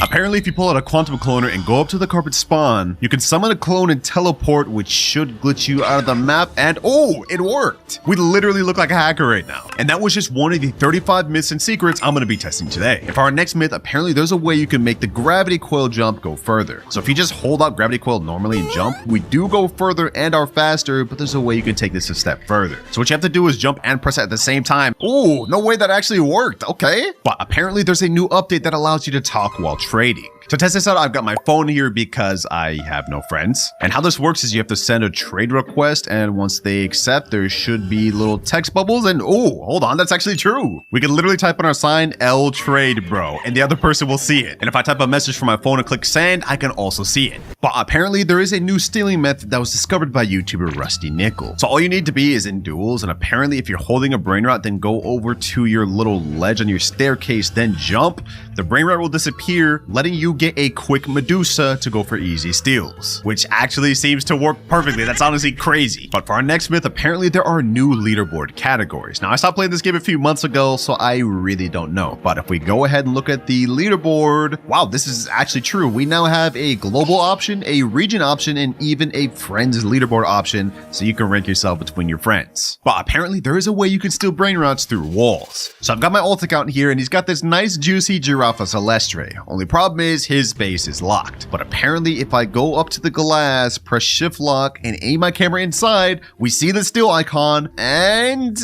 Apparently, if you pull out a quantum cloner and go up to the carpet spawn, you can summon a clone and teleport, which should glitch you out of the map, and oh, it worked! We literally look like a hacker right now. And that was just one of the 35 myths and secrets I'm gonna be testing today. And for our next myth, apparently there's a way you can make the gravity coil jump go further. So if you just hold out gravity coil normally and jump, we do go further and are faster, but there's a way you can take this a step further. So what you have to do is jump and press it at the same time. Oh, no way that actually worked, okay. But apparently there's a new update that allows you to talk while trading. To test this out, I've got my phone here because I have no friends. And how this works is you have to send a trade request, and once they accept, there should be little text bubbles, and oh, hold on, that's actually true. We can literally type on our sign, L trade bro, and the other person will see it. And if I type a message from my phone and click send, I can also see it. But apparently there is a new stealing method that was discovered by YouTuber Rusty Nickel. So all you need to be is in duels, and apparently if you're holding a Brainrot, then go over to your little ledge on your staircase, then jump. The Brainrot will disappear, letting you get a quick Medusa to go for easy steals, which actually seems to work perfectly. That's honestly crazy. But for our next myth, apparently there are new leaderboard categories. Now I stopped playing this game a few months ago, so I really don't know. But if we go ahead and look at the leaderboard, wow, this is actually true. We now have a global option, a region option, and even a friends leaderboard option, so you can rank yourself between your friends. But apparently there is a way you can steal Brainrots through walls. So I've got my ult account here, and he's got this nice juicy Giraffa Celestre. Only problem is his base is locked. But apparently if I go up to the glass, press shift lock, and aim my camera inside, we see the steal icon, and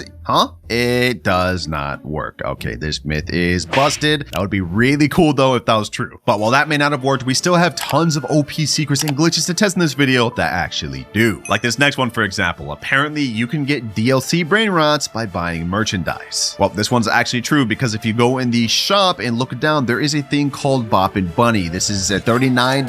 it does not work. Okay, this myth is busted. That would be really cool though if that was true. But while that may not have worked, we still have tons of OP secrets and glitches to test in this video that actually do. Like this next one, for example. Apparently you can get DLC Brainrots by buying merchandise. Well, this one's actually true because if you go in the shop and look down, there is a thing called Boppin' Bunny. This is a $39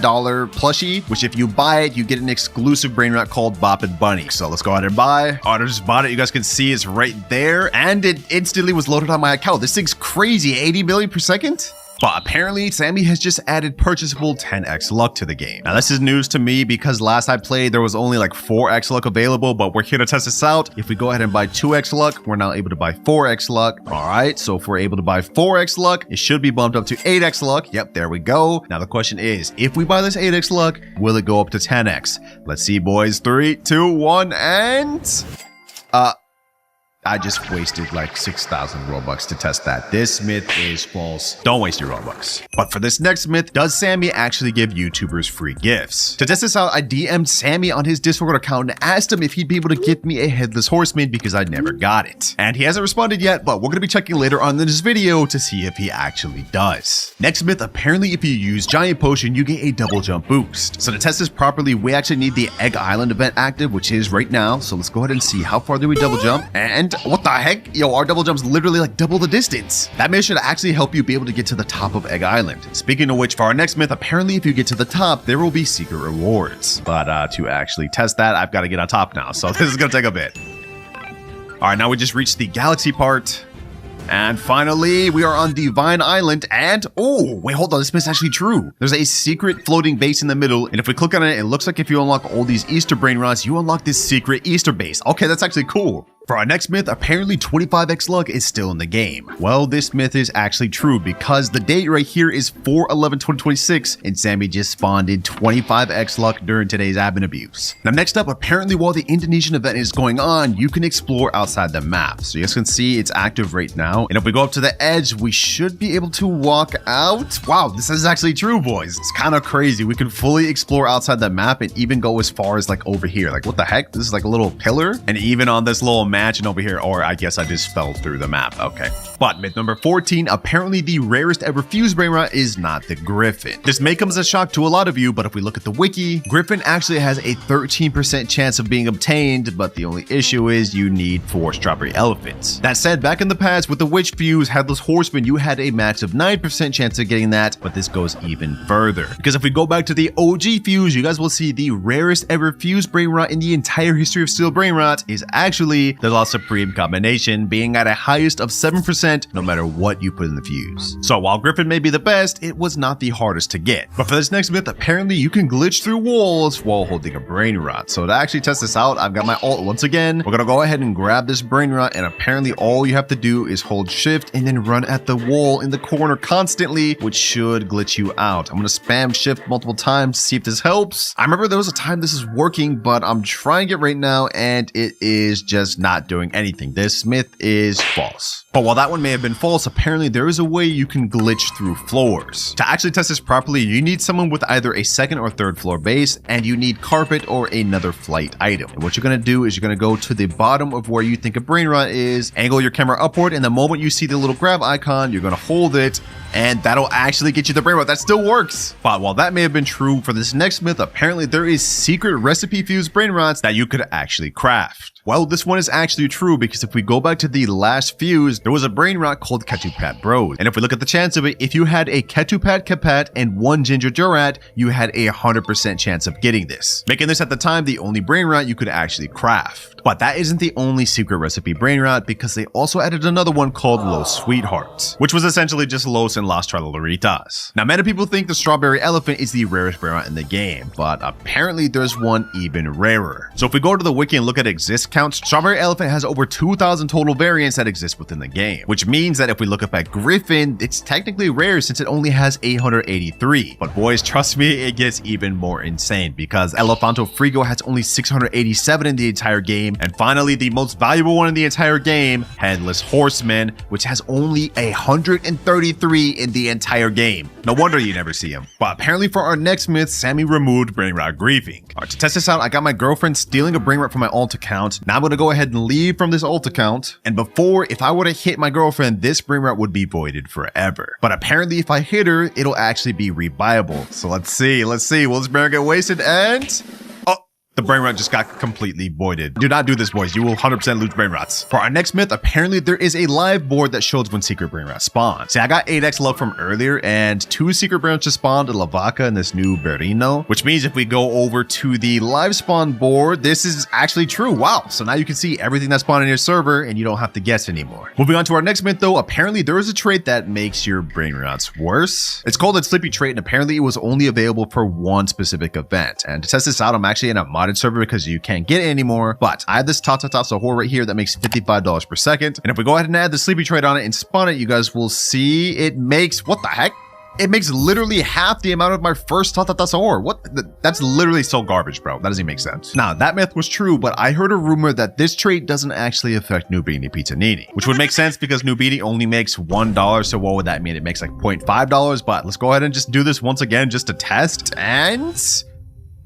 plushie, which if you buy it, you get an exclusive Brainrot called Boppin' Bunny. So let's go ahead and buy. Oh, I just bought it. You guys can see it's right there, and it instantly was loaded on my account. This thing's crazy, 80 million per second. But apparently, Sammy has just added purchasable 10x luck to the game. Now, this is news to me because last I played, there was only like 4x luck available, but we're here to test this out. If we go ahead and buy 2x luck, we're now able to buy 4x luck. All right, so if we're able to buy 4x luck, it should be bumped up to 8x luck. Yep, there we go. Now, the question is, if we buy this 8x luck, will it go up to 10x? Let's see, boys. 3, 2, 1, and... I just wasted like 6,000 Robux to test that. This myth is false. Don't waste your Robux. But for this next myth, does Sammy actually give YouTubers free gifts? To test this out, I DM'd Sammy on his Discord account and asked him if he'd be able to give me a headless horseman because I never got it. And he hasn't responded yet, but we're gonna be checking later on in this video to see if he actually does. Next myth, apparently if you use Giant Potion, you get a double jump boost. So to test this properly, we actually need the Egg Island event active, which is right now. So let's go ahead and see how far do we double jump. And what the heck? Yo, our double jump's literally like double the distance. That myth should actually help you be able to get to the top of Egg Island. Speaking of which, for our next myth, apparently if you get to the top, there will be secret rewards. But to actually test that, I've got to get on top now. So this is gonna take a bit. All right, now we just reached the galaxy part. And finally, we are on Divine Island, and oh, wait, hold on, this myth's actually true. There's a secret floating base in the middle, and if we click on it, it looks like if you unlock all these Easter Brainrots, you unlock this secret Easter base. Okay, that's actually cool. For our next myth, apparently 25x luck is still in the game. Well, this myth is actually true because the date right here is 4/11/2026 and Sammy just spawned in 25x luck during today's admin abuse. Now next up, apparently while the Indonesian event is going on, you can explore outside the map. So you guys can see it's active right now. And if we go up to the edge, we should be able to walk out. Wow, this is actually true, boys. It's kind of crazy. We can fully explore outside the map and even go as far as like over here. Like what the heck? This is like a little pillar. And even on this little mansion over here, or I guess I just fell through the map. Okay. But myth number 14, apparently the rarest ever fused Brainrot is not the Griffin. This may come as a shock to a lot of you, but if we look at the wiki, Griffin actually has a 13% chance of being obtained, but the only issue is you need 4 strawberry elephants. That said, back in the past with the Witch Fuse Headless Horseman, you had a max of 9% chance of getting that, but this goes even further. Because if we go back to the OG Fuse, you guys will see the rarest ever fused Brainrot in the entire history of Steel Brainrot is actually there's a supreme combination being at a highest of 7% no matter what you put in the fuse. So while Griffin may be the best, it was not the hardest to get. But for this next myth, apparently you can glitch through walls while holding a Brainrot. So to actually test this out, I've got my ult once again. We're gonna go ahead and grab this Brainrot, and apparently all you have to do is hold shift and then run at the wall in the corner constantly, which should glitch you out. I'm gonna spam shift multiple times to see if this helps. I remember there was a time this is working, but I'm trying it right now and it is just not doing anything. This myth is false. But while that one may have been false, apparently there is a way you can glitch through floors. To actually test this properly, you need someone with either a second or third floor base, and you need carpet or another flight item. And what you're gonna do is you're gonna go to the bottom of where you think a Brainrot is, angle your camera upward, and the moment you see the little grab icon, you're gonna hold it, and that'll actually get you the Brainrot. That still works. But while that may have been true for this next myth, apparently there is secret recipe fused Brainrots that you could actually craft. Well, this one is actually true because if we go back to the last fuse, there was a Brainrot called Ketupat Bros. And if we look at the chance of it, if you had a Ketupat Kapat and one Ginger Jurat, you had a 100% chance of getting this, making this at the time the only Brainrot you could actually craft. But that isn't the only secret recipe Brainrot, because they also added another one called Los Sweethearts, which was essentially just Los and Las Triloritas. Now, many people think the Strawberry Elephant is the rarest Brainrot in the game, but apparently there's one even rarer. So if we go to the wiki and look at exist counts, Strawberry Elephant has over 2,000 total variants that exist within the game, which means that if we look up at Griffin, it's technically rare since it only has 883. But boys, trust me, it gets even more insane because Elefanto Frigo has only 687 in the entire game. And finally, the most valuable one in the entire game, Headless Horseman, which has only 133 in the entire game. No wonder you never see him. But apparently for our next myth, Sammy removed Brainrot griefing. All right, to test this out, I got my girlfriend stealing a Brainrot from my alt account. Now I'm gonna go ahead and leave from this alt account. And before, if I were to hit my girlfriend, this Brainrot would be voided forever. But apparently if I hit her, it'll actually be rebuyable. So let's see. Will this Brainrot get wasted? And the Brainrot just got completely voided. Do not do this, boys. You will 100% lose Brainrots. For our next myth, apparently there is a live board that shows when secret Brainrot spawn. See, I got 8x luck from earlier, and 2 secret Brainrots just spawned, a Lavaca and this new Berino, which means if we go over to the live spawn board, this is actually true. Wow. So now you can see everything that spawned in your server, and you don't have to guess anymore. Moving on to our next myth, though, apparently there is a trait that makes your Brainrots worse. It's called a Slippy trait, and apparently it was only available for one specific event. And to test this out, I'm actually in a modded server because you can't get it anymore, but I have this Sahur right here that makes $55 per second, and if we go ahead and add the Sleepy trait on it and spawn it, you guys will see it makes, what the heck? It makes literally half the amount of my first Sahur. What? That's literally so garbage, bro. That doesn't even make sense. Now, that myth was true, but I heard a rumor that this trait doesn't actually affect Nubini Pizzanini, which would make sense because Nubini only makes $1, so what would that mean? It makes like $0.5, but let's go ahead and just do this once again just to test, and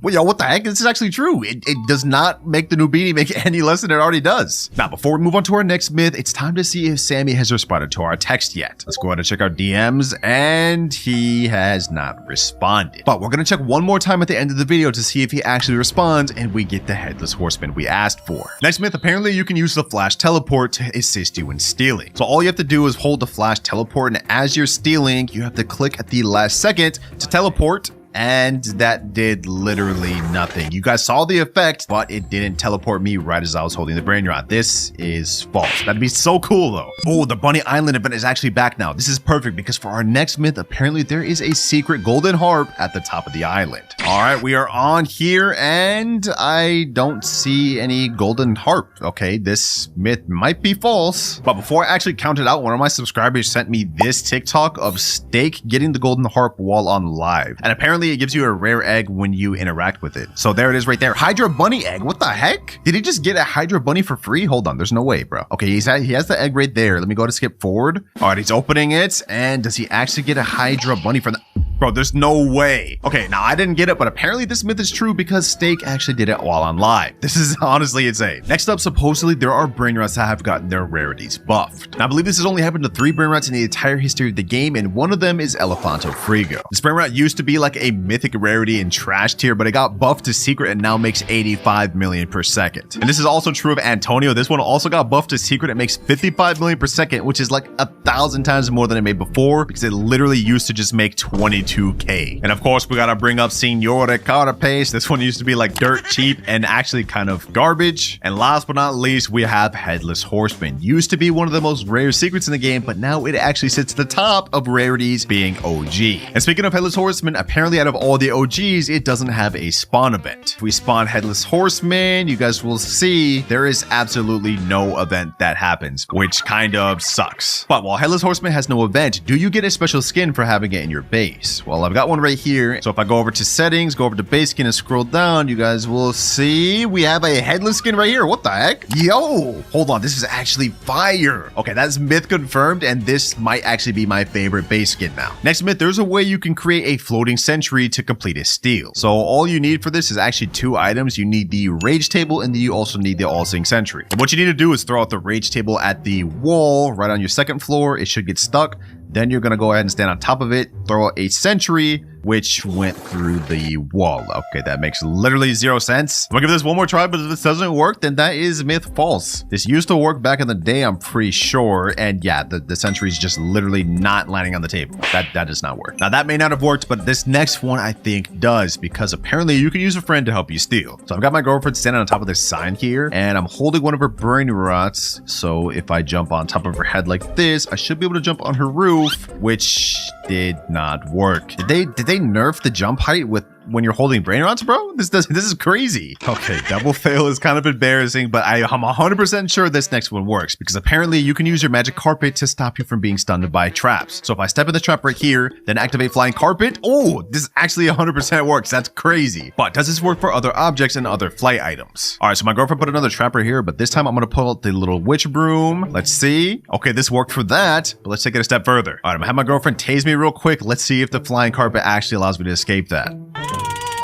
well, yo, what the heck? This is actually true. It does not make the Nubini make any less than it already does. Now, before we move on to our next myth, it's time to see if Sammy has responded to our text yet. Let's go ahead and check our DMs, and he has not responded. But we're gonna check one more time at the end of the video to see if he actually responds, and we get the Headless Horseman we asked for. Next myth, apparently you can use the Flash Teleport to assist you in stealing. So all you have to do is hold the Flash Teleport, and as you're stealing, you have to click at the last second to teleport, and that did literally nothing. You guys saw the effect, but it didn't teleport me right as I was holding the Brainrot. This is false. That'd be so cool though. Oh, the Bunny Island event is actually back now. This is perfect because for our next myth, apparently there is a secret golden harp at the top of the island. All right, we are on here and I don't see any golden harp. Okay, this myth might be false. But before I actually counted out, one of my subscribers sent me this TikTok of Steak getting the golden harp while on live. And apparently it gives you a rare egg when you interact with it. So there it is right there. Hydra Bunny egg. What the heck? Did he just get a Hydra Bunny for free? Hold on. There's no way, bro. Okay, he has the egg right there. Let me go to skip forward. All right, he's opening it. And does he actually get a Hydra Bunny for that? Bro, there's no way. Okay, now I didn't get it, but apparently this myth is true because Steak actually did it while on live. This is honestly insane. Next up, supposedly there are Brainrots that have gotten their rarities buffed. Now, I believe this has only happened to 3 Brainrots in the entire history of the game, and one of them is Elefanto Frigo. This Brainrot used to be like a mythic rarity in trash tier, but it got buffed to secret and now makes 85 million per second. And this is also true of Antonio. This one also got buffed to secret. It makes 55 million per second, which is like 1,000 times more than it made before because it literally used to just make 22 22k. And of course, we gotta bring up Signore Carapace. This one used to be like dirt cheap and actually kind of garbage. And last but not least, we have Headless Horseman. Used to be one of the most rare secrets in the game, but now it actually sits at the top of rarities, being OG. And speaking of Headless Horseman, apparently out of all the OGs, it doesn't have a spawn event. If we spawn Headless Horseman, you guys will see there is absolutely no event that happens, which kind of sucks. But while Headless Horseman has no event, do you get a special skin for having it in your base? Well, I've got one right here. So if I go over to settings, go over to base skin and scroll down, you guys will see we have a headless skin right here. What the heck? Yo, hold on. This is actually fire. Okay, that's myth confirmed, and this might actually be my favorite base skin now. Next myth, there's a way you can create a floating sentry to complete a steal. So all you need for this is actually 2 items. You need the rage table, and then you also need the all-seeing sentry. And what you need to do is throw out the rage table at the wall right on your 2nd floor. It should get stuck. Then you're going to go ahead and stand on top of it, throw out a sentry, which went through the wall. Okay, that makes literally 0 sense. I'm gonna give this one more try, but if this doesn't work, then that is myth false. This used to work back in the day, I'm pretty sure. And yeah, the sentry is just literally not landing on the table. That does not work. Now that may not have worked, but this next one I think does, because apparently you can use a friend to help you steal. So I've got my girlfriend standing on top of this sign here, and I'm holding one of her Brainrots. So if I jump on top of her head like this, I should be able to jump on her roof, which did not work. Did they nerf the jump height with when you're holding Brainrots, bro? This is crazy. Okay, double fail is kind of embarrassing, but I'm 100% sure this next one works, because apparently you can use your magic carpet to stop you from being stunned by traps. So if I step in the trap right here, then activate flying carpet, oh, this actually 100% works. That's crazy. But does this work for other objects and other flight items? All right, so my girlfriend put another trap right here, but this time I'm gonna pull out the little witch broom. Let's see. Okay, this worked for that, but let's take it a step further. All right, I'm gonna have my girlfriend tase me real quick. Let's see if the flying carpet actually allows me to escape that.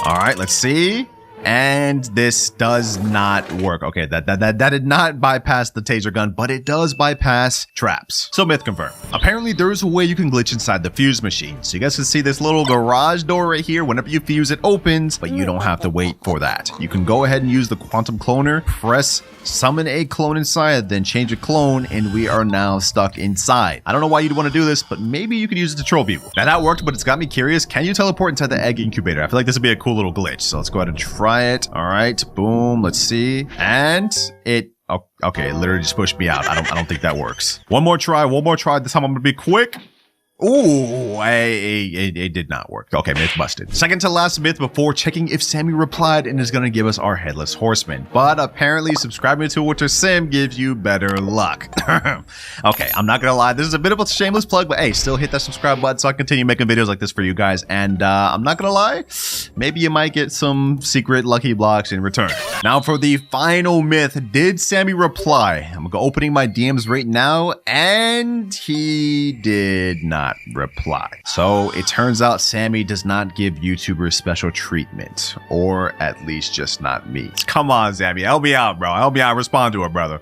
All right, let's see. And this does not work. Okay, that did not bypass the taser gun, but it does bypass traps. So myth confirmed. Apparently there's a way you can glitch inside the fuse machine. So you guys can see this little garage door right here. Whenever you fuse, it opens, but you don't have to wait for that. You can go ahead and use the quantum cloner, press summon a clone inside, then change a clone, and we are now stuck inside. I don't know why you'd want to do this, but maybe you could use it to troll people. Now that worked, but it's got me curious. Can you teleport inside the egg incubator? I feel like this would be a cool little glitch. So let's go ahead and try it. All right, boom, let's see. And it, okay, it literally just pushed me out. I don't think that works. One more try. This time I'm gonna be quick. Ooh, it did not work. Okay, myth busted. Second to last myth before checking if Sammy replied and is going to give us our Headless Horseman. But apparently subscribing to Winter Sim gives you better luck. Okay, I'm not going to lie. This is a bit of a shameless plug, but hey, still hit that subscribe button so I can continue making videos like this for you guys. And I'm not going to lie, maybe you might get some secret lucky blocks in return. Now for the final myth, did Sammy reply? I'm going to go opening my DMs right now, and he did not reply. So it turns out Sammy does not give YouTubers special treatment, or at least just not me. Come on, Sammy, help me out, bro. Help me out. Respond to it, brother.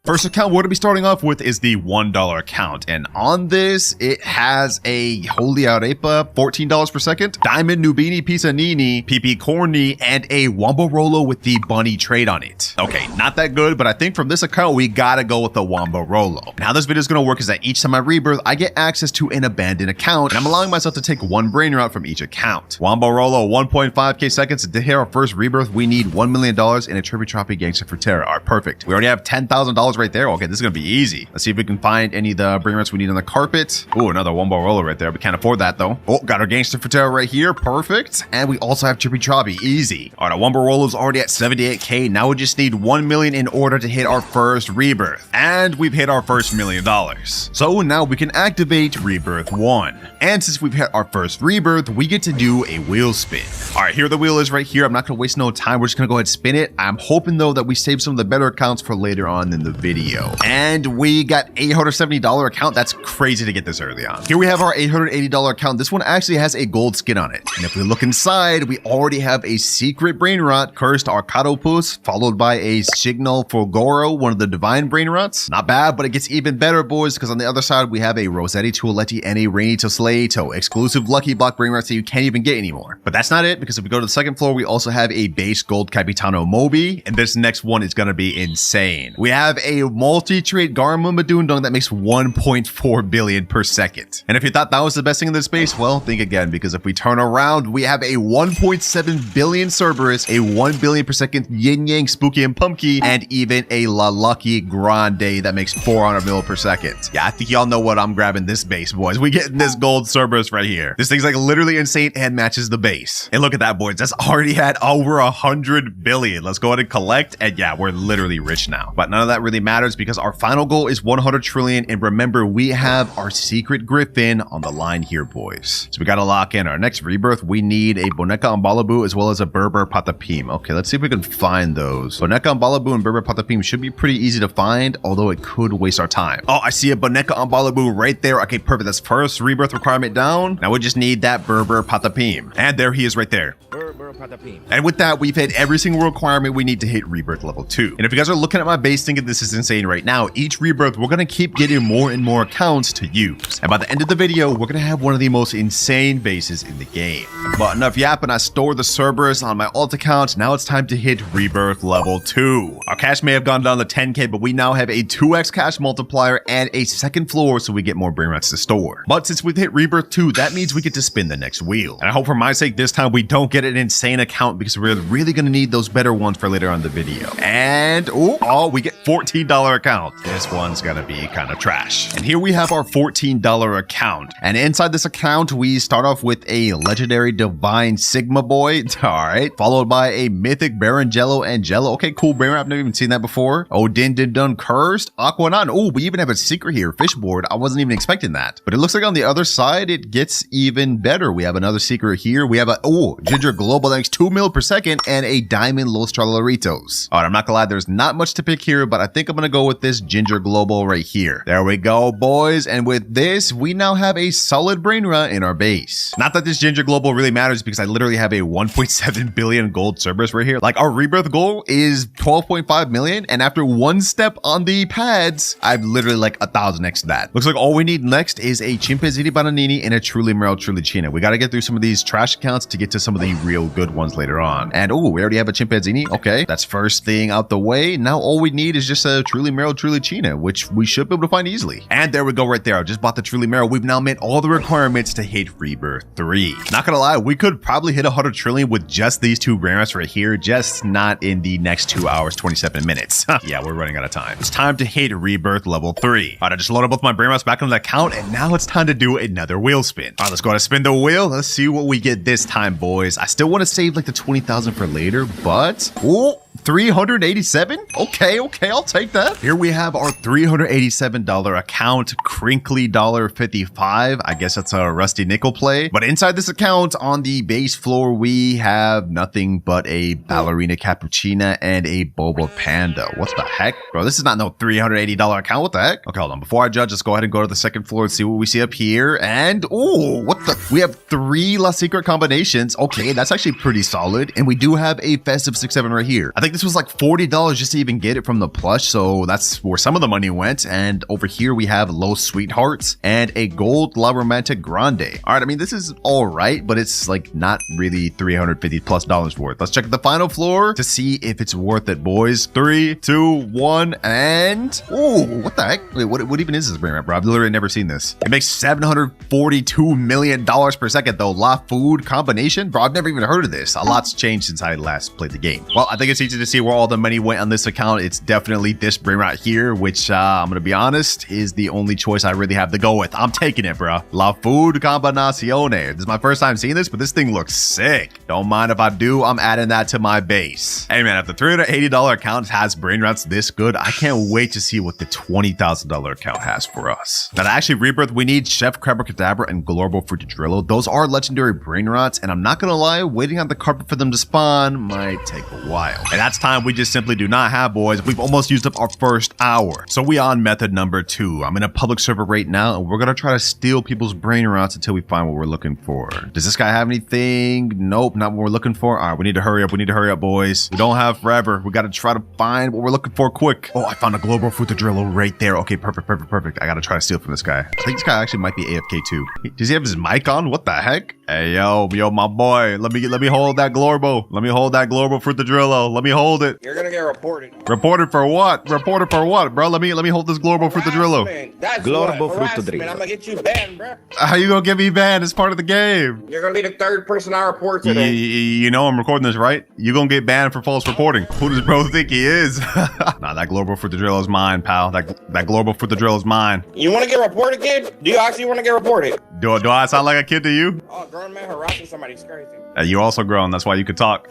First account we're going to be starting off with is the $1 account, and on this it has a Holy Arepa, $14 per second, Diamond Nubini Pisanini, PP Corny, and a Wombo Rolo with the bunny trade on it. Okay, not that good, but I think from this account we gotta go with the Wombo Rolo. And how this video is going to work is that each time I rebirth, I get access to an abandoned account, and I'm allowing myself to take one Brainrot from each account. Wombo Rolo, 1.5k seconds. To hit our first rebirth, we need $1 million in a Trippy Troppy Gangster for Terra. All right, perfect. We already have $10,000 right there. Okay, this is gonna be easy. Let's see if we can find any of the Brainrots we need on the carpet. Oh, another Wombo Roller right there. We can't afford that though. Oh, got our Gangster for Terra right here. Perfect. And we also have Trippy Troppy. Easy. All right, our Wombo Roller is already at 78k. Now we just need 1 million in order to hit our first rebirth. And we've hit our first $1 million. So now we can activate Rebirth 1. And since we've hit our first rebirth, we get to do a wheel spin. All right, here the wheel is right here. I'm not gonna waste no time. We're just gonna go ahead and spin it. I'm hoping though that we save some of the better accounts for later on in the video. And we got $870 account. That's crazy to get this early on. Here we have our $880 account. This one actually has a gold skin on it. And if we look inside, we already have a secret Brainrot, Cursed Arcadopus, followed by a Signal Fulgoro, one of the divine Brainrots. Not bad, but it gets even better, boys, because on the other side, we have a Rossetti Tualetti and a Rainy to Slay compilation, exclusive lucky block Brainrots that you can't even get anymore. But that's not it, because if we go to the second floor, we also have a base gold Capitano Moby, and this next one is going to be insane. We have a multi-trait Garma Madundong that makes 1.4 billion per second. And if you thought that was the best thing in this space, well, think again, because if we turn around, we have a 1.7 billion Cerberus, a 1 billion per second Yin Yang Spooky and Pumpkin, and even a La Lucky Grande that makes 400 mil per second. Yeah, I think y'all know what I'm grabbing this base, boys. We getting this gold Cerberus right here. This thing's like literally insane and matches the base. And look at that, boys. That's already had over 100 billion. Let's go ahead and collect. And yeah, we're literally rich now. But none of that really matters because our final goal is 100 trillion. And remember, we have our secret Griffin on the line here, boys. So we got to lock in our next rebirth. We need a Boneca and Balabu as well as a Berber Patapim. Okay, let's see if we can find those. Boneca and Balabu and Berber Patapim should be pretty easy to find, although it could waste our time. Oh, I see a Boneca and Balabu right there. Okay, perfect. That's first rebirth requirement down. Now we just need that Berber Patapim. And there he is right there. And with that, we've hit every single requirement we need to hit rebirth level 2. And if you guys are looking at my base thinking this is insane right now, each rebirth, we're going to keep getting more and more accounts to use. And by the end of the video, we're going to have one of the most insane bases in the game. But enough yapping, I stored the Cerberus on my alt account. Now it's time to hit rebirth level 2. Our cash may have gone down to 10k, but we now have a 2x cash multiplier and a second floor so we get more Brainrots to store. But since we've hit rebirth 2, that means we get to spin the next wheel. And I hope for my sake this time we don't get an insane account because we're really going to need those better ones for later on in the video. And oh, we get $14 account. This one's going to be kind of trash. And here we have our $14 account. And inside this account, we start off with a legendary divine Sigma boy. All right. Followed by a mythic Baron Jello and Jello. Okay, cool. Brainrot, I've never even seen that before. Oh, Din Dun Cursed. Aquanon. Oh, we even have a secret here. Fishboard. I wasn't even expecting that. But it looks like on the other side, it gets even better. We have another secret here. We have a, Ginger Global that makes 2 mil per second and a Diamond Los Tralaritos. All right, I'm not gonna lie. There's not much to pick here, but I think I'm gonna go with this Ginger Global right here. There we go, boys. And with this, we now have a solid Brainrot in our base. Not that this Ginger Global really matters because I literally have a 1.7 billion gold Cerberus right here. Like our rebirth goal is 12.5 million. And after one step on the pads, I've literally like 1,000x that. Looks like all we need next is a Chimpanzini Bananini and a Truly Merrill Truly China. We got to get through some of these trash accounts to get to some of the real good ones later on. And we already have a Chimpanzini. Okay, that's first thing out the way. Now all we need is just a Truly Merrill Truly China, which we should be able to find easily. And there we go right there. I just bought the Truly Merrill. We've now met all the requirements to hit rebirth 3. Not gonna lie, we could probably hit 100 trillion with just these two Brainrots right here, just not in the next 2 hours, 27 minutes. Yeah, we're running out of time. It's time to hit rebirth level 3. All right, I just loaded both my Brainrots back on the account, and now it's time to do another wheel spin. All right, let's go ahead and spin the wheel. Let's see what we get this time, boys. I still want to save like the 20,000 for later, but 387. Okay, I'll take that. Here we have our $387 account, crinkly $55. I guess that's a rusty nickel play. But inside this account on the base floor, we have nothing but a ballerina cappuccina and a boba panda. What the heck, bro? This is not no $380 account. What the heck? Okay, hold on. Before I judge, let's go ahead and go to the second floor and see what we see up here. And what the? We have 3 La Secret combinations. Okay, that's actually pretty solid. And we do have a festive 6-7 right here. I think this was like $40 just to even get it from the plush, so that's where some of the money went. And over here we have Low Sweethearts and a gold La Romantic Grande. All right, I mean, this is all right, but it's like not really $350+ worth. Let's check the final floor to see if it's worth it, boys. 3, 2, 1, and what the heck? Wait, what even is this Brainrot, bro? I've literally never seen this. It makes $742 million per second though. La Food combination, bro. I've never even heard of this. A lot's changed since I last played the game. Well, I think it's easy to see where all the money went on this account. It's definitely this Brainrot here, which I'm gonna be honest is the only choice I really have to go with. I'm taking it, bro. La Food combinazione. This is my first time seeing this, but this thing looks sick. Don't mind if I do. I'm adding that to my base. Hey man, if the $380 account has Brainrots this good, I can't wait to see what the $20,000 account has for us. Now to actually rebirth, we need Chef Crabacadabra and Glorbo Frutadrillo. Those are legendary Brainrots, and I'm not gonna lie, waiting on the carpet for them to spawn might take a while. And that's time we just simply do not have, boys. We've almost used up our first hour. So we on method number 2. I'm in a public server right now, and we're gonna try to steal people's brain rots until we find what we're looking for. Does this guy have anything? Nope, not what we're looking for. All right, we need to hurry up. We need to hurry up, boys. We don't have forever. We gotta try to find what we're looking for quick. Oh, I found a global fruitadrillo right there. Okay, perfect. I gotta try to steal from this guy. I think this guy actually might be AFK too. Does he have his mic on? What the heck? Hey, yo, my boy. Let me hold that glorbo. Let me hold that global fruitadrillo. Let me hold it. You're gonna get reported. Reported for what? Reported for what, bro? Let me hold this global fruitadrillo. That's global fruitadrillo. I'm gonna get you banned, bro. How you gonna get me banned? It's part of the game. You're gonna be the 3rd person I report today. You know I'm recording this, right? You gonna get banned for false reporting. Who does bro think he is? Nah, that global fruitadrillo is mine, pal. That global fruitadrillo is mine. You wanna get reported, kid? Do you actually wanna get reported? Do I sound like a kid to you? Oh, grown man harassing somebody's crazy. You're also grown. That's why you could talk.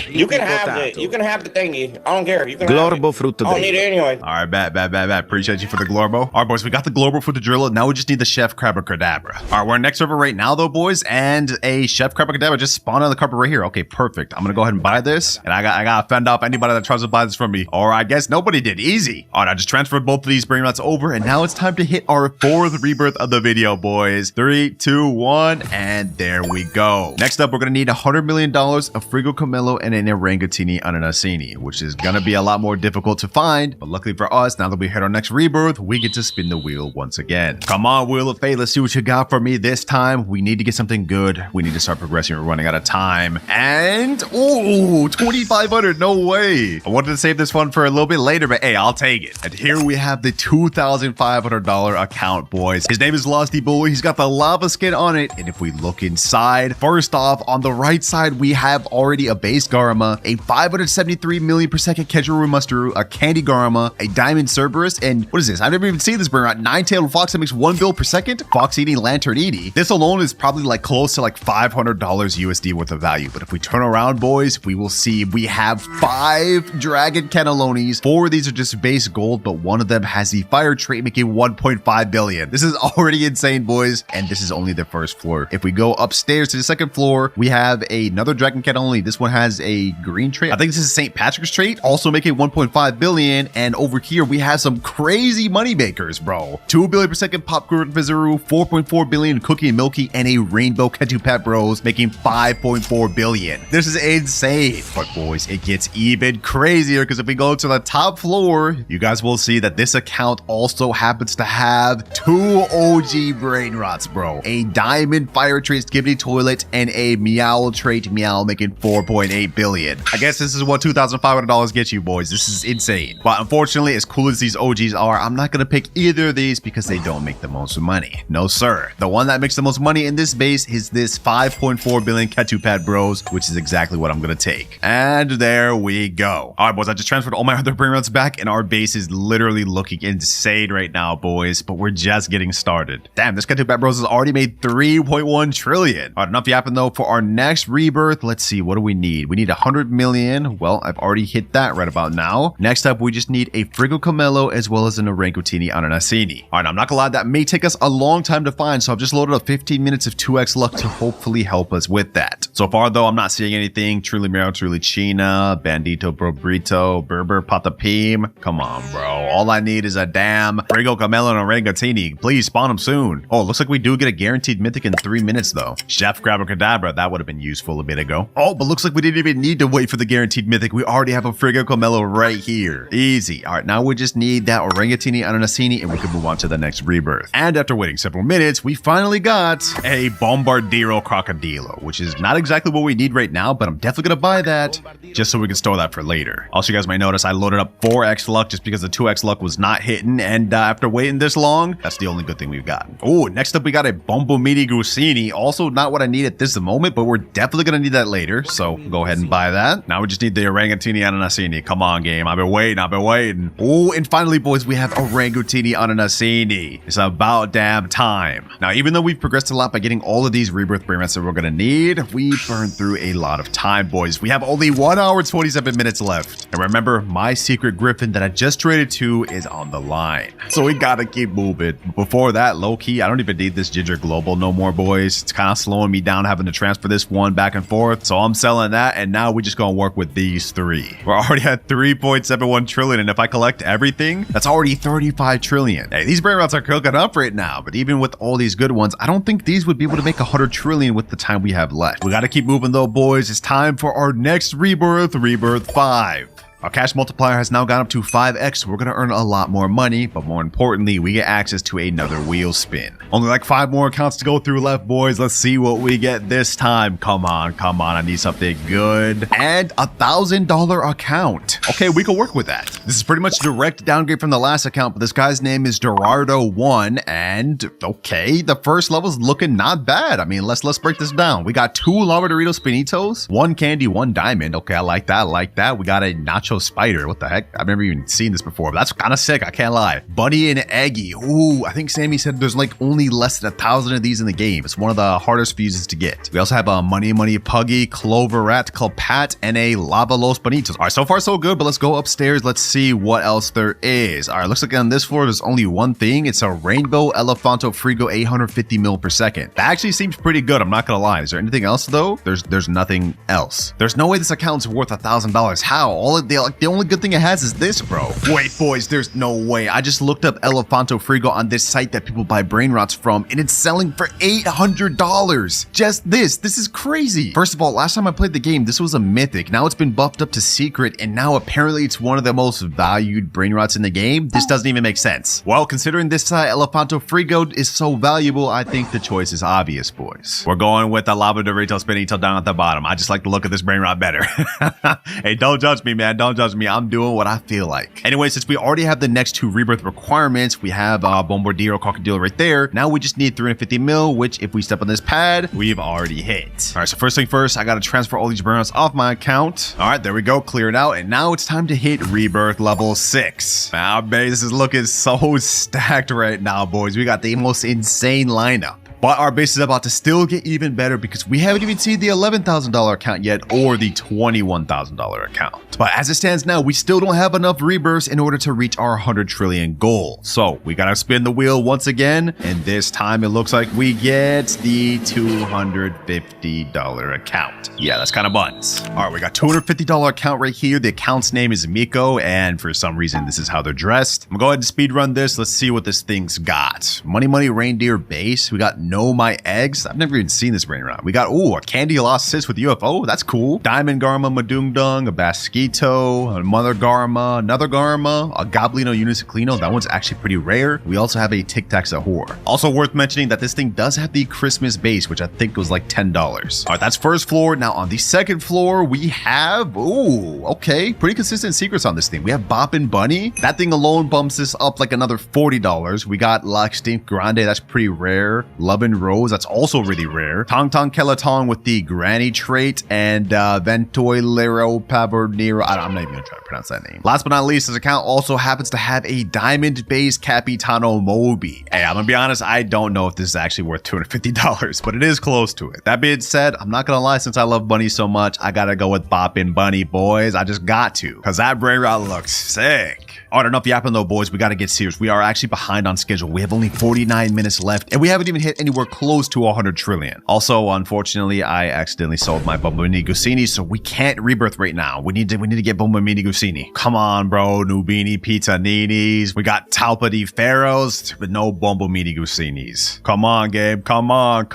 You can have it. You can have the thingy. I don't care. You can global fruitadrillo. I don't need it anyway. All right, bad. Appreciate you for the glorbo. All right, boys, we got the global fruitadrillo. Now we just need the chef crabacadabra. All right, we're in next server right now, though, boys, and a chef crabacadabra just spawned on the carpet right here. Okay, perfect. I'm gonna go ahead and buy this, and I gotta fend off anybody that tries to buy this from me. Or I guess nobody did. Easy. All right, I just transferred both of these brain rots over, and now it's time to hit our 4th rebirth of the video, boys. 3, 2, 1, and there we go. Next up, we're gonna need $100 million of Frigo Camelo and an Orangatini Ananasini, which is gonna be a lot more difficult to find, but luckily for us, now that we hit our next rebirth, we get to spin the wheel once again. Come on, Wheel of Fate, let's see what you got for me this time. We need to get something good. We need to start progressing. We're running out of time. And, ooh, 2,500, no way. I wanted to save this one for a little bit later, but hey, I'll take it. And here we have the $2,500 account, boys. His name is Losty Boy. He's got the lava skin on it. And if we look inside, first off, on the right side, we have already a base Garma, a 573 million per second Kedgeru Musteru, a Candy Garma, a Diamond Cerberus, and what is this? I've never even seen this Brainrot. 9-tailed fox that makes 1 bill per second. Fox eating Lantern Edie. This alone is probably like close to like $500 USD worth of value. But if we turn around, boys, we will see we have 5 Dragon Cannellonis. 4 of these are just base gold, but one of them has the fire trait making 1.5 billion. This is already insane, boys. And this is only the first floor. If we go upstairs to the second floor, we have another Dragon Cannelloni. This one has a green trait. I think this is St. Patrick's trait, also making 1.5 billion. And over here, we have some crazy money makers, bro. 2 billion per second Popcorn Vizaru, 4.4 billion Cookie and Milky, and a Rainbow Ketupat Bros making 5.4 billion. This is insane. But boys, it gets even crazier because if we go to the top floor, you guys will see that this account also happens to have 2 OG brain rots, bro. A Diamond Fire Trait Skibbity Toilet and a Meow Trait Meow making 4.8 billion. I guess this is what $2,500 gets you, boys. This is insane. But unfortunately, as cool as these OGs are, I'm not gonna pick either of these because they don't make the most money. No, sir. The one that makes the most money in this base is this 5.4 billion Ketupat Bros, which is exactly what I'm gonna take. And there we go. All right, boys, I just transferred all my other brain rots back, and our base is literally looking insane right now, boys. But we're just getting started. Damn, this Ketupat Bros has already made 3.1 trillion. All right, enough yapping though. For our next rebirth, let's see, what do we need? We need 100 million. Well, I've already hit that right about now. Next up, we just need a Frigo Camelo as well as an Orangatini Ananasini. All right, I'm not gonna lie, that may take us a long time to find, so I've just loaded up 15 minutes of 2x luck to hopefully help us with that. So far, though, I'm not seeing anything. Truly Miro, Truly China, Bandito Brobrito, Berber Patapim. Come on, bro. All I need is a damn Frigo Camelo and Orangatini. Please spawn them soon. Oh, it looks like we do get a guaranteed mythic in 3 minutes, though. Chef Crabacadabra, that would have been useful a bit ago. Oh, but looks like we didn't even need to wait for the guaranteed mythic. We already have a Frigo Camelo right here. Easy. All right, now we just need that Orangatini Ananasini, and we can move on to the next rebirth. And after waiting several minutes, we finally got a Bombardiro Crocodilo, which is not exactly what we need right now, but I'm definitely gonna buy that just so we can store that for later. Also, you guys might notice I loaded up 4x luck just because the 2x luck was not hitting, and after waiting this long, that's the only good thing we've got. Oh, next up we got a Bombomiti Grusini. Also not what I need at this moment, but we're definitely gonna need that later, so go ahead and buy that. Now we just need the Orangatini Ananasini. Come on, game. I've been waiting. Oh, and finally, boys, we have Orangatini Ananasini. It's about damn time. Now, even though we've progressed a lot by getting all of these rebirth brain rots that we're gonna need, we burned through a lot of time, boys. We have only 1 hour, 27 minutes left. And remember, my secret griffin that I just traded to 2 is on the line. So we gotta keep moving. Before that, low-key, I don't even need this Ginger Global no more, boys. It's kind of slowing me down having to transfer this one back and forth. So I'm selling that, and now we just gonna work with these 3. We're already at 3.71 trillion, and if I collect everything, that's already 35 trillion. Hey, these Brainrots are cooking up right now, but even with all these good ones, I don't think these would be able to make 100 trillion with the time we have left. We gotta keep moving though, boys. It's time for our next rebirth, Rebirth 5. Our cash multiplier has now gone up to 5x, so we're going to earn a lot more money, but more importantly, we get access to another wheel spin. Only like 5 more accounts to go through left, boys. Let's see what we get this time. Come on, I need something good. And a $1,000 account. Okay, we can work with that. This is pretty much a direct downgrade from the last account, but this guy's name is Gerardo1, and okay, the first level's looking not bad. I mean, let's break this down. We got 2 Lava Dorito Spinitos, 1 candy, 1 diamond. Okay, I like that, We got a Nacho Spider. What the heck? I've never even seen this before, but that's kind of sick. I can't lie. Bunny and Eggy. Ooh, I think Sammy said there's like only less than 1,000 of these in the game. It's one of the hardest fuses to get. We also have a Money Puggy, Clover Rat, Pat, and a Lava Los Bonitos. All right, so far so good, but let's go upstairs. Let's see what else there is. All right, looks like on this floor, there's only one thing. It's a Rainbow Elefanto Frigo 850 mil per second. That actually seems pretty good. I'm not gonna lie. Is there anything else though? There's nothing else. There's no way this account's worth $1,000. How? The only good thing it has is this, bro. Wait, boys, there's no way. I just looked up Elefanto Frigo on this site that people buy Brainrots from, and it's selling for $800. Just this. This is crazy. First of all, last time I played the game, this was a mythic. Now it's been buffed up to secret, and now apparently it's one of the most valued Brainrots in the game. This doesn't even make sense. Well, considering this Elefanto Frigo is so valuable, I think the choice is obvious, boys. We're going with the Lava Dorito Spinito down at the bottom. I just like the look of this Brainrot better. Hey, don't judge me, man. Don't judge me. I'm doing what I feel like. Anyway, since we already have the next 2 rebirth requirements, we have Bombardiro Crocodile right there. Now we just need 350 mil, which if we step on this pad, we've already hit. All right, so first thing first, I got to transfer all these Brainrots off my account. All right, there we go. Clear it out. And now it's time to hit rebirth level 6. Now, man, this is looking so stacked right now, boys. We got the most insane lineup. But our base is about to still get even better because we haven't even seen the $11,000 account yet or the $21,000 account. But as it stands now, we still don't have enough rebirths in order to reach our 100 trillion goal. So we gotta spin the wheel once again, and this time it looks like we get the $250 account. Yeah, that's kind of buns. All right, we got $250 account right here. The account's name is Miko, and for some reason, this is how they're dressed. I'm gonna go ahead and speed run this. Let's see what this thing's got. Money Reindeer base. We got Know My Eggs. I've never even seen this Brainrot. We got, ooh, a Candy Lost Sis with UFO. That's cool. Diamond Garma, Madungdung, a Basquito, a Mother Garma, another Garma, a Goblino Uniciclino. That one's actually pretty rare. We also have a Tic Tac Sahur. Also worth mentioning that this thing does have the Christmas base, which I think was like $10. All right, that's first floor. Now on the second floor, we have, ooh, okay, pretty consistent secrets on this thing. We have Bop and Bunny. That thing alone bumps this up like another $40. We got La Extinct Grande. That's pretty rare. Love and Rose, that's also really rare. Tong Kelatong with the Granny trait, and Ventoilero Pavernero. I'm not even gonna try to pronounce that name. Last but not least, this account also happens to have a diamond base Capitano Moby. Hey, I'm gonna be honest, I don't know if this is actually worth $250, but it is close to it. That being said, I'm not gonna lie, since I love Bunny so much, I gotta go with Bop and Bunny, boys. I just got to, because that Brainrot looks sick. All right, enough yapping though, boys. We got to get serious. We are actually behind on schedule. We have only 49 minutes left, and we haven't even hit anywhere close to 100 trillion. Also, unfortunately, I accidentally sold my Bombomini Gusini, so we can't rebirth right now. We need to get Bombomini Gusini. Come on, bro. Nubini Pizza Ninis. We got Talpa di Pharaohs, but no Bombomini Gusinis. Come on, Gabe. Come on.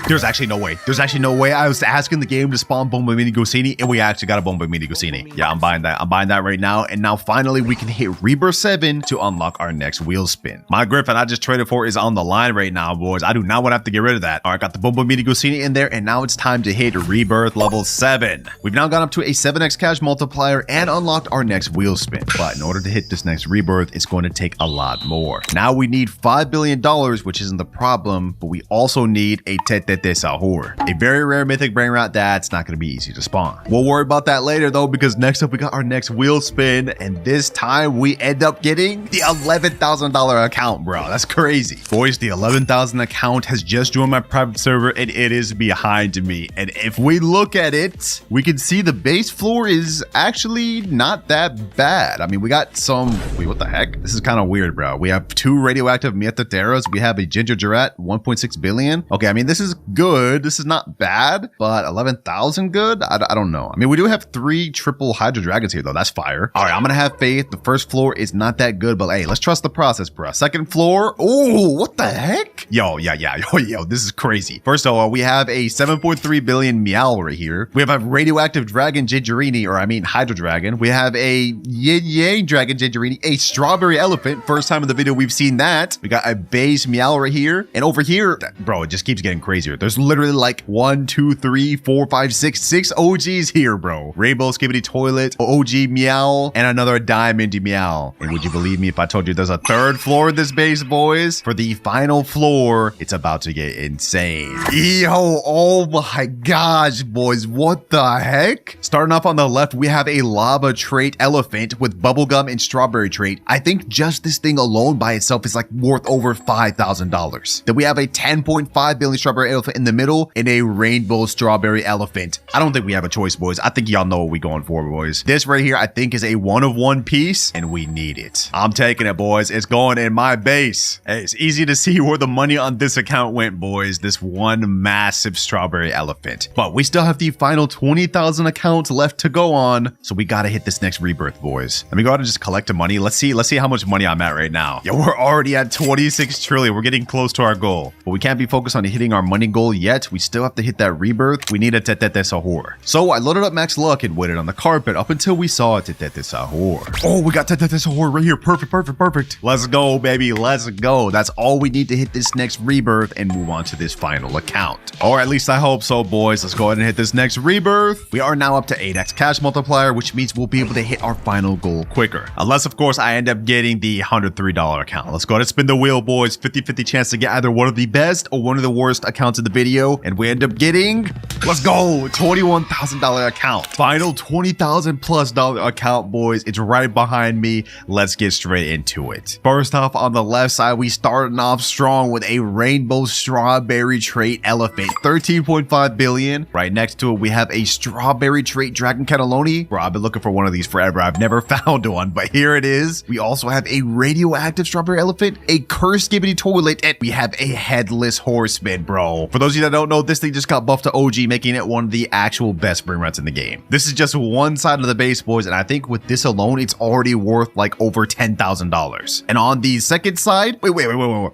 There's actually no way. I was asking the game to spawn Bombomini Gusini, and we actually got a Bombomini Gusini. Yeah, I'm buying that. I'm buying that right now. And now finally, we can hit Rebirth 7 to unlock our next wheel spin. My Griffin I just traded for is on the line right now, boys. I do not want to have to get rid of that. All right, got the Bombomini Gusini in there, and now it's time to hit Rebirth level 7. We've now gone up to a 7x cash multiplier and unlocked our next wheel spin. But in order to hit this next Rebirth, it's going to take a lot more. Now we need $5 billion, which isn't the problem, but we also need a Tete Sahur, a very rare mythic Brainrot that's not going to be easy to spawn. We'll worry about that later though, because next up we got our next wheel spin, and this time we end up getting the $11,000 account, bro. That's crazy. Boys, the $11,000 account has just joined my private server and it is behind me. And if we look at it, we can see the base floor is actually not that bad. I mean, we got some, wait, what the heck? This is kind of weird, bro. We have 2 radioactive Meatheteras. We have a Ginger Giraffe, 1.6 billion. Okay, I mean, this is good. This is not bad, but 11,000 good? I don't know. I mean, we do have 3 triple Hydra Dragons here, though. That's fire. All right, I'm gonna have faith. The first floor is not that good, but hey, let's trust the process, bro. Second floor. Oh, what the heck? Yo, this is crazy. First of all, we have a 7.3 billion Meow right here. We have a radioactive dragon Gingerini, or I mean Hydra Dragon. We have a Yin Yang Dragon Gingerini, a strawberry elephant. First time in the video we've seen that. We got a base Meow right here. And over here, bro, it just keeps getting crazier. There's literally like 1, 2, 3, 4, 5, 6 OGs here, bro. Rainbow Skibbity Toilet, OG Meow, and another Diamond Meow. And would you believe me if I told you there's a 3rd floor in this base, boys? For the final floor, it's about to get insane. Yo, oh my gosh, boys, what the heck? Starting off on the left, we have a lava trait elephant with bubblegum and strawberry trait. I think just this thing alone by itself is like worth over $5,000. Then we have a 10.5 billion strawberry elephant in the middle and a rainbow strawberry elephant. I don't think we have a choice, boys. I think y'all know what we're going for, boys. This right here, I think is a 1 of 1 piece and we need it. I'm taking it, boys. It's going in my base. Hey, it's easy to see where the money on this account went, boys. This one massive strawberry elephant. But we still have the final 20,000 accounts left to go on. So we got to hit this next rebirth, boys. Let me go out and just collect the money. Let's see how much money I'm at right now. Yo, we're already at 26 trillion. We're getting close to our goal. But we can't be focused on hitting our money goal yet. We still have to hit that rebirth. We need a Tetete Sahur. So I loaded up Max Luck and waited on the carpet up until we saw a Tetete Sahur. Oh, we got Tetete Sahur right here. Perfect. Let's go, baby. Let's go. That's all we need to hit this next rebirth and move on to this final account. Or at least I hope so, boys. Let's go ahead and hit this next rebirth. We are now up to 8x cash multiplier, which means we'll be able to hit our final goal quicker. Unless, of course, I end up getting the $103 account. Let's go ahead and spin the wheel, boys. 50-50 chance to get either one of the best or one of the worst accounts in the video. And we end up getting, let's go, $21,000 account. Final $20,000+ account, boys. It's right behind me. Let's get straight into it. First off, on the left side, we starting off strong with a rainbow strawberry trait elephant, 13.5 billion. Right next to it, we have a strawberry trait dragon cannelloni. Bro, I've been looking for one of these forever. I've never found one, but here it is. We also have a radioactive strawberry elephant, a cursed skibbity toilet, and we have a headless horseman, bro. For those of you that don't know, this thing just got buffed to OG, making it one of the actual best Brainrots in the game. This is just one side of the base, boys, and I think with this alone, it's already worth like over $10,000. And on the second side, wait.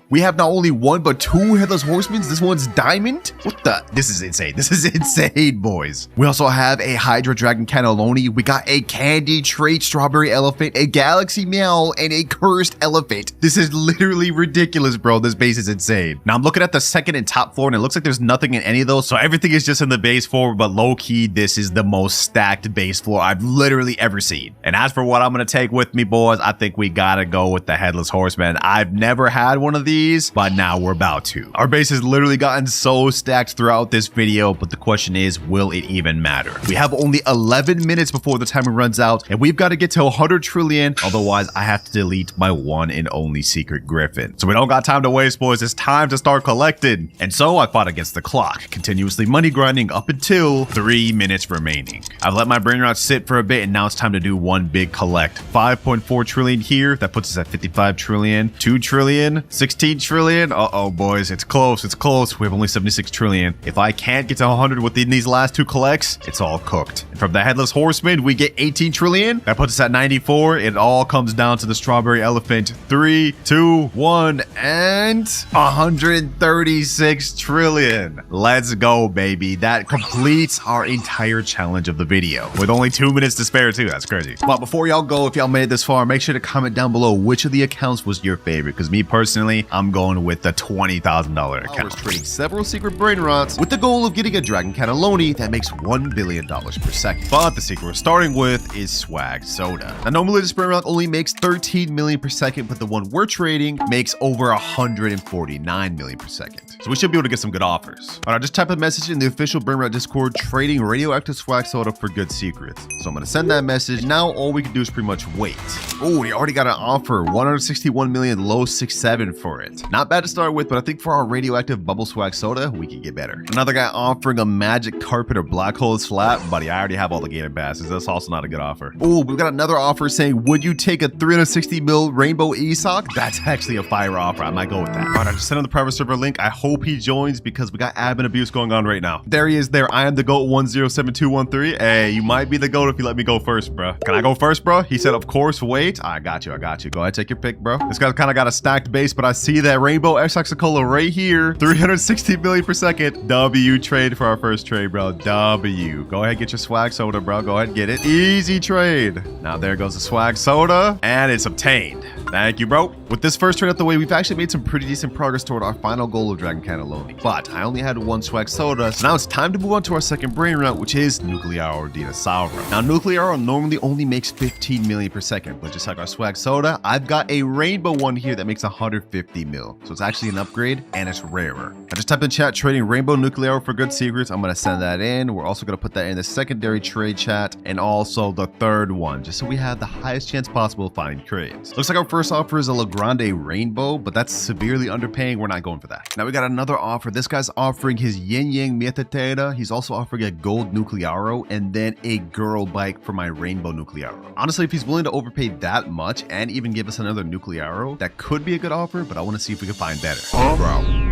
We have not only 1, but 2 headless horsemen. This one's diamond. What the? This is insane. This is insane, boys. We also have a Hydra Dragon Cannelloni. We got a candy trait strawberry elephant, a galaxy meow, and a cursed elephant. This is literally ridiculous, bro. This base is insane. Now I'm looking at the second and top floor, and it looks like there's nothing in any of those. So everything is just in the base floor, but low key, this is the most stacked base floor I've literally ever seen. And as for what I'm going to take with me, boys, I think we got to go with the headless horseman. I've never had one of these, but now we're about to. Our base has literally gotten so stacked throughout this video, but the question is, will it even matter? We have only 11 minutes before the timer runs out, and we've got to get to 100 trillion. Otherwise, I have to delete my one and only secret griffin. So we don't got time to waste, boys. It's time to start collecting. And so I fought against the clock, continuously money grinding up until 3 minutes remaining. I've let my Brainrot sit for a bit, and now it's time to do one big collect. 5.4 trillion here. That puts us at 55 trillion. 2 trillion. 16 trillion. Uh-oh, boys. It's close. It's close. We have only 76 trillion. If I can't get to 100 within these last 2 collects, it's all cooked. And from the headless horseman, we get 18 trillion. That puts us at 94. It all comes down to the strawberry elephant. 3, 2, 1, and 136 trillion. Let's go, baby. That completes our entire challenge of the video with only 2 minutes to spare too. That's crazy. But before y'all go, if y'all made it this far, make sure to comment down below which of the accounts was your favorite, because me personally, I'm going with the $20,000 account. I was trading several secret Brainrots with the goal of getting a dragon cannelloni that makes $1 billion per second. But the secret we're starting with is swag soda. Now normally this Brainrot only makes 13 million per second, but the one we're trading makes over 149 million per second. So we should be able to get some good offers. All right, just type a message in the official Brainrot Discord trading radioactive swag soda for good secrets. So I'm gonna send that message. Now all we can do is pretty much wait. Oh, we already got an offer. 161 million, low 6.7 for it. Not bad to start with, but I think for our radioactive bubble swag soda, we can get better. Another guy offering a magic carpet or black hole slap. Buddy, I already have all the gator passes. That's also not a good offer. Oh, we've got another offer saying, would you take a 360 mil rainbow ESOC? That's actually a fire offer. I might go with that. All right, I just sent him the private server link. I hope he joins because we got admin abuse going on right now. There he is there. I am the GOAT 107213. Hey, you might be the GOAT if you let me go first, bro. Can I go first, bro? He said, of course, wait. I got you. Go ahead, take your pick, bro. This guy's kind of got a stacked base, but I see that rainbow X-Cola right here. 360 million per second. W trade for our first trade, bro. W. Go ahead, get your swag soda, bro. Go ahead, get it. Easy trade. Now there goes the swag soda, and it's obtained. Thank you, bro. With this first trade out the way, we've actually made some pretty decent progress toward our final goal of Dragon Cannelloni. But I only had one swag soda, so now it's time to move on to our second Brainrot, which is Nuclearo Dinosauro. Now, Nuclearo normally only makes 15 million per second, but just like our swag soda, I've got a rainbow one here that makes 150 mil. So it's actually an upgrade, and it's rarer. I just typed in chat trading rainbow Nuclearo for good secrets. I'm going to send that in. We're also going to put that in the secondary trade chat and also the third one, just so we have the highest chance possible of finding trades. Looks like our first offer is a La Grande rainbow, but that's severely underpaying. We're not going for that. Now we got another offer. This guy's offering his Yin Yang Mietetera. He's also offering a gold Nuclearo and then a girl bike for my rainbow Nuclearo. Honestly, if he's willing to overpay that much and even give us another Nuclearo, that could be a good offer, but I want to see if we can find better.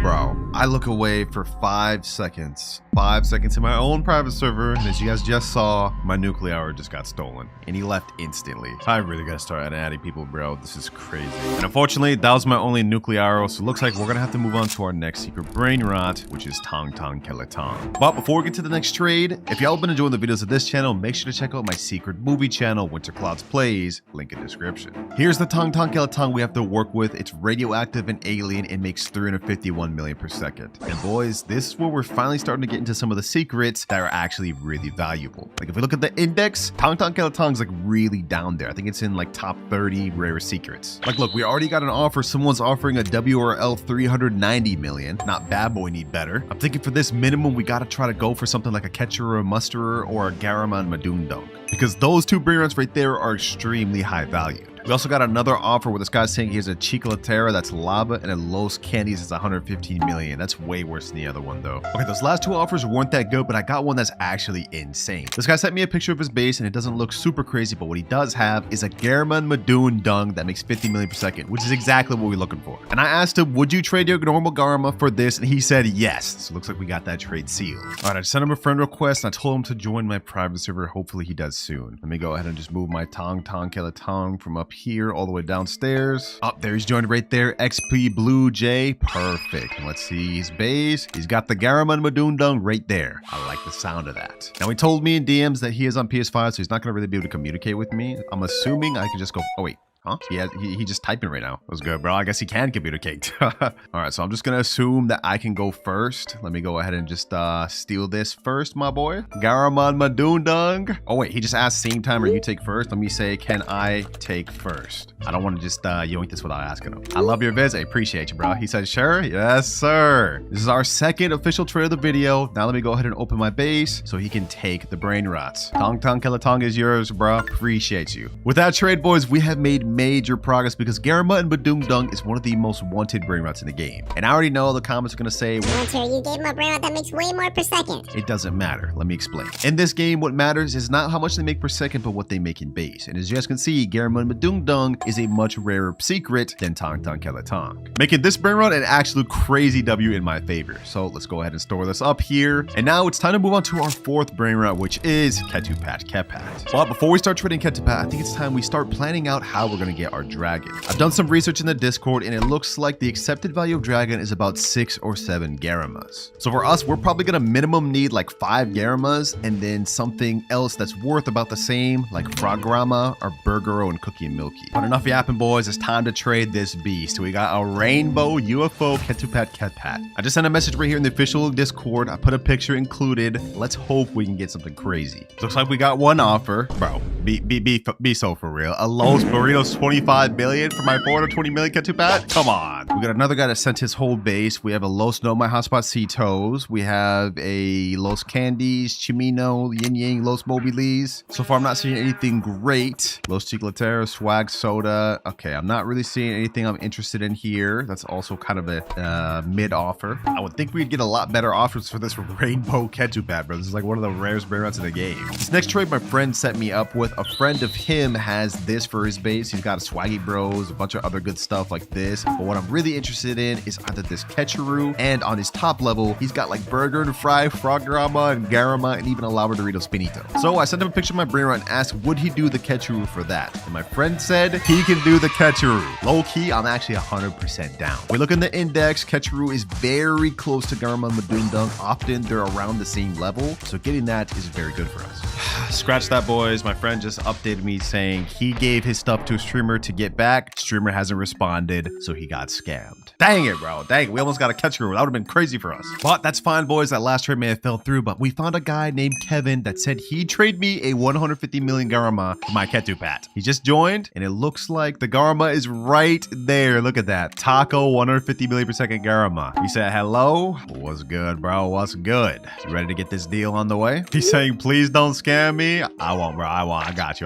Bro, I look away for 5 seconds. 5 seconds in my own private server, and as you guys just saw, my Nuclearo just got stolen, and he left instantly. I really gotta start adding people, bro. This is crazy. And unfortunately, that was my only Nuclearo, so it looks like we're gonna have to move on to our next secret Brainrot, which is Tong Tong Keletong. But before we get to the next trade, if y'all been enjoying the videos of this channel, make sure to check out my secret movie channel, WinterKloudz Plays, link in description. Here's the Tong Tong Keletong we have to work with. It's radioactive and alien and makes 351 million per second. And boys, this is where we're finally starting to get into some of the secrets that are actually really valuable. Like if we look at the index, Tong Tong Keletong's like really down there. I think it's in like top 30 rare secrets. Like look, we already got an offer. Someone's offering a WRL 390 million. Not bad, but we need better. I'm thinking for this minimum, we gotta try to go for something like a Catcher or a Musterer or a Garamond Madundong, because those two Brainrots right there are extremely high valued. We also got another offer where this guy's saying he has a Chiclatera that's lava and a Los Candies that's 115 million. That's way worse than the other one though. Okay, those last two offers weren't that good, but I got one that's actually insane. This guy sent me a picture of his base and it doesn't look super crazy, but what he does have is a Garamond Madundong that makes 50 million per second, which is exactly what we're looking for. And I asked him, would you trade your normal Garma for this? And he said yes. So it looks like we got that trade sealed. All right, I sent him a friend request and I told him to join my private server. Hopefully he does soon. Let me go ahead and just move my Tong Tong Keletong from up here all the way downstairs. Oh, there he's joined right there. XP Blue J. Perfect. And let's see his base. He's got the Garamond Madundong right there. I like the sound of that. Now he told me in DMs that he is on PS5, so he's not going to really be able to communicate with me. I'm assuming I can just go, oh wait. Huh? He just typing right now. That was good, bro. I guess he can communicate. All right, so I'm just gonna assume that I can go first. Let me go ahead and just steal this first, my boy. Garamond Madundong. Oh wait, he just asked same time or you take first. Let me say, can I take first? I don't want to just yoink this without asking him. I love your vids. I appreciate you, bro. He said, sure. Yes, sir. This is our second official trade of the video. Now let me go ahead and open my base so he can take the Brainrots. Tong Tong Keletong is yours, bro. Appreciate you. With that trade, boys, we have made major progress because Garamond Madundong is one of the most wanted Brainrots in the game. And I already know the comments are going to say, Winter, you gave him a Brainrot that makes way more per second. It doesn't matter. Let me explain. In this game, what matters is not how much they make per second, but what they make in base. And as you guys can see, Garamond Madundong is a much rarer secret than Tong Tong Keletong, making this Brainrot an absolute crazy W in my favor. So let's go ahead and store this up here. And now it's time to move on to our fourth Brainrot, which is Ketupat Kepat. But before we start trading Ketupat, I think it's time we start planning out how we're going to get our dragon. I've done some research in the Discord and it looks like the accepted value of dragon is about 6 or 7 Garamas. So for us, we're probably gonna minimum need like 5 Garamas and then something else that's worth about the same, like Frograma or Burgero and Cookie and Milky. But enough yapping, boys. It's time to trade this beast. We got a rainbow UFO Ketupat Ketpat. I just sent a message right here in the official Discord. I put a picture included. Let's hope we can get something crazy. Looks like we got one offer. Bro, be so for real. A Los Burritos 25 million for my 420 million Ketu Pat? Come on. We got another guy that sent his whole base. We have a Los No My Hotspot Citos. We have a Los Candies, Chimino, Yin Yang, Los Mobiles. So far, I'm not seeing anything great. Los Chicleteros, Swag Soda. Okay, I'm not really seeing anything I'm interested in here. That's also kind of a mid offer. I would think we'd get a lot better offers for this Rainbow Ketu Pat, bro. This is like one of the rarest Brainrots in the game. This next trade my friend set me up with. A friend of him has this for his base. He's got a Swaggy Bros, a bunch of other good stuff like this. But what I'm really interested in is either this Ketchuroo, and on his top level, he's got like Burger and Fry, Frograma, and Garama, and even a Lava Dorito Spinito. So I sent him a picture of my Brainrot and asked, would he do the Ketchuroo for that? And my friend said he can do the Ketchuroo. Low key, I'm actually 100% down. We look in the index, Ketchuroo is very close to Garama and Madundung. Often they're around the same level, so getting that is very good for us. Scratch that, boys. My friend just updated me saying he gave his stuff to a streamer to get back. Streamer hasn't responded, so he got scammed. Dang it, bro. Dang it. We almost got a Ketchuroo. That would have been crazy for us. But that's fine, boys. That last trade may have fell through, but we found a guy named Kevin that said he'd trade me a 150 million Garama for my Ketu Pat. He just joined, and it looks like the Garama is right there. Look at that. Taco 150 million per second Garama. He said, hello. What's good, bro? What's good? You ready to get this deal on the way? He's saying, please don't scam me. I won't, bro. I got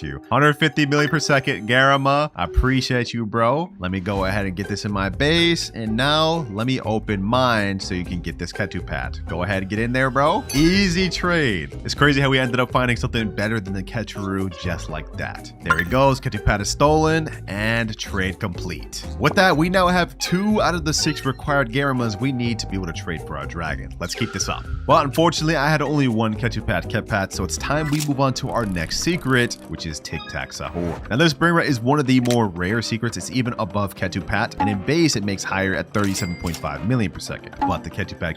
you. 150 million per second Garama. I appreciate you, bro. Let me go ahead and get this in my base. And now let me open mine so you can get this Ketu Pat. Go ahead and get in there, bro. Easy trade. It's crazy how we ended up finding something better than the Ketchuroo just like that. There he goes. Ketu Pat is stolen and trade complete. With that, we now have 2 out of the 6 required Garamas we need to be able to trade for our dragon. Let's keep this up. But unfortunately, I had only one Ketu Pat, so it's time we move on to our next secret, which is Tic Tac Sahur. Now, this Brainrot is one of the more rare secrets. It's even above Ketu Pat, and in base, it makes higher at 37.5 million per second. But the Ketu Pat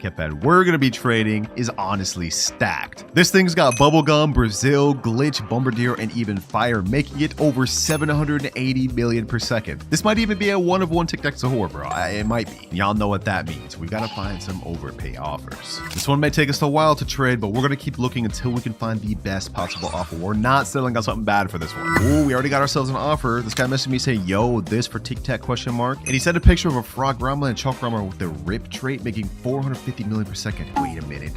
we're going to be trading is honestly stacked. This thing's got Bubblegum, Brazil, Glitch, Bombardier, and even Fire, making it over 780 million per second. This might even be a one-of-one Tic Tac Sahur, bro. It might be. Y'all know what that means. We got to find some overpay offers. This one may take us a while to trade, but we're going to keep looking until we can find the best possible offer. We're not settling on something bad for this one. Ooh, we already got ourselves an offer. This guy messaged me saying, yo, this for Tic Tac ? And he sent a picture of a Frograma and Chalkrama with the RIP trait making 450 million per second. Wait a minute.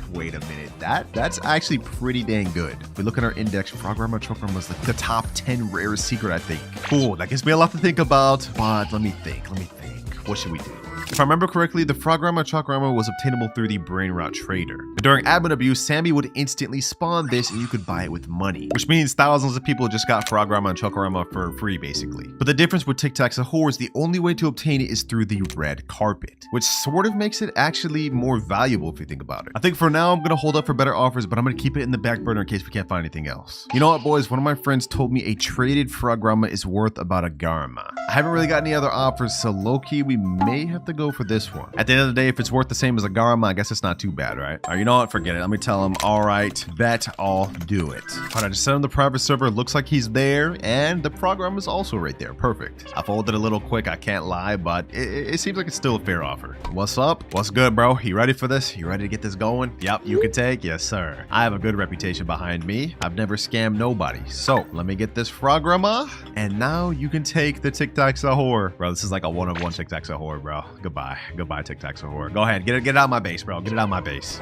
That's actually pretty dang good. If we look at our index, Frograma and Chalkrama was like the top 10 rarest secret, I think. Cool, that gives me a lot to think about, but let me think. What should we do? If I remember correctly, the Frograma Chalkrama was obtainable through the Brainrot trader. But during admin abuse, Sammy would instantly spawn this and you could buy it with money, which means thousands of people just got Frograma and Chalkrama for free, basically. But the difference with Tic Tac Sahur is the only way to obtain it is through the red carpet, which sort of makes it actually more valuable if you think about it. I think for now, I'm going to hold up for better offers, but I'm going to keep it in the back burner in case we can't find anything else. You know what, boys? One of my friends told me a traded Frograma is worth about a Garma. I haven't really got any other offers, so low-key, we may have to go for this one. At the end of the day, if it's worth the same as a Garma, I guess it's not too bad, right? All right, you know what? Forget it. Let me tell him, all right, bet I'll do it. All right, I just sent him the private server. Looks like he's there, and the program is also right there. Perfect. I folded a little quick, I can't lie, but it seems like it's still a fair offer. What's up? What's good, bro? You ready for this? You ready to get this going? Yep, you can take. Yes, sir. I have a good reputation behind me. I've never scammed nobody. So let me get this Frograma, and now you can take the Tic Tac Sahur. Bro, this is like a one-of-one Tic Tac Sahur, bro. Goodbye. Goodbye, Tic Tac Sahur. Go ahead, get it out of my base, bro. Get it out of my base.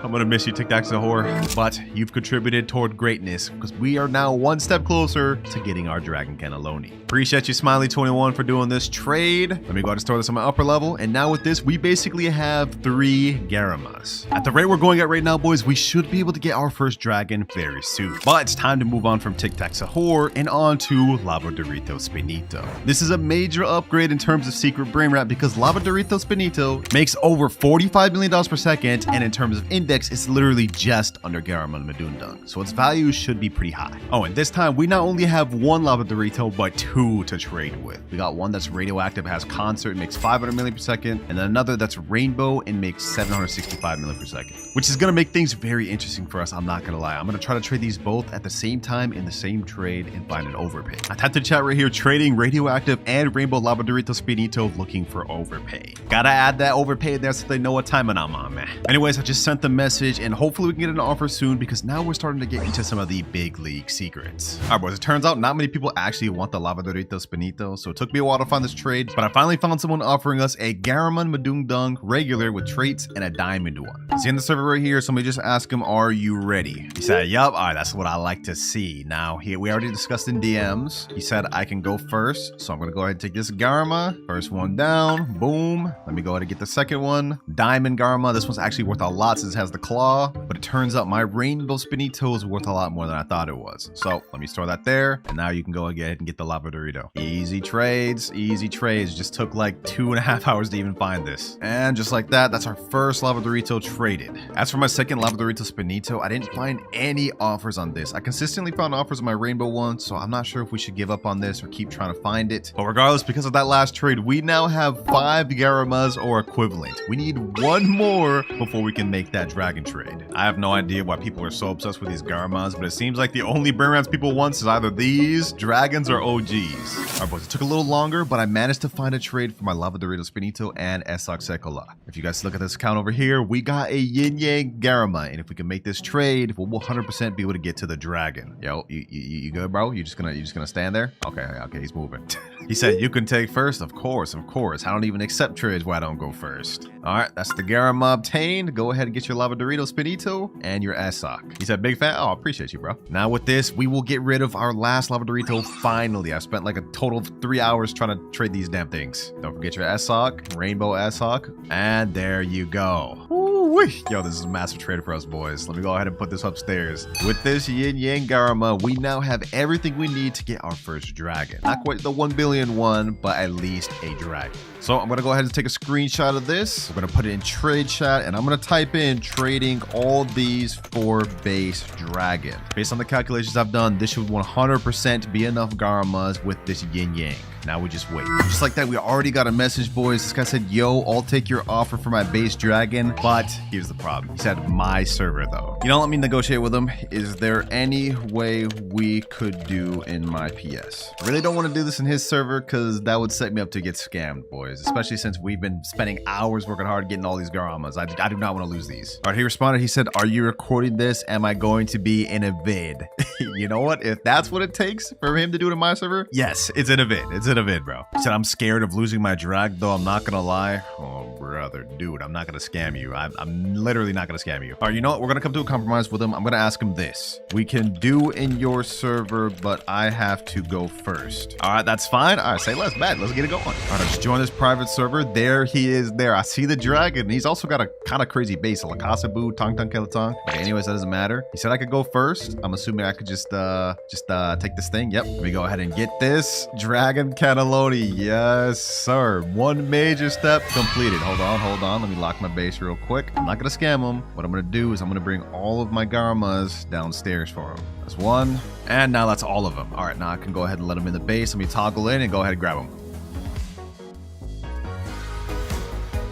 I'm gonna miss you, Tic Tac Sahur, but you've contributed toward greatness because we are now one step closer to getting our Dragon Cannelloni. Appreciate you, Smiley21, for doing this trade. Let me go ahead and store this on my upper level. And now with this, we basically have 3 Garamas. At the rate we're going at right now, boys, we should be able to get our first dragon very soon. But it's time to move on from Tic Tac Sahur and on to Lava Dorito Spinito. This is a major upgrade in terms of secret Brainrot because Lava Dorito Spinito makes over $45 million per second, and in terms of index, it's literally just under Garama and Madundung, so its value should be pretty high. Oh, and this time we not only have 1 Lava Dorito, but 2 to trade with. We got one that's radioactive, has concert, makes 500 million per second, and then another that's rainbow and makes 765 million per second, which is gonna make things very interesting for us. I'm not gonna lie. I'm gonna try to trade these both at the same time in the same trade and find an overpay. I typed in chat right here, trading radioactive and rainbow Lava Dorito Spinito, looking for overpay. Gotta add that overpay in there so they know what time I'm on, man. Anyways, I just sent the message, and hopefully we can get an offer soon because now we're starting to get into some of the big league secrets. All right, boys, it turns out not many people actually want the Lavadorito Spinito, so it took me a while to find this trade, but I finally found someone offering us a Garamon Madungdung regular with traits and a diamond one. See in the server right here, somebody just asked him, are you ready? He said, yup. All right, that's what I like to see. Now, here we already discussed in DMs. He said I can go first, so I'm gonna go ahead and take this Garma. First one down, boom. Let me go ahead and get the second one. Diamond Garma. This one's actually worth a lot since it has the claw, but it turns out my Rainbow Spinito is worth a lot more than I thought it was. So let me store that there, and now you can go ahead and get the Lavadorito. Easy trades, easy trades. Just took like 2.5 hours to even find this. And just like that, that's our first Lavadorito traded. As for my second Lavadorito Spinito, I didn't find any offers on this. I consistently found offers on my Rainbow one, so I'm not sure if we should give up on this or keep trying to find it. But regardless, because of that last trade, we now have 5 Garamas or equivalent. We need one more before we can make that dragon trade. I have no idea why people are so obsessed with these Garamas, but it seems like the only Brainrots people want is either these, dragons, or OGs. Alright boys, it took a little longer, but I managed to find a trade for my Lavadorito Spinito and Esoxecola. If you guys look at this account over here, we got a Yin Yang Garama, and if we can make this trade, we'll 100% be able to get to the dragon. Yo, you good, bro? You just gonna stand there? Okay, he's moving. He said, you can take first? Of course. I don't even accept trades where I don't go first. Alright, that's the Garama obtained. Go ahead and get your Lavadorito Spinito and your Esok. He said, big fan? Oh, appreciate you, bro. Now with this, we will get rid of our last Lavadorito finally. I spent like a total of 3 hours trying to trade these damn things. Don't forget your Esok, Rainbow Esok, and there you go. Ooh-wee. Yo, this is a massive trade for us, boys. Let me go ahead and put this upstairs. With this Yin Yang Garama, we now have everything we need to get our first dragon. Not quite the 1 billion one, but at least a dragon. So I'm gonna go ahead and take a screenshot of this. We're gonna put it in trade chat, and I'm gonna type in trading all these for base dragon. Based on the calculations I've done, this should 100% be enough Garamas with this Yin Yang. Now we just wait. Just like that, we already got a message, boys. This guy said, yo, I'll take your offer for my base dragon, but here's the problem. He said my server though. You know, let me negotiate with him. Is there any way we could do in my PS? I really don't want to do this in his server because that would set me up to get scammed, boys, especially since we've been spending hours working hard getting all these Garamas. I do not want to lose these. All right, he responded. He said, are you recording this? Am I going to be in a vid? You know what? If that's what it takes for him to do it in my server, yes, it's in a vid. It's in a vid, bro. He said, I'm scared of losing my drag, though. I'm not gonna lie. Oh, brother, dude, I'm not gonna scam you. I'm literally not gonna scam you. All right, you know what? We're gonna come to a compromise with him. I'm gonna ask him this. We can do in your server, but I have to go first. All right, that's fine. All right, say less, bet. Let's get it going. All right, let's join this private server. There he is there. I see the dragon. He's also got a kind of crazy base. Lakasabu, Tong Tong Kelatong. Okay, anyways, that doesn't matter. He said I could go first. I'm assuming I could just take this thing. Yep. Let me go ahead and get this dragon cannelloni. Yes, sir. One major step completed. Hold on. Let me lock my base real quick. I'm not gonna scam him. What I'm gonna do is I'm gonna bring all of my Garamas downstairs for him. That's one. And now that's all of them. All right, now I can go ahead and let him in the base. Let me toggle in and go ahead and grab him.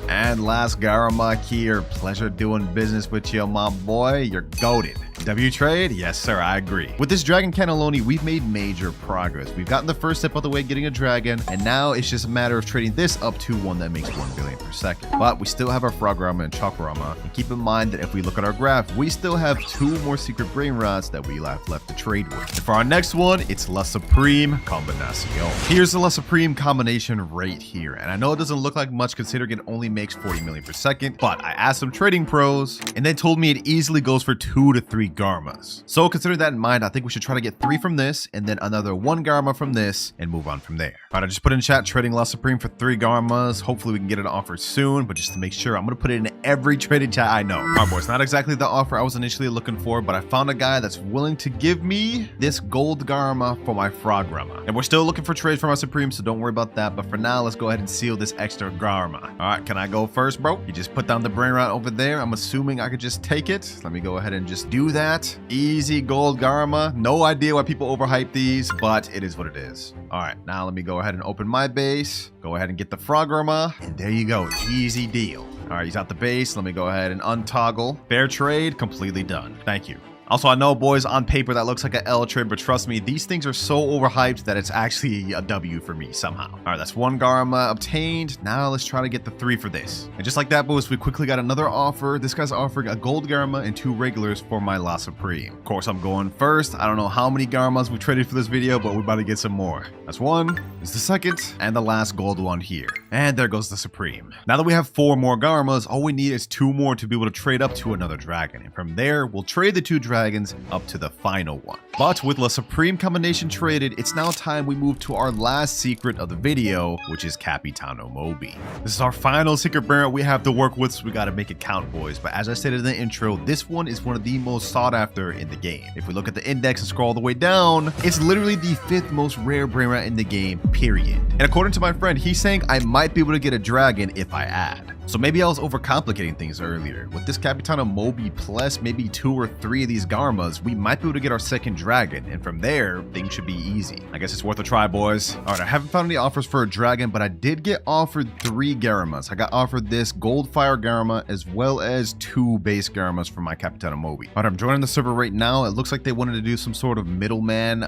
And last Garama here. Pleasure doing business with you, my boy. You're goated. W trade? Yes, sir, I agree. With this Dragon Cannelloni, we've made major progress. We've gotten the first step of the way, getting a dragon, and now it's just a matter of trading this up to one that makes 1 billion per second. But we still have our Frograma and Chokorama, and keep in mind that if we look at our graph, we still have 2 more secret Brainrots that we have left to trade with. And for our next one, it's La Supreme Combinacion. Here's the La Supreme combination right here, and I know it doesn't look like much considering it only makes 40 million per second, but I asked some trading pros, and they told me it easily goes for 2 to 3 Garamas. So considering that in mind, I think we should try to get 3 from this, and then another 1 Garama from this, and move on from there. All right, I just put in chat trading La Supreme for 3 Garamas. Hopefully we can get an offer soon, but just to make sure, I'm gonna put it in every trading chat I know. All right, boys, not exactly the offer I was initially looking for, but I found a guy that's willing to give me this gold Garama for my Frograma. And we're still looking for trades for my Supreme, so don't worry about that. But for now, let's go ahead and seal this extra Garama. All right, can I go first, bro? You just put down the Brainrot over there. I'm assuming I could just take it. Let me go ahead and just do that. Easy gold Garama. No idea why people overhype these, but it is what it is. All right, now let me go ahead and open my base. Go ahead and get the Frograma, and there you go. Easy deal. All right, he's out the base. Let me go ahead and untoggle. Fair trade, completely done. Thank you. Also, I know, boys, on paper that looks like an L trade, but trust me, these things are so overhyped that it's actually a W for me somehow. All right, that's 1 Garma obtained. Now let's try to get the 3 for this. And just like that, boys, we quickly got another offer. This guy's offering a gold Garma and 2 regulars for my La Supreme. Of course, I'm going first. I don't know how many Garmas we traded for this video, but we're about to get some more. That's 1. This is the 2nd, and the last gold one here. And there goes the Supreme. Now that we have 4 more Garmas, all we need is 2 more to be able to trade up to another dragon. And from there, we'll trade the 2 dragons up to the final one. But with La Supreme combination traded, it's now time we move to our last secret of the video, which is Capitano Moby. This is our final secret Brainrot we have to work with, so we gotta make it count, boys. But as I stated in the intro, this one is one of the most sought after in the game. If we look at the index and scroll all the way down, it's literally the 5th most rare Brainrot in the game, period. And according to my friend, he's saying I might be able to get a dragon if I add. So maybe I was overcomplicating things earlier. With this Capitano Moby plus maybe 2 or 3 of these Garmas, we might be able to get our 2nd dragon, and from there, things should be easy. I guess it's worth a try, boys. All right, I haven't found any offers for a dragon, but I did get offered 3 Garmas. I got offered this Gold Fire Garma as well as 2 base Garmas for my Capitano Moby. All right, I'm joining the server right now. It looks like they wanted to do some sort of middleman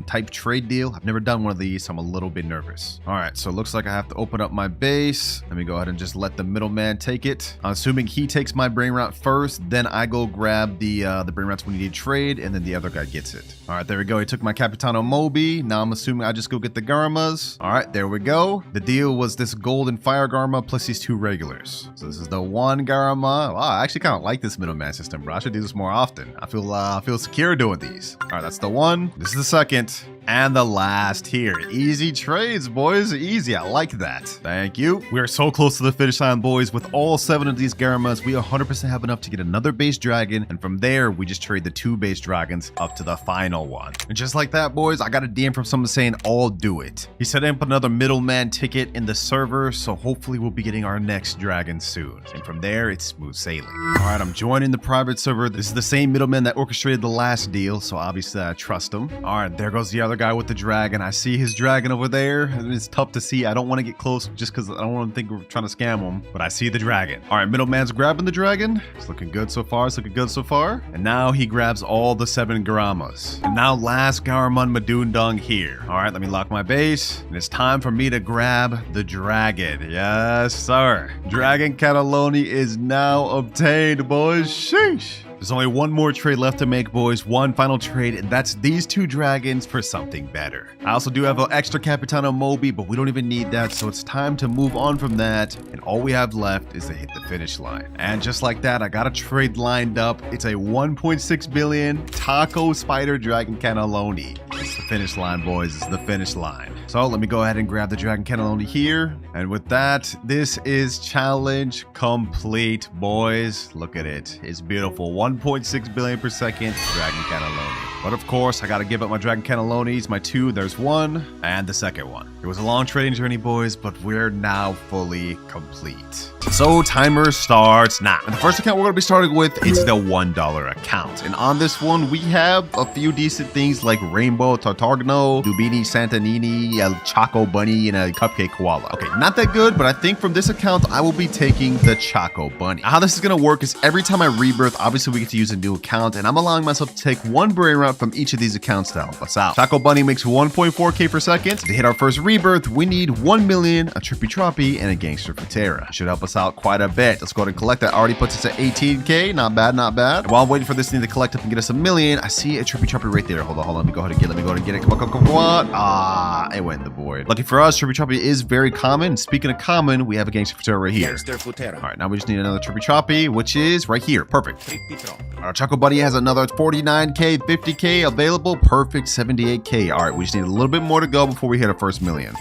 type trade deal. I've never done one of these, so I'm a little bit nervous. All right, so it looks like I have to open up my base. Let me go ahead and just let the middleman take it. I'm assuming he takes my Brainrot first, then I go grab the Brainrots when you need trade, and then the other guy gets it. All right, there we go. He took my Capitano Moby. Now I'm assuming I just go get the Garmas. All right, there we go. The deal was this golden fire Garma plus these 2 regulars. So this is the 1 Garma. Wow, I actually kind of like this middleman system, bro. I should do this more often. I feel secure doing these. All right, that's the 1. This is the 2nd. And the last here. Easy trades, boys. Easy. I like that. Thank you. We are so close to the finish line, boys. With all 7 of these Garmas, we 100% have enough to get another base dragon. And from there, we just trade the 2 base dragons up to the final one. And just like that, boys, I got a DM from someone saying, I'll do it. He set up another middleman ticket in the server. So hopefully we'll be getting our next dragon soon. And from there, it's smooth sailing. All right, I'm joining the private server. This is the same middleman that orchestrated the last deal. So obviously I trust him. All right, there goes the other guy with the dragon. I see his dragon over there, and it's tough to see. I don't want to get close just because I don't want to think we're trying to scam him, but I see the dragon. All right, middleman's grabbing the dragon. It's looking good so far. It's looking good so far. And now he grabs all the 7 Garamas. And now last Garaman Madundung here. All right, let me lock my base, and it's time for me to grab the dragon. Yes, sir. Dragon Cannelloni is now obtained, boys. Sheesh. There's only 1 more trade left to make, boys. 1 final trade, and that's these 2 dragons for something better. I also do have an extra Capitano Moby, but we don't even need that, so it's time to move on from that, and all we have left is to hit the finish line. And just like that, I got a trade lined up. It's a 1.6 billion Taco Spider Dragon Cannelloni. It's the finish line, boys. It's the finish line. So let me go ahead and grab the Dragon Cannelloni here. And with that, this is challenge complete, boys. Look at it. It's beautiful. 1.6 billion per second Dragon Cannelloni. But of course, I gotta give up my Dragon Cannellonis, my 2, there's 1, and the 2nd one. It was a long trading journey, boys, but we're now fully complete. So timer starts now. And the first account we're gonna be starting with, it's the $1 account. And on this one, we have a few decent things like Rainbow Tartagno, Dubini Santanini, a Choco Bunny, and a Cupcake Koala. Okay, not that good, but I think from this account, I will be taking the Choco Bunny. Now, how this is gonna work is every time I rebirth, obviously we get to use a new account, and I'm allowing myself to take 1 Brainrot from each of these accounts to help us out. Choco Bunny makes 1.4k per second. To hit our first rebirth, we need 1 million, a Trippy Troppy, and a Gangster for Terra. Should help us out quite a bit. Let's go ahead and collect that. Already puts us at 18k. Not bad, not bad. And while I'm waiting for this thing to collect up and get us 1 million, I see a Trippy Troppy right there. Hold on. Let me go ahead and get it. Come on. Ah, it went in the void. Lucky for us, Trippy Troppy is very common. Speaking of common, we have a Gangster for Terra right here. All right, now we just need another Trippy Troppy, which is right here. Perfect. Our Choco Bunny has another 49k, 50k available. Perfect, 78k. All right, we just need a little bit more to go before we hit our first million.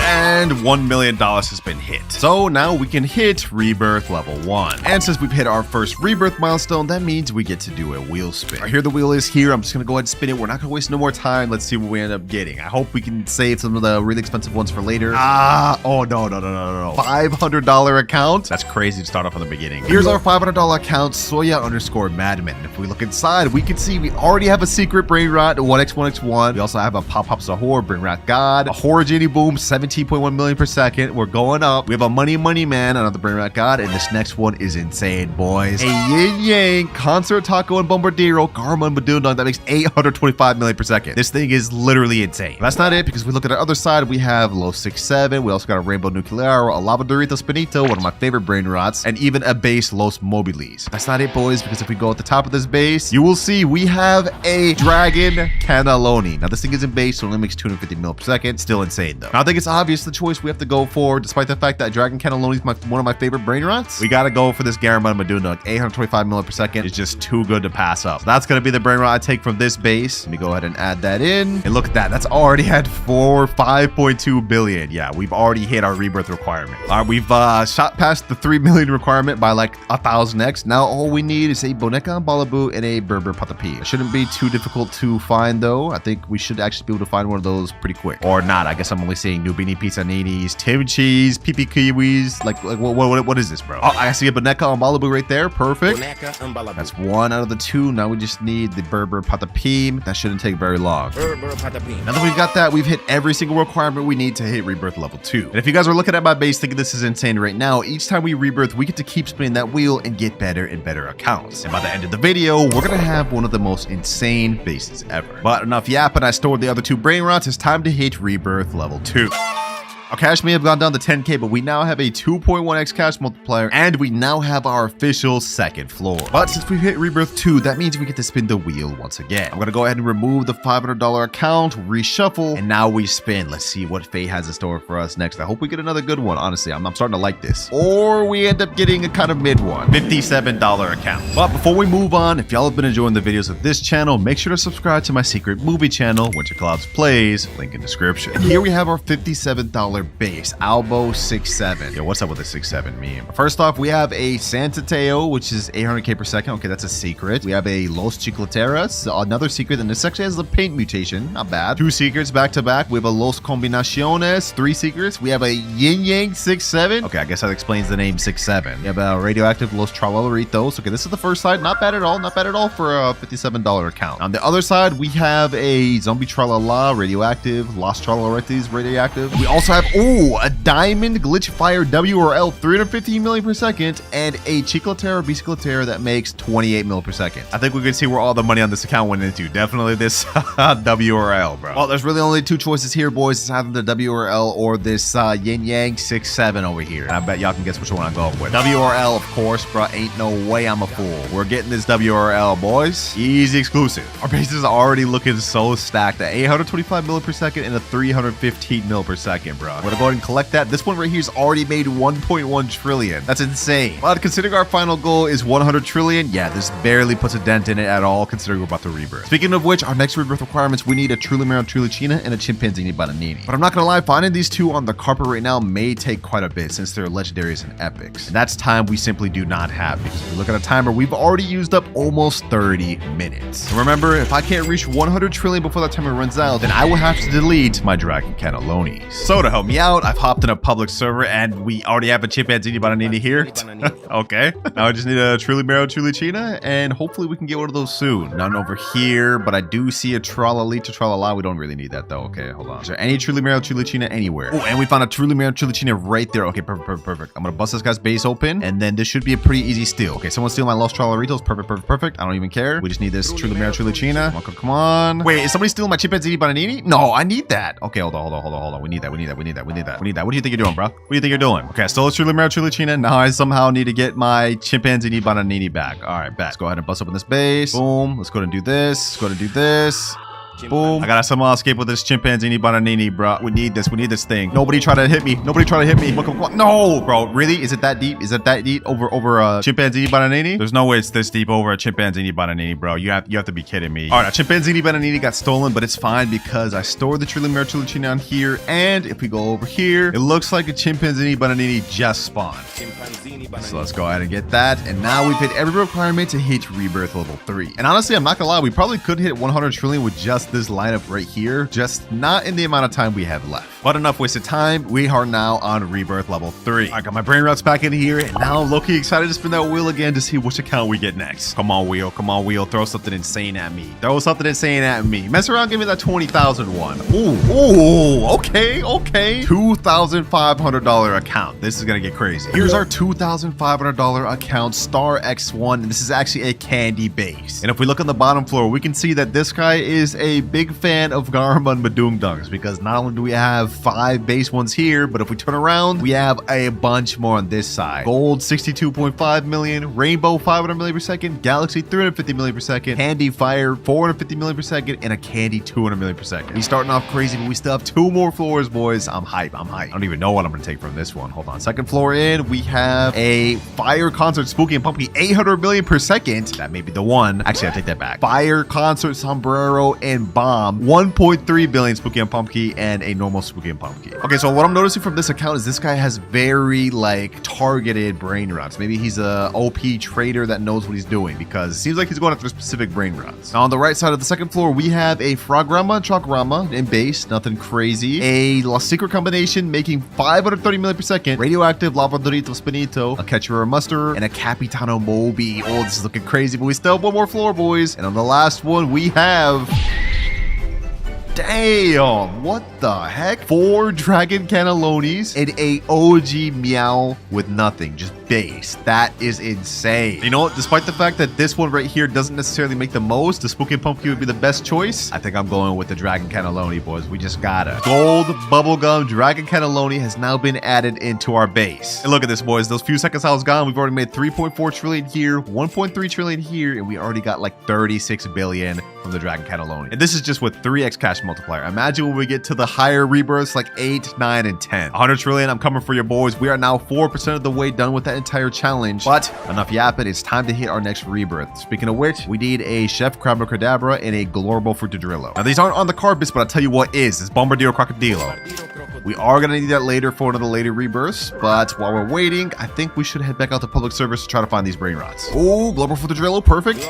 And $1 million has been hit. So now we can hit rebirth level 1. And since we've hit our first rebirth milestone, that means we get to do a wheel spin. All right, here the wheel is here. I'm just gonna go ahead and spin it. We're not gonna waste no more time. Let's see what we end up getting. I hope we can save some of the really expensive ones for later. Oh no. $500 account. That's crazy to start off from the beginning. Here's our $500 account, Soya_Madman. If we look inside, we can see we already have a secret Brainrot, 1x1x1. We also have a Pop Sahur, Brainrot God, a Horror Genie Boom, 17 13.1 million per second. We're going up. We have a money man, another Brainrot god, and this next one is insane, boys. A yin yang, Concert Taco and Bombardiro, Karma and Badundong. That makes 825 million per second. This thing is literally insane. But that's not it, because we look at the other side, we have Low 6-7. We also got a Rainbow Nuclear, a Lava Dorito Spinito, one of my favorite Brainrots, and even a base Los Mobiles. That's not it, boys, because if we go at the top of this base, you will see we have a Dragon Cannelloni. Now, this thing isn't base, so it only makes 250 mil per second. Still insane, though. Now, I think it's obvious the choice we have to go for, despite the fact that Dragon Cannelloni is one of my favorite Brainrots. We got to go for this Garamond Madundunk. 825 mil per second is just too good to pass up. So that's going to be the Brainrot I take from this base. Let me go ahead and add that in. And look at that. That's already at 5.2 billion. Yeah, we've already hit our rebirth requirement. All right, we've shot past the 3 million requirement by like 1,000x. Now all we need is a Boneca Balabu and a Berber Patapi. It shouldn't be too difficult to find, though. I think we should actually be able to find one of those pretty quick. Or not. I guess I'm only seeing Nubini Pizza Ninis, Tim Cheese, PP Kiwis. Like what is this, bro? Oh, I see a Boneca on Balabu right there. Perfect. That's 1 out of the 2. Now we just need the Berber Patapim. That shouldn't take very long. Now that we've got that, we've hit every single requirement we need to hit rebirth level 2. And if you guys are looking at my base thinking this is insane right now, each time we rebirth, we get to keep spinning that wheel and get better and better accounts. And by the end of the video, we're gonna have one of the most insane bases ever. But enough yapping, I stored the other 2 Brainrots. It's time to hit rebirth level 2. Our cash may have gone down to 10k, but we now have a 2.1x cash multiplier, and we now have our official second floor. But since we hit rebirth 2, that means we get to spin the wheel once again. I'm gonna go ahead and remove the $500 account, reshuffle, and now we spin. Let's see what fate has in store for us next. I hope we get another good one. Honestly, I'm starting to like this. Or we end up getting a kind of mid one. $57 account. But before we move on, if y'all have been enjoying the videos of this channel, make sure to subscribe to my secret movie channel, WinterKloudz Plays, link in description. And here we have our $57 base, Albo 6-7. Yo, what's up with the 6-7 meme? First off, we have a Santa Teo, which is 800k per second. Okay, that's a secret. We have a Los Chicleteras, another secret, and this actually has a paint mutation. Not bad. 2 secrets back to back. We have a Los Combinaciones, 3 secrets. We have a Yin Yang 6-7. Okay, I guess that explains the name 6-7. We have a Radioactive Los Tralolaritos. Okay, this is the first side. Not bad at all. Not bad at all for a $57 account. On the other side, we have a Zombie Tralala, Radioactive, Los Tralolaritos, Radioactive. We also have, a Diamond Glitch Fire WRL 315 million per second and a Chiclotera Biciclotera that makes 28 mil per second. I think we can see where all the money on this account went into. Definitely this WRL, bro. Well, there's really only 2 choices here, boys. It's either the WRL or this Yin Yang 6-7 over here. And I bet y'all can guess which one I'm going with. WRL, of course, bro. Ain't no way I'm a fool. We're getting this WRL, boys. Easy exclusive. Our base is already looking so stacked at 825 mil per second and a 315 mil per second, bro. We're gonna go ahead and collect that. This one right here's already made 1.1 trillion. That's insane. But considering our final goal is 100 trillion, yeah, this barely puts a dent in it at all, considering we're about to rebirth. Speaking of which, our next rebirth requirements, we need a Trulimero Trulicina and a Chimpanzini Bananini. But I'm not gonna lie, finding these 2 on the carpet right now may take quite a bit since they're legendaries and epics. And that's time we simply do not have, because if we look at a timer, we've already used up almost 30 minutes. And remember, if I can't reach 100 trillion before that timer runs out, then I will have to delete my Dragon Cannellonis. So to help me out, I've hopped in a public server and we already have a Chimpanzini Bananini here. Okay. Now I just need a Trulimero Trulicina and hopefully we can get one of those soon. None over here, but I do see a Tralalita Tralala. We don't really need that though. Okay, hold on. Is there any Trulimero Trulicina anywhere? Oh, and we found a Trulimero Trulicina right there. Okay, perfect. I'm gonna bust this guy's base open and then this should be a pretty easy steal. Okay, someone steal my Los Tralaritos. Perfect. I don't even care. We just need this Trulimero Trulicina. Come on. Wait, is somebody stealing my Chimpanzini Bananini? No, I need that. Okay, hold on. We need that. What do you think you're doing, bro? What do you think you're doing? Okay, I stole a Trulimero Trulicina. Now I somehow need to get my Chimpanzini Bananini back. All right, back. Let's go ahead and bust open this base. Boom. Let's go ahead and do this. Boom. I gotta somehow escape with this Chimpanzini Bananini, bro. We need this thing. Nobody try to hit me. Come on. No, bro. Really? Is it that deep? Over a Chimpanzini Bananini? There's no way it's this deep over a Chimpanzini Bananini, bro. You have to be kidding me. All right, a Chimpanzini Bananini got stolen, but it's fine because I stored the Trulimero Trulicina on here. And if we go over here, it looks like a Chimpanzini Bananini just spawned. So let's go ahead and get that. And now we've hit every requirement to hit rebirth level 3. And honestly, I'm not gonna lie, we probably could hit 100 trillion with just this lineup right here, just not in the amount of time we have left. But enough wasted time. We are now on rebirth level 3. I got my brain rots back in here, and now I'm low-key excited to spin that wheel again to see which account we get next. Come on, wheel. Come on, wheel. Throw something insane at me. Throw something insane at me. Mess around, give me that 20,000 one. Ooh, okay. $2,500 account. This is gonna get crazy. Here's our $2,500 account, Star X1, and this is actually a candy base. And if we look on the bottom floor, we can see that this guy is a big fan of Garma and Badungdungs, because not only do we have 5 base ones here, but if we turn around, we have a bunch more on this side. Gold 62.5 million, Rainbow 500 million per second, Galaxy 350 million per second, Candy Fire 450 million per second, and a Candy 200 million per second. He's starting off crazy, but we still have 2 more floors, boys. I'm hype. I don't even know what I'm gonna take from this one. Hold on. Second floor in, we have a Fire Concert Spooky and Pumpkin 800 million per second. That may be the one. Actually, I take that back. Fire Concert Sombrero and Bomb 1.3 billion Spooky and Pumpkin and a normal Spooky and Pumpkin. Okay, so what I'm noticing from this account is this guy has very like targeted brain rots. Maybe he's a OP trader that knows what he's doing, because it seems like he's going after specific brain rots. Now on the right side of the second floor, we have a Frograma and Chalkrama in base, nothing crazy. A La Secret combination making 530 million per second. Radioactive Lava Dorito Spinito, a Catcher Muster, and a Capitano Moby. Oh, this is looking crazy, but we still have 1 more floor, boys. And on the last one, we have... Damn, what the heck? 4 Dragon Cannellonis and a OG Meow with nothing, just base. That is insane. You know what? Despite the fact that this one right here doesn't necessarily make the most, the Spooky and Pumpkin would be the best choice. I think I'm going with the Dragon Cannelloni, boys. We just got it. Gold Bubblegum Dragon Cannelloni has now been added into our base. And look at this, boys. Those few seconds I was gone, we've already made 3.4 trillion here, 1.3 trillion here, and we already got like 36 billion from the Dragon Cannelloni. And this is just with 3x cash multiplier. Imagine when we get to the higher rebirths like 8, 9, and 10. 100 trillion, I'm coming for your boys. We are now 4% of the way done with that entire challenge. But enough yapping, it's time to hit our next rebirth. Speaking of which, we need a Chef Crabacadabra and a Glorable Frutadrillo. Now these aren't on the carpets, but I'll tell you what is. It's Bombardiro Crocodilo. We are going to need that later for one of the later rebirths, but while we're waiting, I think we should head back out to public service to try to find these brain rots. Oh, Global Frutadrillo, perfect.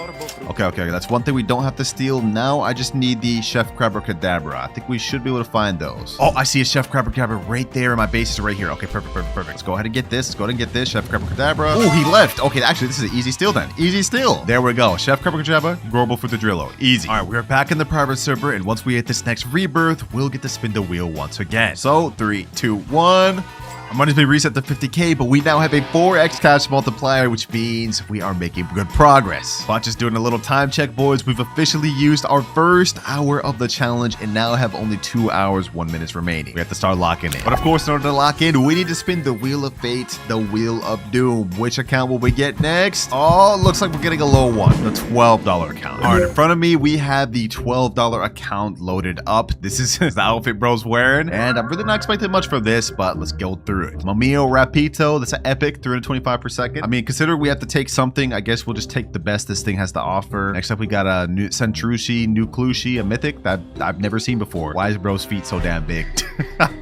Okay, that's one thing we don't have to steal. Now I just need the Chef Crabacadabra. I think we should be able to find those. Oh, I see a Chef Crabacadabra right there, and my base is right here. Okay, perfect. Let's go ahead and get this. Chef Crabacadabra. Oh, he left. Okay, actually, this is an easy steal then. Easy steal. There we go. Chef Crabacadabra, Global Frutadrillo. Easy. All right, we're back in the private server, and once we hit this next rebirth, we'll get to spin the wheel once again. So, 3, 2, 1. Our money's been reset to 50k, but we now have a 4x cash multiplier, which means we are making good progress. But just doing a little time check, boys, we've officially used our first hour of the challenge and now have only 2 hours, 1 minute remaining. We have to start locking in. But of course, in order to lock in, we need to spin the Wheel of Fate, the Wheel of Doom. Which account will we get next? Oh, looks like we're getting a low one, the $12 account. All right, in front of me, we have the $12 account loaded up. This is the outfit bro's wearing, and I'm really not expecting much from this, but let's go through it. Mamio Rapito, that's an epic, 325 per second. I mean, consider we have to take something. I guess we'll just take the best this thing has to offer. Next up, we got a new Centrushi, Nuclushi, a mythic that I've never seen before. Why is bro's feet so damn big?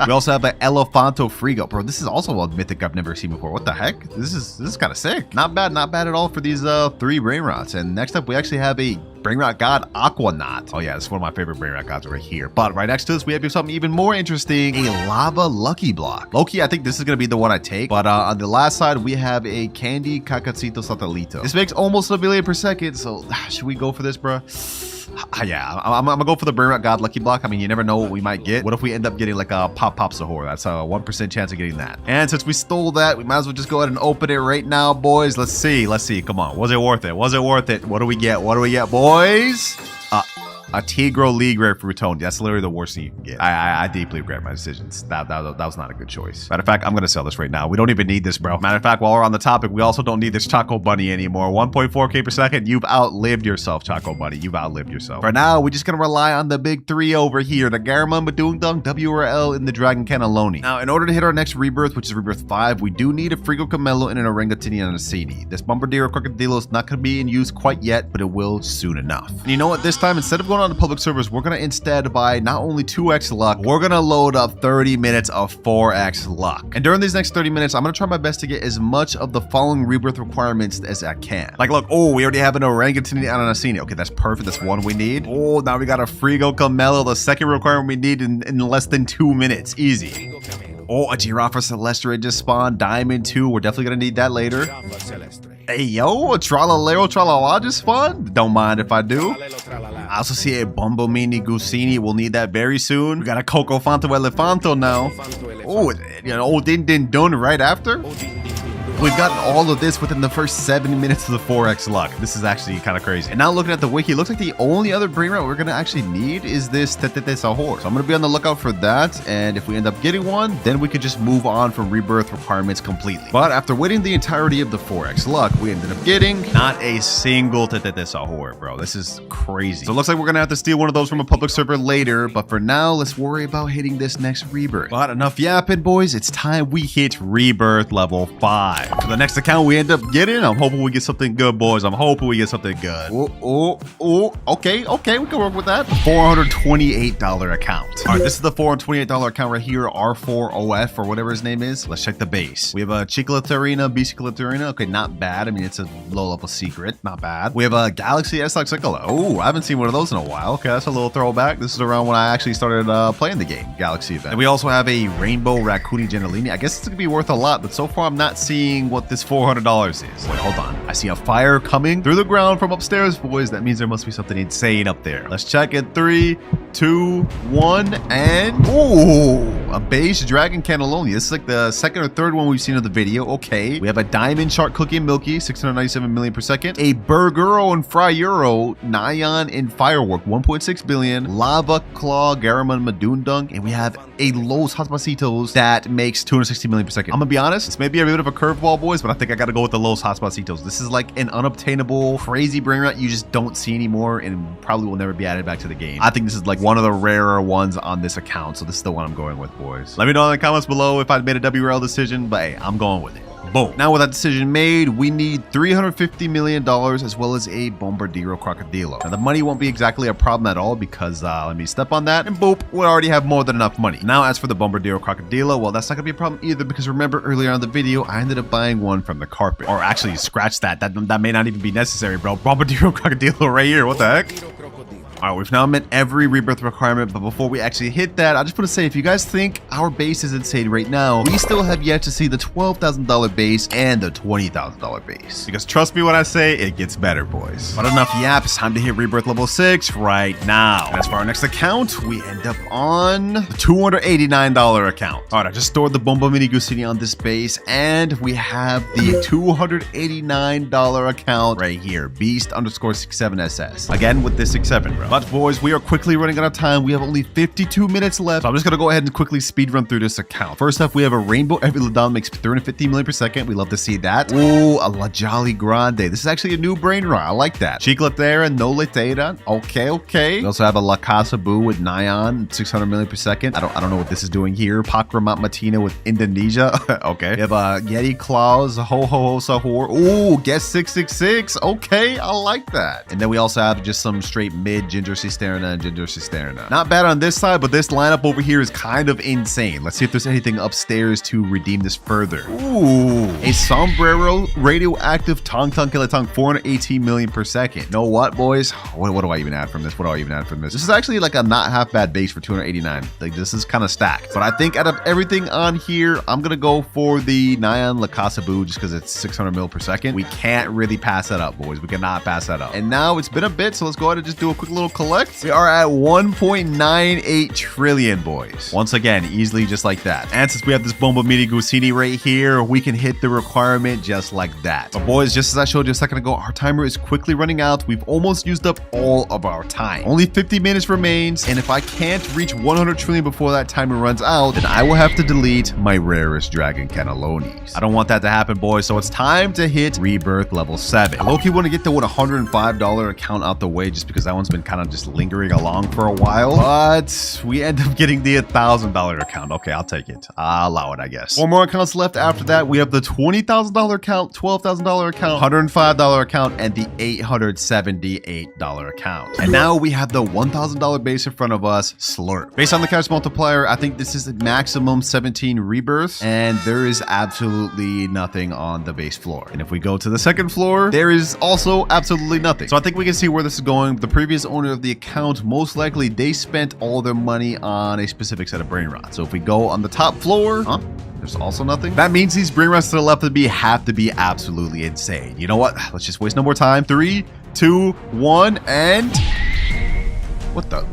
We also have an Elefanto Frigo. Bro, this is also a mythic I've never seen before. What the heck? This is kind of sick. Not bad at all for these 3 brain rots. And next up, we actually have a Brainrot God Aquanaut. Oh yeah, this is one of my favorite Brainrot gods right here. But right next to this, we have something even more interesting, a Lava Lucky Block. Low-key, I think this is going to be the one I take. But on the last side, we have a Candy Cacacito Satellito. This makes almost 1 billion per second. So should we go for this, bro? Yeah, I'm gonna go for the Brainrot God Lucky Block. I mean, you never know what we might get. What if we end up getting like a Pop Sahur? That's a 1% chance of getting that. And since we stole that, we might as well just go ahead and open it right now, boys. Let's see. Come on. Was it worth it? What do we get? Boys? A Tigro League Rare Fruitone. That's literally the worst thing you can get. I deeply regret my decisions. That was not a good choice. Matter of fact, I'm going to sell this right now. We don't even need this, bro. Matter of fact, while we're on the topic, we also don't need this Choco Bunny anymore. 1.4k per second. You've outlived yourself, Choco Bunny. You've outlived yourself. For now, we're just going to rely on the big 3 over here. The Garamon, Badungdung, WRL, and the Dragon Cannelloni. Now, in order to hit our next rebirth, which is rebirth 5, we do need a Frigo Camelo and an Orangatini and a Cini. This Bombardiro Crocodilo is not going to be in use quite yet, but it will soon enough. And you know what? This time, instead of going going on the public servers, we're gonna instead buy not only 2x luck, we're gonna load up 30 minutes of 4x luck. And during these next 30 minutes, I'm gonna try my best to get as much of the following rebirth requirements as I can. Like, look, oh, we already have an orangutan and an Asini. Okay, that's perfect. That's one we need. Oh, now we got a Frigo Camelo, the second requirement we need in less than 2 minutes. Easy. Oh, a Giraffe Celestre just spawned. Diamond 2. We're definitely gonna need that later. Hey, yo, a Tralalero Tralala just spawned. Don't mind if I do. I also see a Bombomini Gusini. We'll need that very soon. We got a Coco Fanto Elefanto now. Oh, you know, Din Din Dun right after. We've gotten all of this within the first 7 minutes of the 4x luck. This is actually kind of crazy. And now looking at the wiki, it looks like the only other Brainrot we're going to actually need is this Tetete Sahur. So I'm going to be on the lookout for that. And if we end up getting one, then we could just move on from rebirth requirements completely. But after waiting the entirety of the 4x luck, we ended up getting not a single Tetete Sahur, bro. This is crazy. So it looks like we're going to have to steal one of those from a public server later. But for now, let's worry about hitting this next rebirth. But enough yapping, boys. It's time we hit rebirth level 5. For the next account we end up getting, I'm hoping we get something good, boys. I'm hoping we get something good. Okay, we can work with that. $428 account. All right, this is the $428 account right here, R4OF or whatever his name is. Let's check the base. We have a Chicolaterina, Bicicolaterina. Okay, not bad. I mean, it's a low-level secret. Not bad. We have a Galaxy S-Lexicola. Oh, I haven't seen one of those in a while. Okay, that's a little throwback. This is around when I actually started playing the game, Galaxy event. And we also have a Rainbow Raccoon Gentilini. I guess it's going to be worth a lot, but so far I'm not seeing what this $400 is. Wait, hold on. I see a fire coming through the ground from upstairs, boys. That means there must be something insane up there. Let's check it. 3, 2, 1, and ooh, a beige dragon cannelloni. This is like the second or third one we've seen in the video. Okay. We have a diamond shark cookie and milky, 697 million per second. A Burguro and Fryuro, Nyan and Firework, 1.6 billion. Lava Claw, Garamon Madundung, and we have a Los Hotpacitos that makes 260 million per second. I'm gonna be honest, this may be a bit of a curveball, boys, but I think I gotta go with the Los Hotpacitos. This is like an unobtainable, crazy Brainrot you just don't see anymore and probably will never be added back to the game. I think this is like one of the rarer ones on this account, so this is the one I'm going with, boys. Let me know in the comments below if I made a WRL decision, but hey, I'm going with it. Boom. Now with that decision made, we need $350 million as well as a Bombardiro Crocodilo. Now the money won't be exactly a problem at all because let me step on that and boop, we already have more than enough money. Now as for the Bombardiro Crocodilo, well, that's not gonna be a problem either because remember earlier on in the video, I ended up buying one from the carpet. Or actually scratch that. That may not even be necessary, bro. Bombardiro Crocodilo right here. What the heck? All right, we've now met every rebirth requirement, but before we actually hit that, I just want to say, if you guys think our base is insane right now, we still have yet to see the $12,000 base and the $20,000 base. Because trust me when I say, it gets better, boys. But enough yap, it's time to hit rebirth level 6 right now. And as for our next account, we end up on the $289 account. All right, I just stored the Bomba Mini Gusini on this base, and we have the $289 account right here, Beast_67SS. Again, with this 67, bro. But boys, we are quickly running out of time. We have only 52 minutes left. So I'm just going to go ahead and quickly speed run through this account. First off, we have a Rainbow Eviladon makes 350 million per second. We love to see that. Ooh, a La Jolly Grande. This is actually a new Brainrot. I like that. Chiclatera, no Letera. Okay. We also have a La Casa Boo with Nyan, 600 million per second. I don't know what this is doing here. Pakramat Matina with Indonesia. Okay. We have a Yeti Claus, Ho Sahur. Ooh, Guess 666. Okay, I like that. And then we also have just some straight mid Ginger Cisterna and Ginger Cisterna. Not bad on this side, but this lineup over here is kind of insane. Let's see if there's anything upstairs to redeem this further. Ooh, a Sombrero Radioactive Tong Kilatong, 418 million per second. Know what, boys? What do I even add from this? This is actually like a not half bad base for 289. Like, this is kind of stacked. But I think out of everything on here, I'm gonna go for the Nyan La Casa Boo just because it's 600 mil per second. We can't really pass that up, boys. We cannot pass that up. And now it's been a bit, so let's go ahead and just do a quick little collect. We are at 1.98 trillion, boys. Once again, easily just like that. And since we have this Bomba Mini Gusini right here, we can hit the requirement just like that. But boys, just as I showed you a second ago, our timer is quickly running out. We've almost used up all of our time. Only 50 minutes remains, and if I can't reach 100 trillion before that timer runs out, then I will have to delete my rarest dragon cannellonis. I don't want that to happen, boys, so it's time to hit rebirth level 7. I low-key want to get the $105 account out the way just because that one's been kind kind of just lingering along for a while. But we end up getting the $1,000 account. Okay, I'll take it. I'll allow it, I guess. 4 more accounts left after that. We have the $20,000 account, $12,000 account, $105 account, and the $878 account. And now we have the $1,000 base in front of us, Slurp. Based on the cash multiplier, I think this is the maximum 17 rebirths, and there is absolutely nothing on the base floor. And if we go to the second floor, there is also absolutely nothing. So I think we can see where this is going. The previous owner of the account, most likely they spent all their money on a specific set of Brainrot. So if we go on the top floor, there's also nothing. That means these Brainrots to the left of me have to be absolutely insane. You know what? Let's just waste no more time. 3, 2, 1, and what the?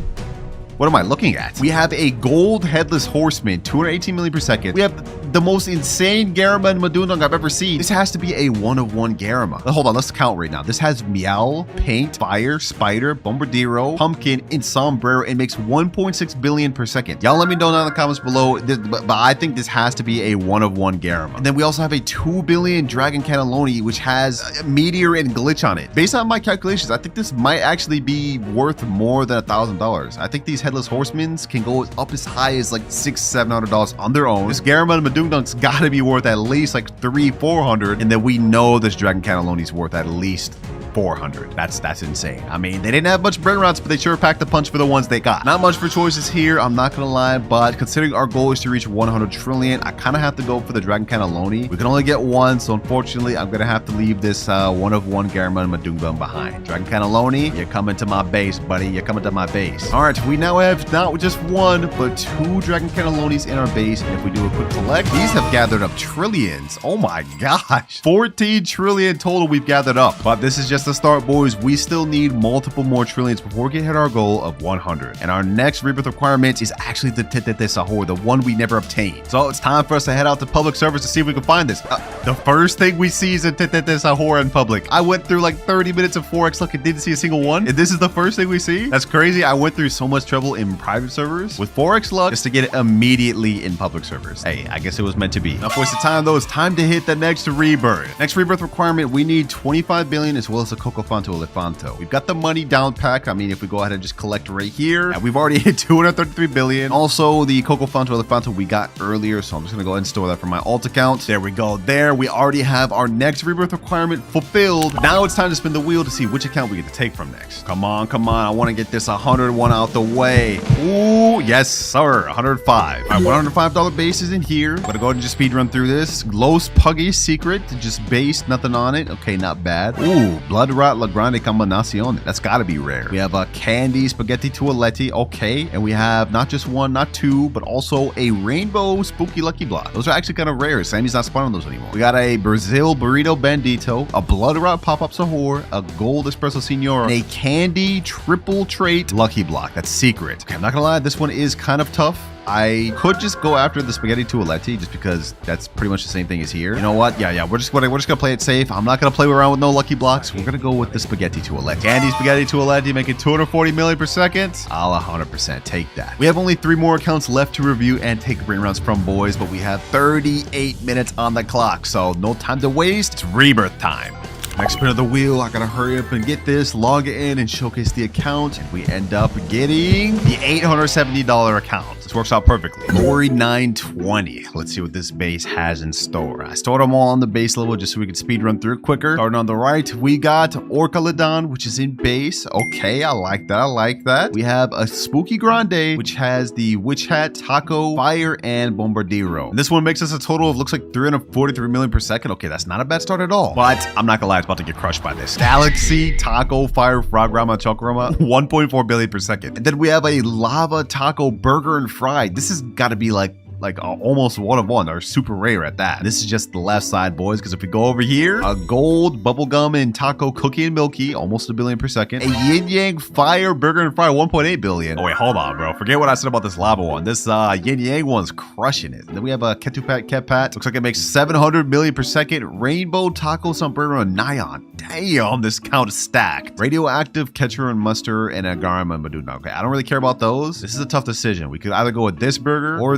What am I looking at? We have a gold headless horseman, 218 million per second. We have the most insane Garama and Madundung I've ever seen. This has to be a 1-of-1 Garama. Hold on, let's count right now. This has Meow, Paint, Fire, Spider, Bombardiro, Pumpkin, and Sombrero, and makes 1.6 billion per second. Y'all let me know down in the comments below, but I think this has to be a 1-of-1 Garama. And then we also have a 2 billion Dragon Cannelloni, which has Meteor and Glitch on it. Based on my calculations, I think this might actually be worth more than $1,000. I think these headless horsemen can go up as high as like $600-700 on their own. This Garama and Madungdung's gotta be worth at least like $300-400, and then we know this Dragon Cannelloni's worth at least 400. That's insane. I mean, they didn't have much Brainrots, but they sure packed the punch for the ones they got. Not much for choices here, I'm not gonna lie, but considering our goal is to reach 100 trillion, I kind of have to go for the Dragon Cannelloni. We can only get one, so unfortunately, I'm gonna have to leave this 1-of-1 Garama and Madungdung behind. Dragon Cannelloni, you're coming to my base, buddy. You're coming to my base. All right, we now have not just one, but 2 Dragon Cannellonis in our base, and if we do a quick collect, these have gathered up trillions. Oh my gosh. 14 trillion total we've gathered up, but this is just the start, boys. We still need multiple more trillions before we can hit our goal of 100. And our next rebirth requirement is actually the Sahur, the one we never obtained. So it's time for us to head out to public servers to see if we can find this. The first thing we see is a Sahur in public. I went through like 30 minutes of 4x luck and didn't see a single one. And this is the first thing we see? That's crazy. I went through so much trouble in private servers with 4x luck just to get it immediately in public servers. Hey, I guess it was meant to be. Enough wasted time though. It's time to hit the next rebirth. Next rebirth requirement, we need 25 billion as well as a Cocofanto Elefanto. We've got the money down pack. I mean, if we go ahead and just collect right here, we've already hit 233 billion. Also, the Cocofanto Elefanto we got earlier, so I'm just gonna go ahead and store that for my alt account. There we go. There, we already have our next rebirth requirement fulfilled. Now it's time to spin the wheel to see which account we get to take from next. Come on, come on. I want to get this 101 out the way. Ooh, yes, sir. 105. All right, $105 base is in here. I'm gonna go ahead and just speed run through this. Los Puggy's secret, just base, nothing on it. Okay, not bad. Ooh, Blood Rot La Grande Combinazione. That's gotta be rare. We have a Candy Spaghetti Toaletti. Okay, and we have not just one, not two, but also a Rainbow Spooky Lucky Block. Those are actually kind of rare. Sammy's not spawning those anymore. We got a Brazil Burrito Bandito, a Blood Rot Pop-Up Sahur, a Gold Espresso Signora, and a Candy Triple Trait Lucky Block. That's secret. Okay, I'm not gonna lie, this one is kind of tough. I could just go after the Spaghetti Toaletti just because that's pretty much the same thing as here. You know what? Yeah, we're just gonna play it safe. I'm not gonna play around with no lucky blocks. We're gonna go with the Spaghetti Toaletti. Candy Spaghetti Toaletti making 240 million per second. I'll 100% take that. We have only 3 more accounts left to review and take Brainrots from, boys, but we have 38 minutes on the clock, so no time to waste. It's rebirth time. Next spin of the wheel, I gotta hurry up and get this, log in and showcase the account, and we end up getting the $870 account. This works out perfectly. Glory 920. Let's see what this base has in store. I stored them all on the base level just so we could speed run through it quicker. Starting on the right, we got Orcaladon, which is in base. Okay, I like that. I like that. We have a Spooky Grande, which has the Witch Hat, Taco, Fire, and Bombardiro. And this one makes us a total of looks like 343 million per second. Okay, that's not a bad start at all. But I'm not gonna lie, it's about to get crushed by this. Galaxy, Taco, Fire, Frograma, Chocorama, 1.4 billion per second. And then we have a Lava Taco Burger and Fried. This has got to be like almost 1-of-1 or super rare at that. This is just the left side, boys, because if we go over here, a Gold Bubblegum and Taco Cookie and Milky, almost 1 billion per second. A Yin Yang Fire Burger and Fry, 1.8 billion. Oh wait, hold on, bro. Forget what I said about this lava one. This Yin Yang one's crushing it. And then we have a Ketupat Ketpat. Looks like it makes 700 million per second. Rainbow Taco Sombrero and Nyan. Damn, this count is stacked. Radioactive Catcher and Muster and a Garama and Maduna. Okay, I don't really care about those. This is a tough decision. We could either go with this burger or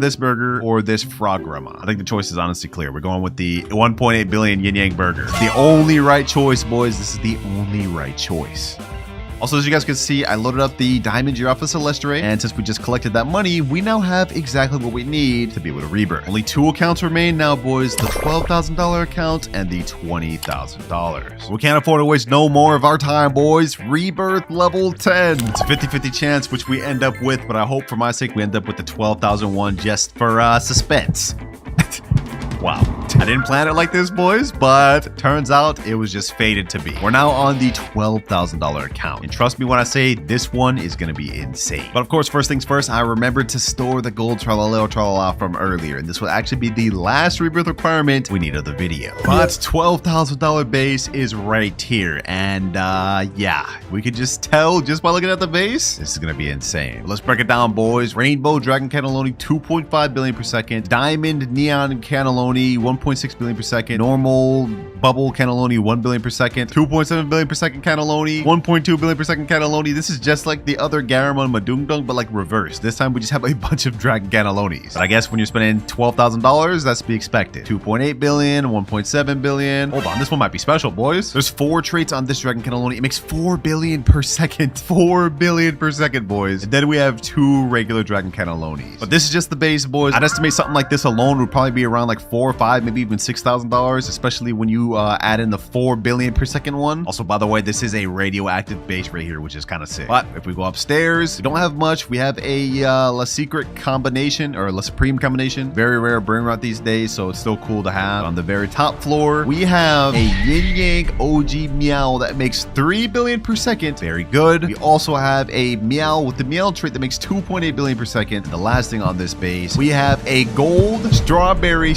this Frograma. I think the choice is honestly clear. We're going with the 1.8 billion Yin Yang burger. It's the only right choice, boys. This is the only right choice. Also, as you guys can see, I loaded up the Diamond Giraffe Celestere, and since we just collected that money, we now have exactly what we need to be able to rebirth. Only 2 accounts remain now, boys, the $12,000 account and the $20,000. We can't afford to waste no more of our time, boys. Rebirth level 10. It's a 50-50 chance, which we end up with, but I hope for my sake we end up with the 12,001 just for suspense. Wow. I didn't plan it like this, boys, but turns out it was just fated to be. We're now on the $12,000 account. And trust me when I say this one is going to be insane. But of course, first things first, I remembered to store the gold tralala from earlier. And this will actually be the last rebirth requirement we need of the video. But $12,000 base is right here. And yeah, we could just tell just by looking at the base, this is going to be insane. Let's break it down, boys. Rainbow Dragon Cannelloni, 2.5 billion per second. Diamond Neon Cannelloni, 1.6 billion per second. Normal Bubble Cannelloni, 1 billion per second. 2.7 billion per second Cannelloni. 1.2 billion per second Cannelloni. This is just like the other Garamon Madungdung, but like reverse. This time we just have a bunch of Dragon Cannelonis. But I guess when you're spending $12,000, that's to be expected. 2.8 billion, 1.7 billion. Hold on, this one might be special, boys. There's 4 traits on this Dragon Cannelloni. It makes 4 billion per second. 4 billion per second, boys. And then we have 2 regular Dragon Cannellonis. But this is just the base, boys. I'd estimate something like this alone would probably be around like $4 or $5, maybe even $6,000, especially when you add in the 4 billion per second one. Also, by the way, this is a radioactive base right here, which is kind of sick. But if we go upstairs, we don't have much. We have a La Secret combination or La Supreme combination. Very rare Brainrot these days, so it's still cool to have. On the very top floor, we have a Yin Yang OG Meow that makes 3 billion per second. Very good. We also have a Meow with the Meow trait that makes 2.8 billion per second. And the last thing on this base, we have a gold strawberry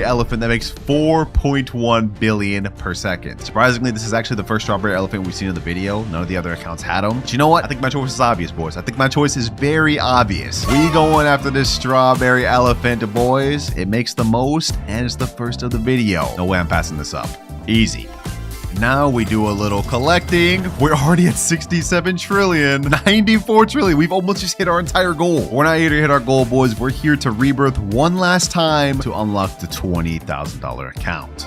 elephant that makes 4.1 billion per second. Surprisingly, this is actually the first strawberry elephant we've seen in the video. None of the other accounts had them. But you know what? I think my choice is obvious, boys. I think my choice is very obvious. We going after this strawberry elephant, boys. It makes the most and it's the first of the video. No way I'm passing this up. Easy. Now we do a little collecting. We're already at 67 trillion, 94 trillion. We've almost just hit our entire goal. We're not here to hit our goal, boys. We're here to rebirth one last time to unlock the $20,000 account.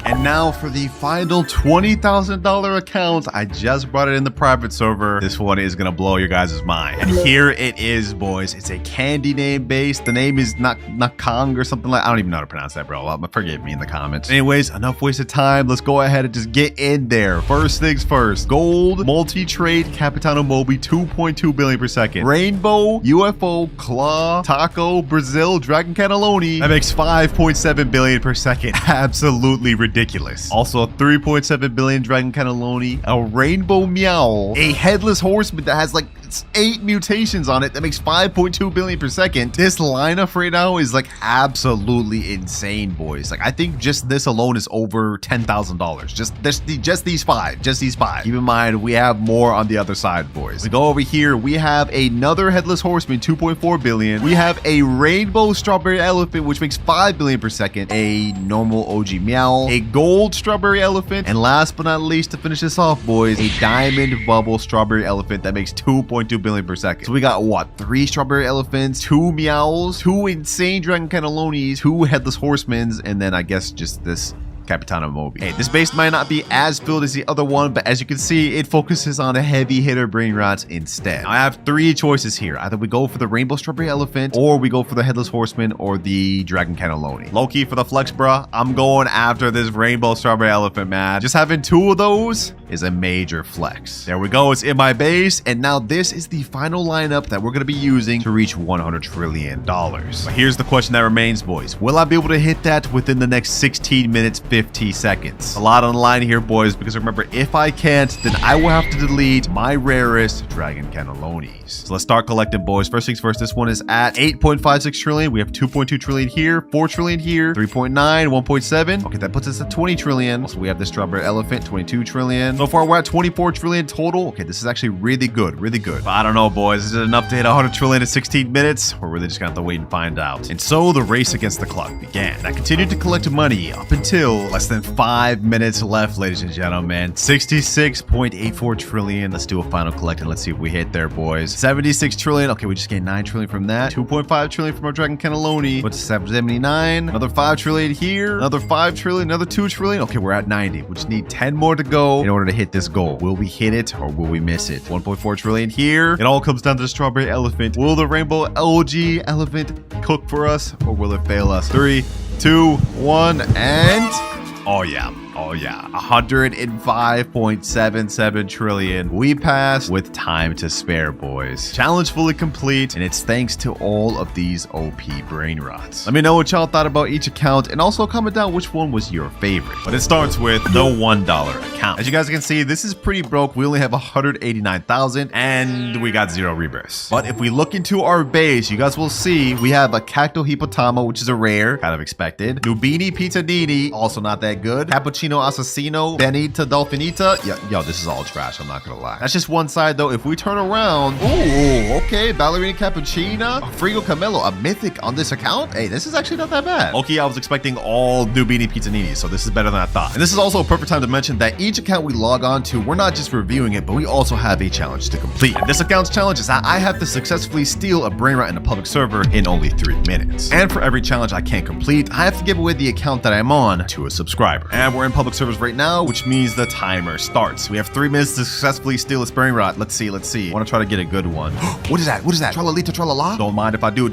And now for the final $20,000 account. I just brought it in the private server. This one is gonna blow your guys' mind. And here it is, boys. It's a candy name base. The name is Nakong or something like. I don't even know how to pronounce that, bro. Well, forgive me in the comments. Anyways, enough wasted time. Let's go ahead and just get in there. First things first. Gold multi-trade Capitano Mobi, 2.2 billion per second. Rainbow UFO Claw Taco Brazil Dragon Cannelloni. That makes 5.7 billion per second. Absolutely ridiculous. Also, a 3.7 billion Dragon Cannelloni, a Rainbow Meow, a Headless Horseman that has like 8 mutations on it that makes 5.2 billion per second. This lineup right now is like absolutely insane, boys. Like I think just this alone is over $10,000. Just these five. Keep in mind we have more on the other side, boys. We go over here. We have another Headless Horseman, 2.4 billion. We have a Rainbow Strawberry Elephant, which makes 5 billion per second. A normal OG Meow, a Gold Strawberry Elephant, and last but not least, to finish this off, boys, a Diamond Bubble Strawberry Elephant that makes 2.2 billion per second. So we got what? 3 Strawberry Elephants, 2 Meows, 2 insane Dragon Cannellonis, 2 Headless Horsemans, and then I guess just this Capitano Mobi. Hey, this base might not be as filled as the other one, but as you can see, it focuses on a heavy hitter Brainrot instead. Now, I have 3 choices here. Either we go for the Rainbow Strawberry Elephant, or we go for the Headless Horseman, or the Dragon Cannelloni. Low-key for the flex, bruh, I'm going after this Rainbow Strawberry Elephant, man. Just having 2 of those is a major flex. There we go. It's in my base, and now this is the final lineup that we're going to be using to reach $100 trillion. But here's the question that remains, boys. Will I be able to hit that within the next 16 minutes, 50 seconds? A lot on the line here, boys, because remember, if I can't, then I will have to delete my rarest Dragon Cannellonis. So let's start collecting, boys. First things first, this one is at 8.56 trillion. We have 2.2 trillion here, 4 trillion here, 3.9, 1.7. Okay, that puts us at 20 trillion. Also, we have the Strawberry Elephant, 22 trillion. So far, we're at 24 trillion total. Okay, this is actually really good, really good. But I don't know, boys. Is it enough to hit 100 trillion in 16 minutes? We're really just gonna have to wait and find out. And so the race against the clock began. I continued to collect money up until Less than 5 minutes left, ladies and gentlemen. 66.84 trillion. Let's do a final collect and let's see if we hit there, boys. 76 trillion. Okay, we just gained 9 trillion from that. 2.5 trillion from our Dragon Cannelloni. What's 79? Another 5 trillion here. Another 5 trillion. Another 2 trillion. Okay, we're at 90. We just need 10 more to go in order to hit this goal. Will we hit it or will we miss it? 1.4 trillion here. It all comes down to the strawberry elephant. Will the rainbow algae elephant cook for us or will it fail us? 3, 2, 1, and oh yeah. Oh yeah, 105.77 trillion. We passed with time to spare, boys. Challenge fully complete, and it's thanks to all of these OP brain rots. Let me know what y'all thought about each account, and also comment down which one was your favorite. But it starts with the $1 account. As you guys can see, this is pretty broke. We only have 189,000, and we got 0 rebirths. But if we look into our base, you guys will see we have a Cacto Hippotamo, which is a rare, kind of expected. Nubini Pizzanini, also not that good. Cappuccino Assassino, Benita Dolfinita. Yo, this is all trash, I'm not gonna lie. That's just one side though. If we turn around, ooh, okay, Ballerina Cappuccina, Frigo Camelo, a mythic on this account. Hey, this is actually not that bad. Okay, I was expecting all Nubini Pizzanini, so this is better than I thought. And this is also a perfect time to mention that each account we log on to, we're not just reviewing it, but we also have a challenge to complete. And this account's challenge is that I have to successfully steal a Brainrot in a public server in only 3 minutes. And for every challenge I can't complete, I have to give away the account that I'm on to a subscriber. And we're in public servers right now, which means the timer starts. We have 3 minutes to successfully steal this Brainrot. Let's see. I want to try to get a good one. What is that? Tralalita tralala? Don't mind if I do.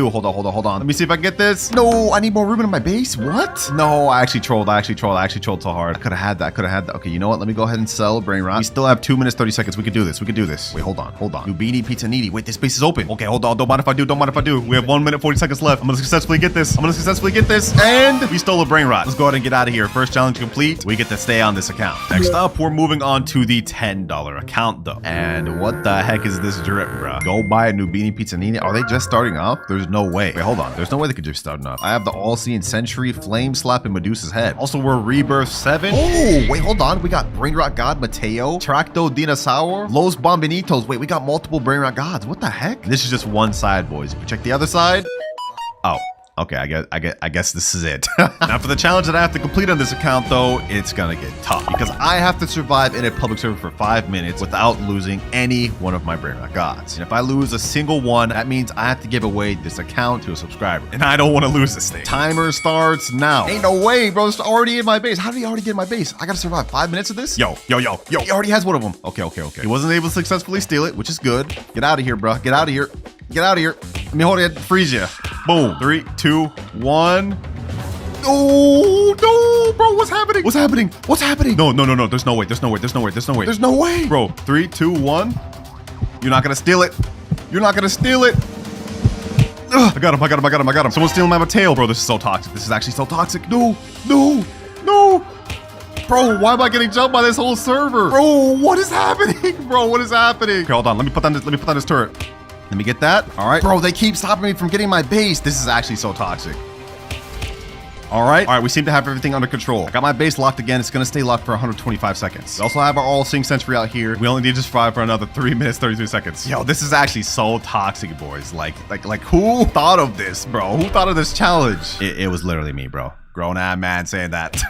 Hold on. Let me see if I can get this. No, I need more Ruben in my base. What? No, I actually trolled so hard. I could have had that. Okay, you know what? Let me go ahead and sell Brainrot. We still have 2 minutes, 30 seconds. We can do this. Wait, hold on. Nubini Pizzanini. Wait, this base is open. Okay, hold on. Don't mind if I do. We have 1 minute, 40 seconds left. I'm going to successfully get this. And we stole a Brainrot. Let's go ahead and get out of here. First challenge complete. We get to stay on this account. Next up, we're moving on to the $10 account though. And what the heck is this drip, bro? Go buy a Nubini Pizzanini. Are they just starting off? There's no way. Wait, hold on. There's no way they could just start off. I have the All-Seeing Sentry, Flame Slap, and Medusa's Head. Also, we're Rebirth 7. Oh, wait, hold on. We got Brainrot God Mateo, Tracto Dinosaur, Los Bombinitos. Wait, we got multiple Brainrot Gods. What the heck? This is just one side, boys. If you check the other side. Oh. Okay, I guess this is it. Now for the challenge that I have to complete on this account though, it's gonna get tough because I have to survive in a public server for 5 minutes without losing any one of my Brainrot Gods. And if I lose a single one, that means I have to give away this account to a subscriber. And I don't want to lose this thing. Timer starts now. Ain't no way, bro. It's already in my base. How did he already get in my base? I gotta survive 5 minutes of this? Yo. He already has one of them. Okay. He wasn't able to successfully steal it, which is good. Get out of here, bro. Get out of here. Let me hold it. Freeze you. Boom. 3, 2, 1. Oh, no, bro. What's happening? No. There's no way. Bro, 3, 2, 1. You're not going to steal it. Ugh, I got him. Someone's stealing my tail. Bro, this is so toxic. This is actually so toxic. No. Bro, why am I getting jumped by this whole server? Bro, what is happening? Okay, hold on. Let me put down this turret. Let me get that. All right. Bro, they keep stopping me from getting my base. This is actually so toxic. All right, we seem to have everything under control. I got my base locked again. It's gonna stay locked for 125 seconds. We also have our All-Seeing Sentry out here. We only need to survive for another 3 minutes, 33 seconds. Yo, this is actually so toxic, boys. Like who thought of this, bro? Who thought of this challenge? It was literally me, bro. Grown-ass man saying that.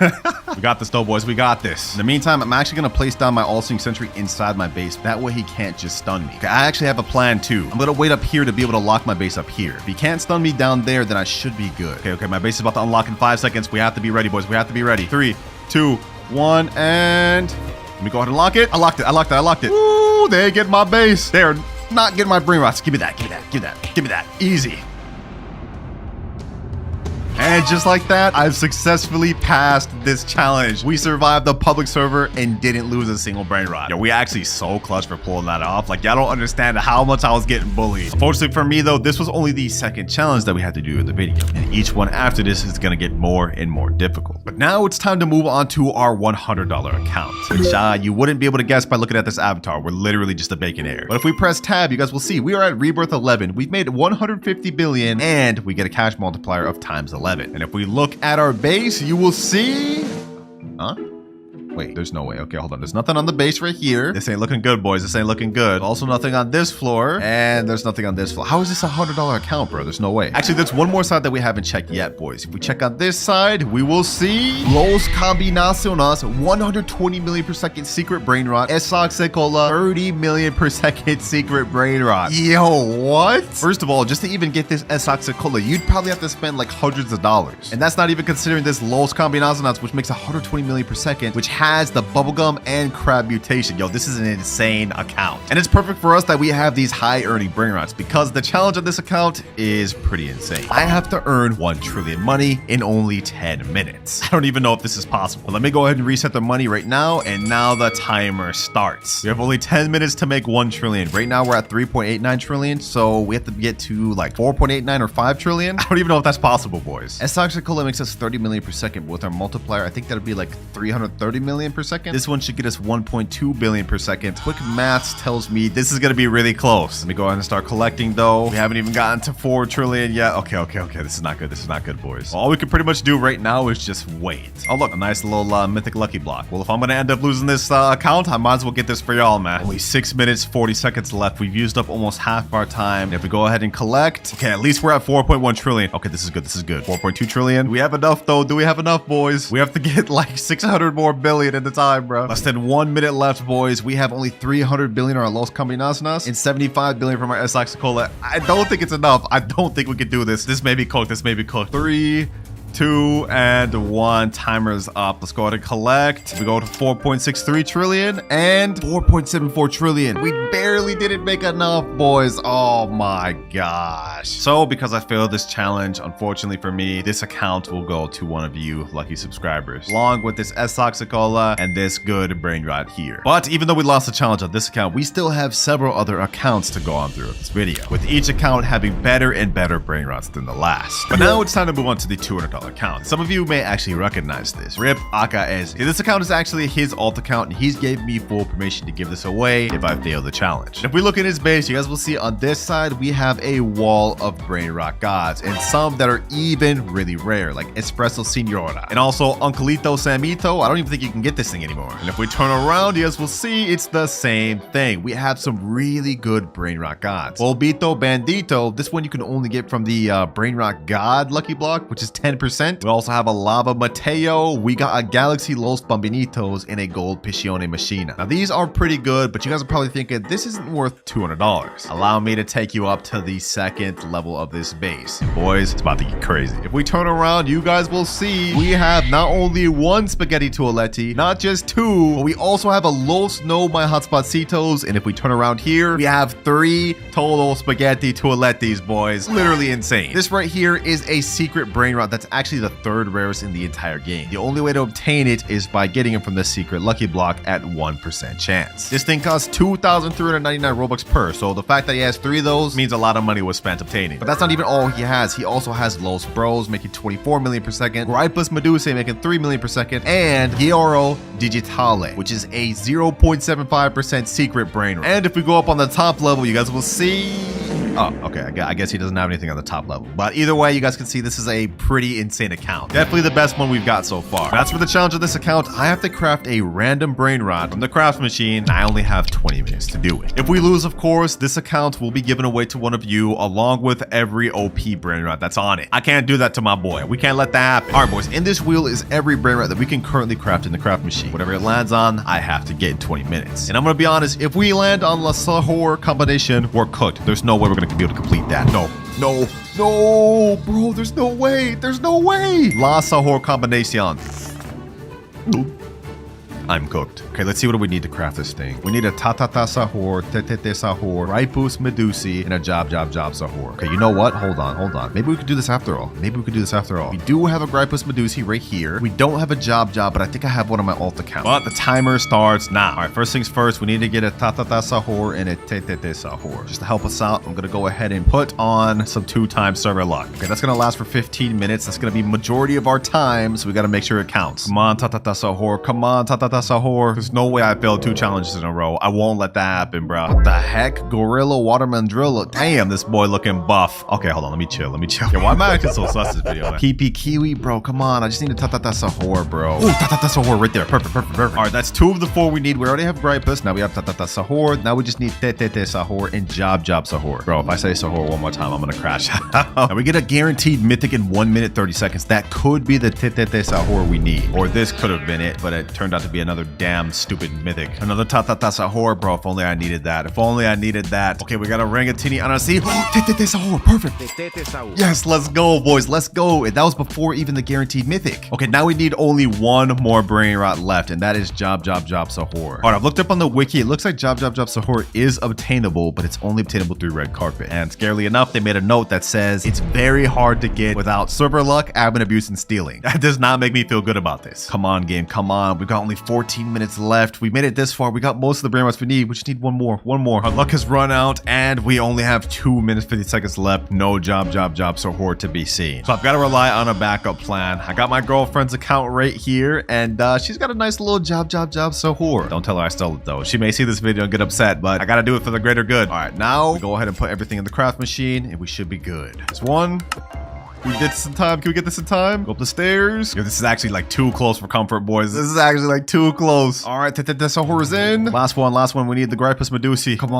We got this though, boys. We got this. In the meantime, I'm actually gonna place down my All-Seeing Sentry inside my base. That way he can't just stun me. Okay, I actually have a plan too. I'm gonna wait up here to be able to lock my base up here. If he can't stun me down there, then I should be good. Okay, my base is about to unlock in 5 seconds. We have to be ready, boys. 3, 2, 1, and let me go ahead and lock it. I locked it. Ooh, they get my base. They're not getting my Brainrots. Give me that. Easy. And just like that, I've successfully passed this challenge. We survived the public server and didn't lose a single Brainrot. Yo, we actually so clutch for pulling that off. Like, y'all don't understand how much I was getting bullied. Unfortunately for me though, this was only the second challenge that we had to do in the video. And each one after this is gonna get more and more difficult. But now it's time to move on to our $100 account. Which you wouldn't be able to guess by looking at this avatar. We're literally just a bacon egg. But if we press tab, you guys will see we are at Rebirth 11. We've made 150 billion and we get a cash multiplier of times 11. And if we look at our base, you will see, Wait, there's no way. Okay, hold on. There's nothing on the base right here. This ain't looking good, boys. This ain't looking good. Also nothing on this floor. And there's nothing on this floor. How is this a $100 account, bro? There's no way. Actually, there's one more side that we haven't checked yet, boys. If we check on this side, we will see Los Combinaciones, 120 million per second secret Brainrot. Esoxicola, 30 million per second secret Brainrot. Yo, what? First of all, just to even get this Esoxicola, you'd probably have to spend like hundreds of dollars. And that's not even considering this Los Combinaciones, which makes 120 million per second, which has the bubblegum and crab mutation. Yo, this is an insane account. And it's perfect for us that we have these high earning Brainrots because the challenge of this account is pretty insane. I have to earn 1 trillion money in only 10 minutes. I don't even know if this is possible. But let me go ahead and reset the money right now. And now the timer starts. We have only 10 minutes to make 1 trillion. Right now we're at 3.89 trillion. So we have to get to like 4.89 or 5 trillion. I don't even know if that's possible, boys. Esoxicola makes us 30 million per second. With our multiplier, I think that'd be like 330 million per second. This one should get us 1.2 billion per second. Quick maths tells me this is gonna be really close. Let me go ahead and start collecting though. We haven't even gotten to 4 trillion yet. Okay. This is not good. This is not good, boys. All we can pretty much do right now is just wait. Oh, look, a nice little mythic lucky block. Well, if I'm gonna end up losing this account, I might as well get this for y'all, man. Only 6 minutes, 40 seconds left. We've used up almost half our time. If we go ahead and collect, okay, at least we're at 4.1 trillion. Okay, this is good. This is good. 4.2 trillion. Do we have enough though? Do we have enough, boys? We have to get like 600 more billion at the time, bro. Less than 1 minute left, boys. We have only 300 billion on our Los Combinaciones and 75 billion from our Esoxicola. I don't think it's enough. I don't think we can do this. This may be cooked. This may be cooked. 3, 2, and 1. Timer's up. Let's go ahead and collect. We go to 4.63 trillion and 4.74 trillion. We barely didn't make enough, boys. Oh my gosh. So because I failed this challenge, unfortunately for me, this account will go to one of you lucky subscribers, along with this Esoxicola and this good Brainrot here. But even though we lost the challenge on this account, we still have several other accounts to go on through this video, with each account having better and better Brainrots than the last. But now it's time to move on to the $200 account. Some of you may actually recognize this. Rip AKS. This account is actually his alt account, and he's gave me full permission to give this away if I fail the challenge. If we look in his base, you guys will see on this side we have a wall of Brainrot gods, and some that are even really rare, like Espresso Signora, and also Uncleito Samito. I don't even think you can get this thing anymore. And if we turn around, you guys will see it's the same thing. We have some really good Brainrot gods. Obito Bandito, this one you can only get from the Brainrot God lucky block, which is 10%. We also have a Lava Mateo. We got a Galaxy Los Bambinitos and a Gold Piscione Machina. Now these are pretty good, but you guys are probably thinking this isn't worth $200. Allow me to take you up to the second level of this base. And boys, it's about to get crazy. If we turn around, you guys will see we have not only 1 Spaghetti Toaletti, not just 2, but we also have a Los No My Hotspotcitos. And if we turn around here, we have 3 total Spaghetti Toalettis, boys. Literally insane. This right here is a secret Brainrot that's actually the 3rd rarest in the entire game. The only way to obtain it is by getting it from the secret lucky block at 1% chance. This thing costs 2,399 Robux per, so the fact that he has 3 of those means a lot of money was spent obtaining. But that's not even all he has. He also has Los Bros making 24 million per second, Gripus Medusa making 3 million per second, and Gioro Digitale, which is a 0.75% secret brain. And if we go up on the top level, you guys will see... Oh, okay. I guess he doesn't have anything on the top level. But either way, you guys can see this is a pretty insane account. Definitely the best one we've got so far. That's for the challenge of this account. I have to craft a random Brainrot from the craft machine, and I only have 20 minutes to do it. If we lose, of course, this account will be given away to one of you, along with every OP Brainrot that's on it. I can't do that to my boy. We can't let that happen. All right, boys. In this wheel is every Brainrot that we can currently craft in the craft machine. Whatever it lands on, I have to get in 20 minutes. And I'm going to be honest, if we land on La Sahur combination, we're cooked. There's no way we're going to be able to complete that. No, bro, there's no way. La Sahur combination. I'm cooked. Okay, let's see what we need to craft this thing. We need a Tatata Sahur, Tetete Sahur, Ripus Medusi, and a Job Sahur. Okay, you know what? Hold on. Maybe we could do this after all. We do have a Gripus Medusi right here. We don't have a Job, but I think I have one on my alt account. But the timer starts now. All right, first things first, we need to get a Tatata Sahur and a Tetete Sahur. Just to help us out, I'm going to go ahead and put on some 2-time server luck. Okay, that's going to last for 15 minutes. That's going to be majority of our time, so we got to make sure it counts. Come on, Tatata Sahur. Come on, Tatata Sahur. There's no way I failed 2 challenges in a row. I won't let that happen, bro. What the heck? Gorilla Watermelon Drill. Damn, this boy looking buff. Okay, hold on. Let me chill. Yeah, why am I acting so sus this video? PP Kiwi, bro. Come on. I just need to Sahur, bro. Ooh, Sahur right there. Perfect. All right, that's 2 of the 4 we need. We already have Gripus. Now we have Sahur. Now we just need Sahur and Job Sahur. Bro, if I say Sahur one more time, I'm gonna crash. Now we get a guaranteed mythic in 1 minute 30 seconds. That could be the Sahur we need. Or this could have been it, but it turned out to be another damn stupid mythic. Another Sahur, bro. If only I needed that. Okay, we got a Rangatini Anasi. Sahur. Perfect. Yes, let's go, boys. Let's go. And that was before even the guaranteed mythic. Okay, now we need only 1 more Brainrot left, and that is Job Sahur. All right, I've looked up on the wiki. It looks like Job Sahur is obtainable, but it's only obtainable through red carpet. And scarily enough, they made a note that says it's very hard to get without server luck, admin abuse, and stealing. That does not make me feel good about this. Come on, game. Come on. We've got only 14 minutes left. We made it this far. We got most of the Brainrots we need. We just need 1 more. Our luck has run out, and we only have 2 minutes 50 seconds left. No Job Sahur to be seen. So I've got to rely on a backup plan. I got my girlfriend's account right here, and she's got a nice little Job Sahur. Don't tell her I stole it though. She may see this video and get upset, but I gotta do it for the greater good. All right, now we go ahead and put everything in the craft machine, and we should be good. This one. We get this in time. Can we get this in time? Go up the stairs. Yo, this is actually like too close for comfort, boys. This is actually like too close. All right, Sahur's in. Last one. We need the Gripus Medusi. Come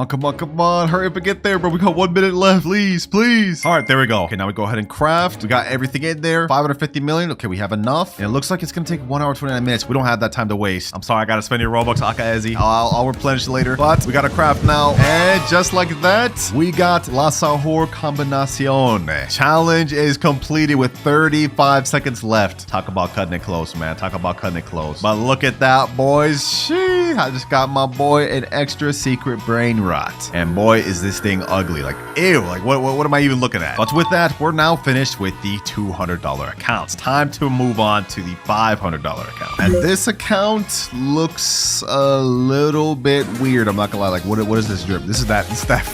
on. Hurry up and get there, bro. We got 1 minute left. Please. All right, there we go. Okay, now we go ahead and craft. We got everything in there. 550 million. Okay, we have enough. And it looks like it's gonna take 1 hour, 29 minutes. We don't have that time to waste. I'm sorry, I gotta spend your Robux, Akaezi. I'll replenish later. But we gotta craft now. And just like that, we got La Sahur Combinacion. Challenge is completed with 35 seconds left. Talk about cutting it close, man. But look at that, boys. Sheesh, I just got my boy an extra secret Brainrot. And boy, is this thing ugly. Like, ew. Like, what am I even looking at? But with that, we're now finished with the $200 accounts. Time to move on to the $500 account. And this account looks a little bit weird. I'm not gonna lie. Like, what is this drip? This is that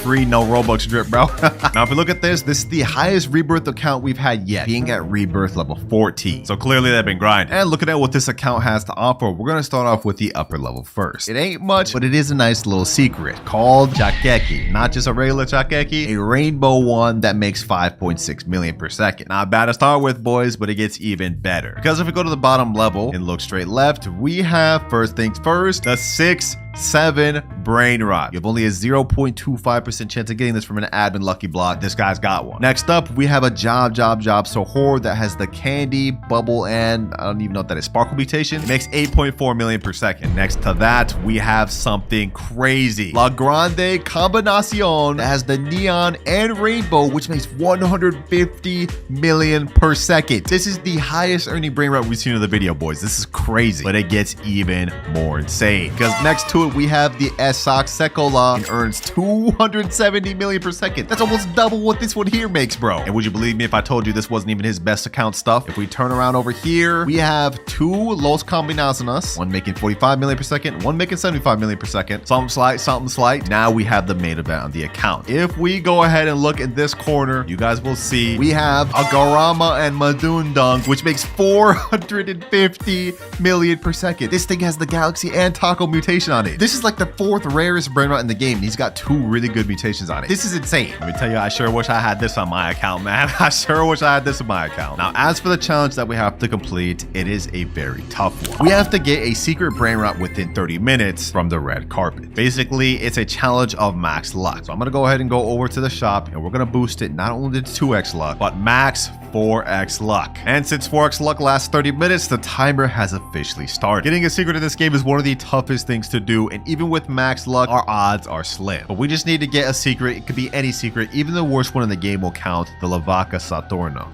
free no Robux drip, bro. Now, if we look at this is the highest rebirth account we've had yet, being at rebirth level 14. So clearly they've been grinding. And looking at what this account has to offer, we're gonna start off with the upper level first. It ain't much, but it is a nice little secret called Chakeki. Not just a regular Chakeki, a rainbow one that makes 5.6 million per second. Not bad to start with, boys, but it gets even better. Because if we go to the bottom level and look straight left, we have, first things first, the 6-7 Brainrot. You have only a 0.25% chance of getting this from an admin lucky block. This guy's got one. Next up, we have a Job Sahur that has the candy, bubble, and I don't even know what that is, sparkle mutation. It makes 8.4 million per second. Next to that, we have something crazy. La Grande Combinacion that has the neon and rainbow, which makes 150 million per second. This is the highest earning Brainrot we've seen in the video, boys. This is crazy, but it gets even more insane. Because next to it, we have the Esak Sekola and earns 270 million per second. That's almost double what this one here makes, bro. And would you believe me if I told you this wasn't even his best account stuff? If we turn around over here, we have 2 Los Combinaciones, one making 45 million per second, one making 75 million per second. Something slight. Now we have the main event on the account. If we go ahead and look in this corner, you guys will see we have a Garama and Madundung, which makes 450 million per second. This thing has the Galaxy and Taco mutation on it. This is like the 4th rarest Brainrot in the game, and he's got 2 really good mutations on it. This is insane. Let me tell you, I sure wish I had this on my account, man. I sure wish I had this on my account. Now, as for the challenge that we have to complete, it is a very tough one. We have to get a secret Brainrot within 30 minutes from the red carpet. Basically, it's a challenge of max luck. So I'm gonna go ahead and go over to the shop, and we're gonna boost it not only to 2x luck, but max 4x luck. And since 4x luck lasts 30 minutes, the timer has officially started. Getting a secret in this game is one of the toughest things to do, and even with max luck, our odds are slim. But we just need to get a secret. It could be any secret. Even the worst one in the game will count, the Lavaca Saturno.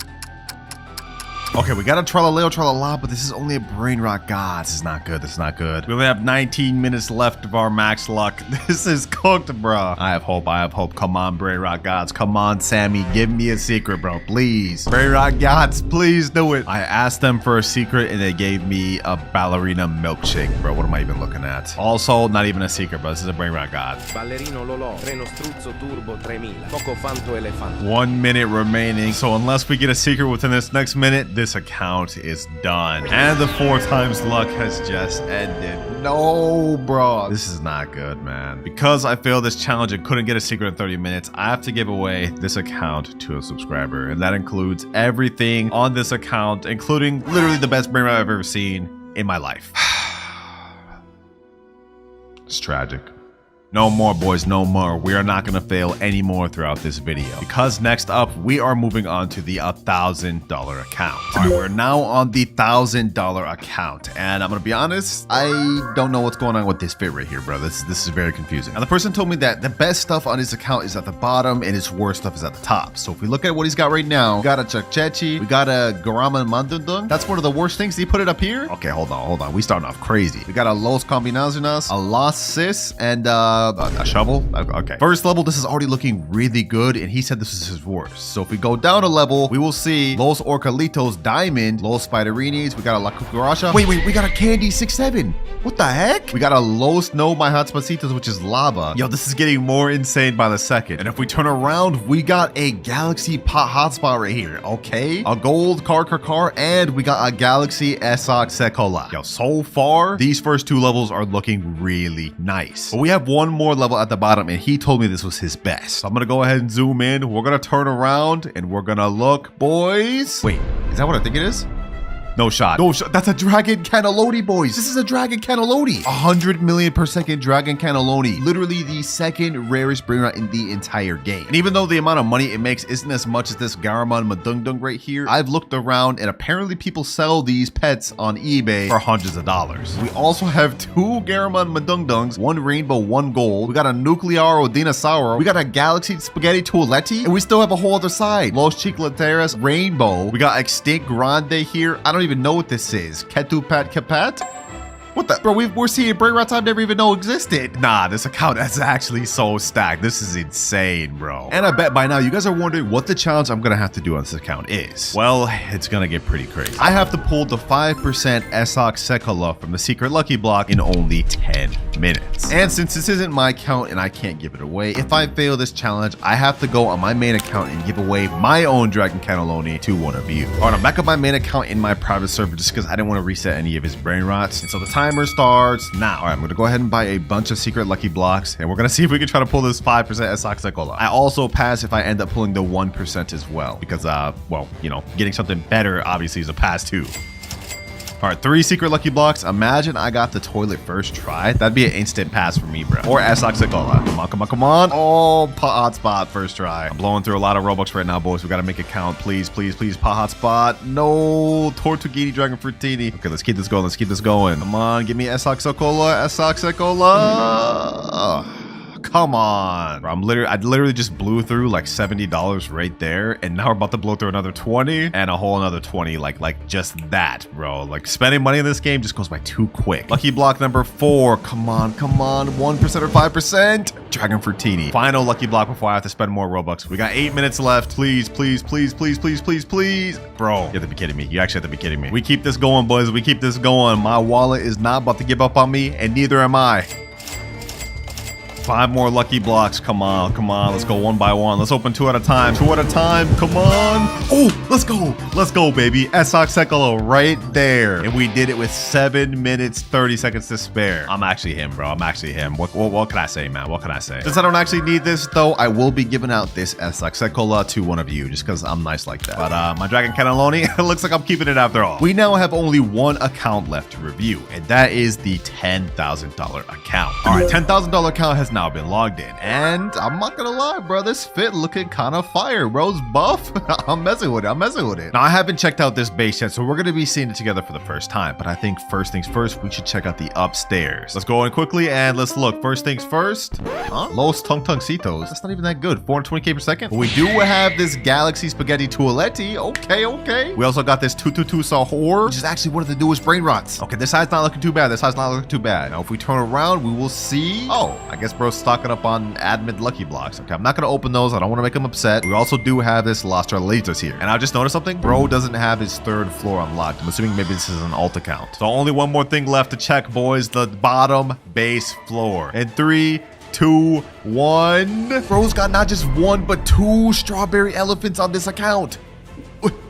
Okay, we got a Tralala, but this is only a Brainrot. God, this is not good. We only have 19 minutes left of our max luck. This is cooked, bro. I have hope. Come on, Brainrot gods. Come on, Sammy. Give me a secret, bro. Please. Brainrot gods, please do it. I asked them for a secret, and they gave me a ballerina milkshake, bro. What am I even looking at? Also, not even a secret, but this is a Brainrot god. Ballerino Lolo, Treno Struzzo Turbo 3000, Poco Fanto Elefante. 1 minute remaining. So unless we get a secret within this next minute, this account is done. And the 4 times luck has just ended. No, bro. This is not good, man. Because I failed this challenge and couldn't get a secret in 30 minutes, I have to give away this account to a subscriber. And that includes everything on this account, including literally the best Brainrot I've ever seen in my life. It's tragic. No more, boys, no more. We are not going to fail anymore throughout this video. Because next up, we are moving on to the $1,000 account. All right, we're now on the $1,000 account. And I'm going to be honest, I don't know what's going on with this fit right here, bro. This is very confusing. And the person told me that the best stuff on his account is at the bottom and his worst stuff is at the top. So if we look at what he's got right now, we got a Chakchechi, we got a Garaman Mandundung. That's one of the worst things. Did he put it up here? Okay, hold on. We starting off crazy. We got a Los Combinaciones, a Las Sis, and a shovel. Okay. First level, this is already looking really good, and he said this is his worst. So if we go down a level, we will see Los Orcalitos Diamond, Los Spiderinis. We got a La Cucaracha. Wait, we got a Candy 6-7. What the heck? We got a Los No My Hotspacitos, which is lava. Yo, this is getting more insane by the second. And if we turn around, we got a Galaxy Pot Hotspot right here. Okay. A Gold Car, and we got a Galaxy Esoc Sekola. Yo, so far, these first two levels are looking really nice. But we have one more level at the bottom, and he told me this was his best. So I'm gonna go ahead and zoom in. We're gonna turn around, and we're gonna look, boys. Wait, is that what I think it is? No shot. No shot. That's a Dragon Cannelloni, boys. This is a Dragon Cannelloni. 100 million per second Dragon Cannelloni. Literally the second rarest Brainrot in the entire game. And even though the amount of money it makes isn't as much as this Garamon Madungdung right here, I've looked around and apparently people sell these pets on eBay for hundreds of dollars. We also have two Garamon Madungdungs, one rainbow, one gold. We got a Nuclearo Dinosauro. We got a Galaxy Spaghetti Tualetti. And we still have a whole other side. Los Chicleteras Rainbow. We got Extinct Grande here. I don't even know what this is. Ketupat Kapat? What the? Bro, we're seeing Brainrots I've never even know existed. Nah, this account is actually so stacked. This is insane, bro. And I bet by now you guys are wondering what the challenge I'm gonna have to do on this account is. Well, it's gonna get pretty crazy. I have to pull the 5% Esoc Sekola from the secret lucky block in only 10 minutes. And since this isn't my account and I can't give it away, if I fail this challenge, I have to go on my main account and give away my own Dragon Cannelloni to one of you. All right, I'm back on my main account in my private server just because I didn't want to reset any of his Brainrots. And so the timer starts now. All right, I'm going to go ahead and buy a bunch of secret lucky blocks, and we're going to see if we can try to pull this 5% Esoc Sekola. I also pass if I end up pulling the 1% as well, because, well, you know, getting something better obviously is a pass too. All right, 3 secret lucky blocks. Imagine I got the toilet first try. That'd be an instant pass for me, bro. Or Esoc Sekola. Come on. Oh, pot hotspot first try. I'm blowing through a lot of Robux right now, boys. We got to make it count. Please, pot hotspot. No, Tortuguini Dragon Fruitini. Okay, let's keep this going. Come on, give me Esoc Sekola. Come on, bro. I literally just blew through like $70 right there, and now we're about to blow through another 20 and a whole another 20, like just that, bro. Like spending money in this game just goes by too quick. Lucky block number 4. Come on, 1% or 5%. Dragon Fruitini. Final lucky block before I have to spend more Robux. We got 8 minutes left. Please. Bro, you have to be kidding me. You actually have to be kidding me. We keep this going, boys. We keep this going. My wallet is not about to give up on me, and neither am I. 5 more lucky blocks. Come on. Let's go one by one. Let's open 2 at a time. Come on. Oh, let's go, baby. Esoc Sekola right there. And we did it with 7 minutes, 30 seconds to spare. I'm actually him, bro. What can I say, man? What can I say? Since I don't actually need this, though, I will be giving out this Esoc Sekola to one of you just because I'm nice like that. But my Dragon Cannelloni, it looks like I'm keeping it after all. We now have only one account left to review, and that is the $10,000 account. All right, $10,000 account has now been logged in, and I'm not gonna lie, bro, this fit looking kind of fire. Bro's buff. I'm messing with it. Now I haven't checked out this base yet, so we're gonna be seeing it together for the first time, but I think first things first, we should check out the upstairs. Let's go in quickly and let's look. First things first. Los Tung-Tung-Citos. That's not even that good. 420k per second. But we do have this Galaxy Spaghetti Tualetti. Okay. We also got this 222 Sahur, which is actually one of the newest Brainrots. Okay, this side's not looking too bad. Now if we turn around, we will see, oh, I guess bro's stocking up on admin lucky blocks. Okay, I'm not gonna open those. I don't want to make him upset. We also do have this Los Charlitos here, and I just noticed something. Bro doesn't have his 3rd floor unlocked. I'm assuming maybe this is an alt account. So only one more thing left to check, boys. The bottom base floor. In 3, 2, 1. Bro's got not just 1 but 2 strawberry elephants on this account.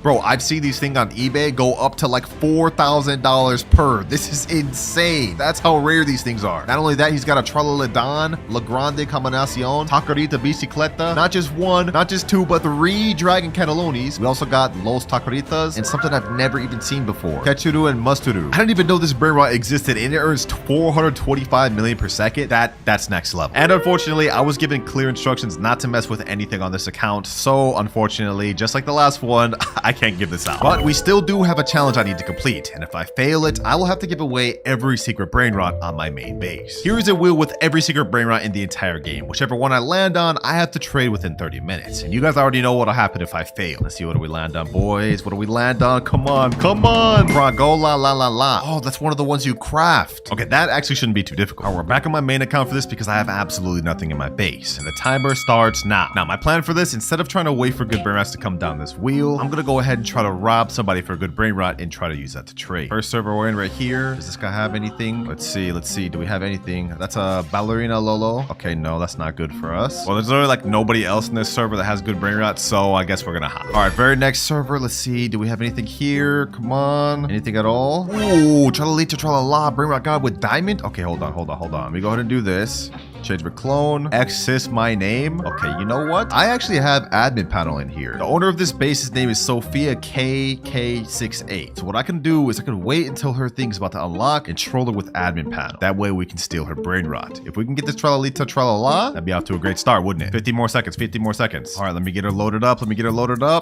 Bro, I've seen these things on eBay go up to like $4,000 per. This is insane. That's how rare these things are. Not only that, he's got a Tralaledon, La Grande Combinacion, Tacarita Bicicleta. Not just one, not just two, but 3 Dragon Cannellonis. We also got Los Tacaritas and something I've never even seen before. Ketchuru and Musturu. I didn't even know this Brainrot existed, and it earns 425 million per second. That's next level. And unfortunately, I was given clear instructions not to mess with anything on this account. So unfortunately, just like the last one, I can't give this out. But we still do have a challenge I need to complete. And if I fail it, I will have to give away every secret Brainrot on my main base. Here is a wheel with every secret Brainrot in the entire game. Whichever one I land on, I have to trade within 30 minutes. And you guys already know what'll happen if I fail. Let's see, what do we land on, boys? What do we land on? Come on, come on. Fragola la la la. Oh, that's one of the ones you craft. Okay, that actually shouldn't be too difficult. All right, we're back on my main account for this because I have absolutely nothing in my base. And the timer starts now. Now, my plan for this, instead of trying to wait for good Brainrots to come down this wheel, I'm gonna go ahead and try to rob somebody for a good Brainrot and try to use that to trade. First server we're in right here. Does this guy have anything? Let's see. Do we have anything? That's a Ballerina Lolo. Okay, no, that's not good for us. Well, there's literally like nobody else in this server that has good Brainrots, so I guess we're gonna hop. All right, very next server. Let's see. Do we have anything here? Come on. Anything at all? Ooh, Tralalita Tralala, Brainrot God with diamond. Okay, hold on. Let me go ahead and do this. Change my clone. Access my name. Okay, you know what? I actually have admin panel in here. The owner of this base's name is Sophia KK68. So what I can do is I can wait until her thing's about to unlock and troll her with admin panel. That way we can steal her Brainrot. If we can get this Tralalita Tralala, that'd be off to a great start, wouldn't it? 50 more seconds. All right, let me get her loaded up.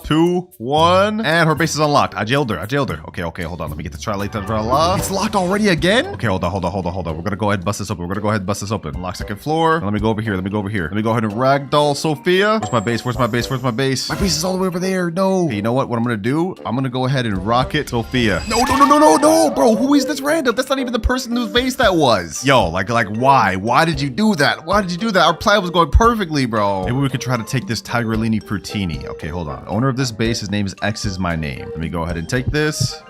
2, 1, and her base is unlocked. I jailed her. Okay, hold on. Let me get the Tralalita Tralala. It's locked already again? Okay, hold on. We're gonna go ahead and bust this open. Unlock second floor. Let me go over here. Let me go ahead and ragdoll Sophia. Where's my base? My base is all the way over there. No. Okay, you know what I'm gonna do? I'm gonna go ahead and rocket Sophia. No, bro. Who is this random? That's not even the person whose base that was. Yo, like why? Why did you do that? Our plan was going perfectly, bro. Maybe we could try to take this Tigrellini Frutini. Okay, hold on. The owner of this base, his name is X is my name. Let me go ahead and take this.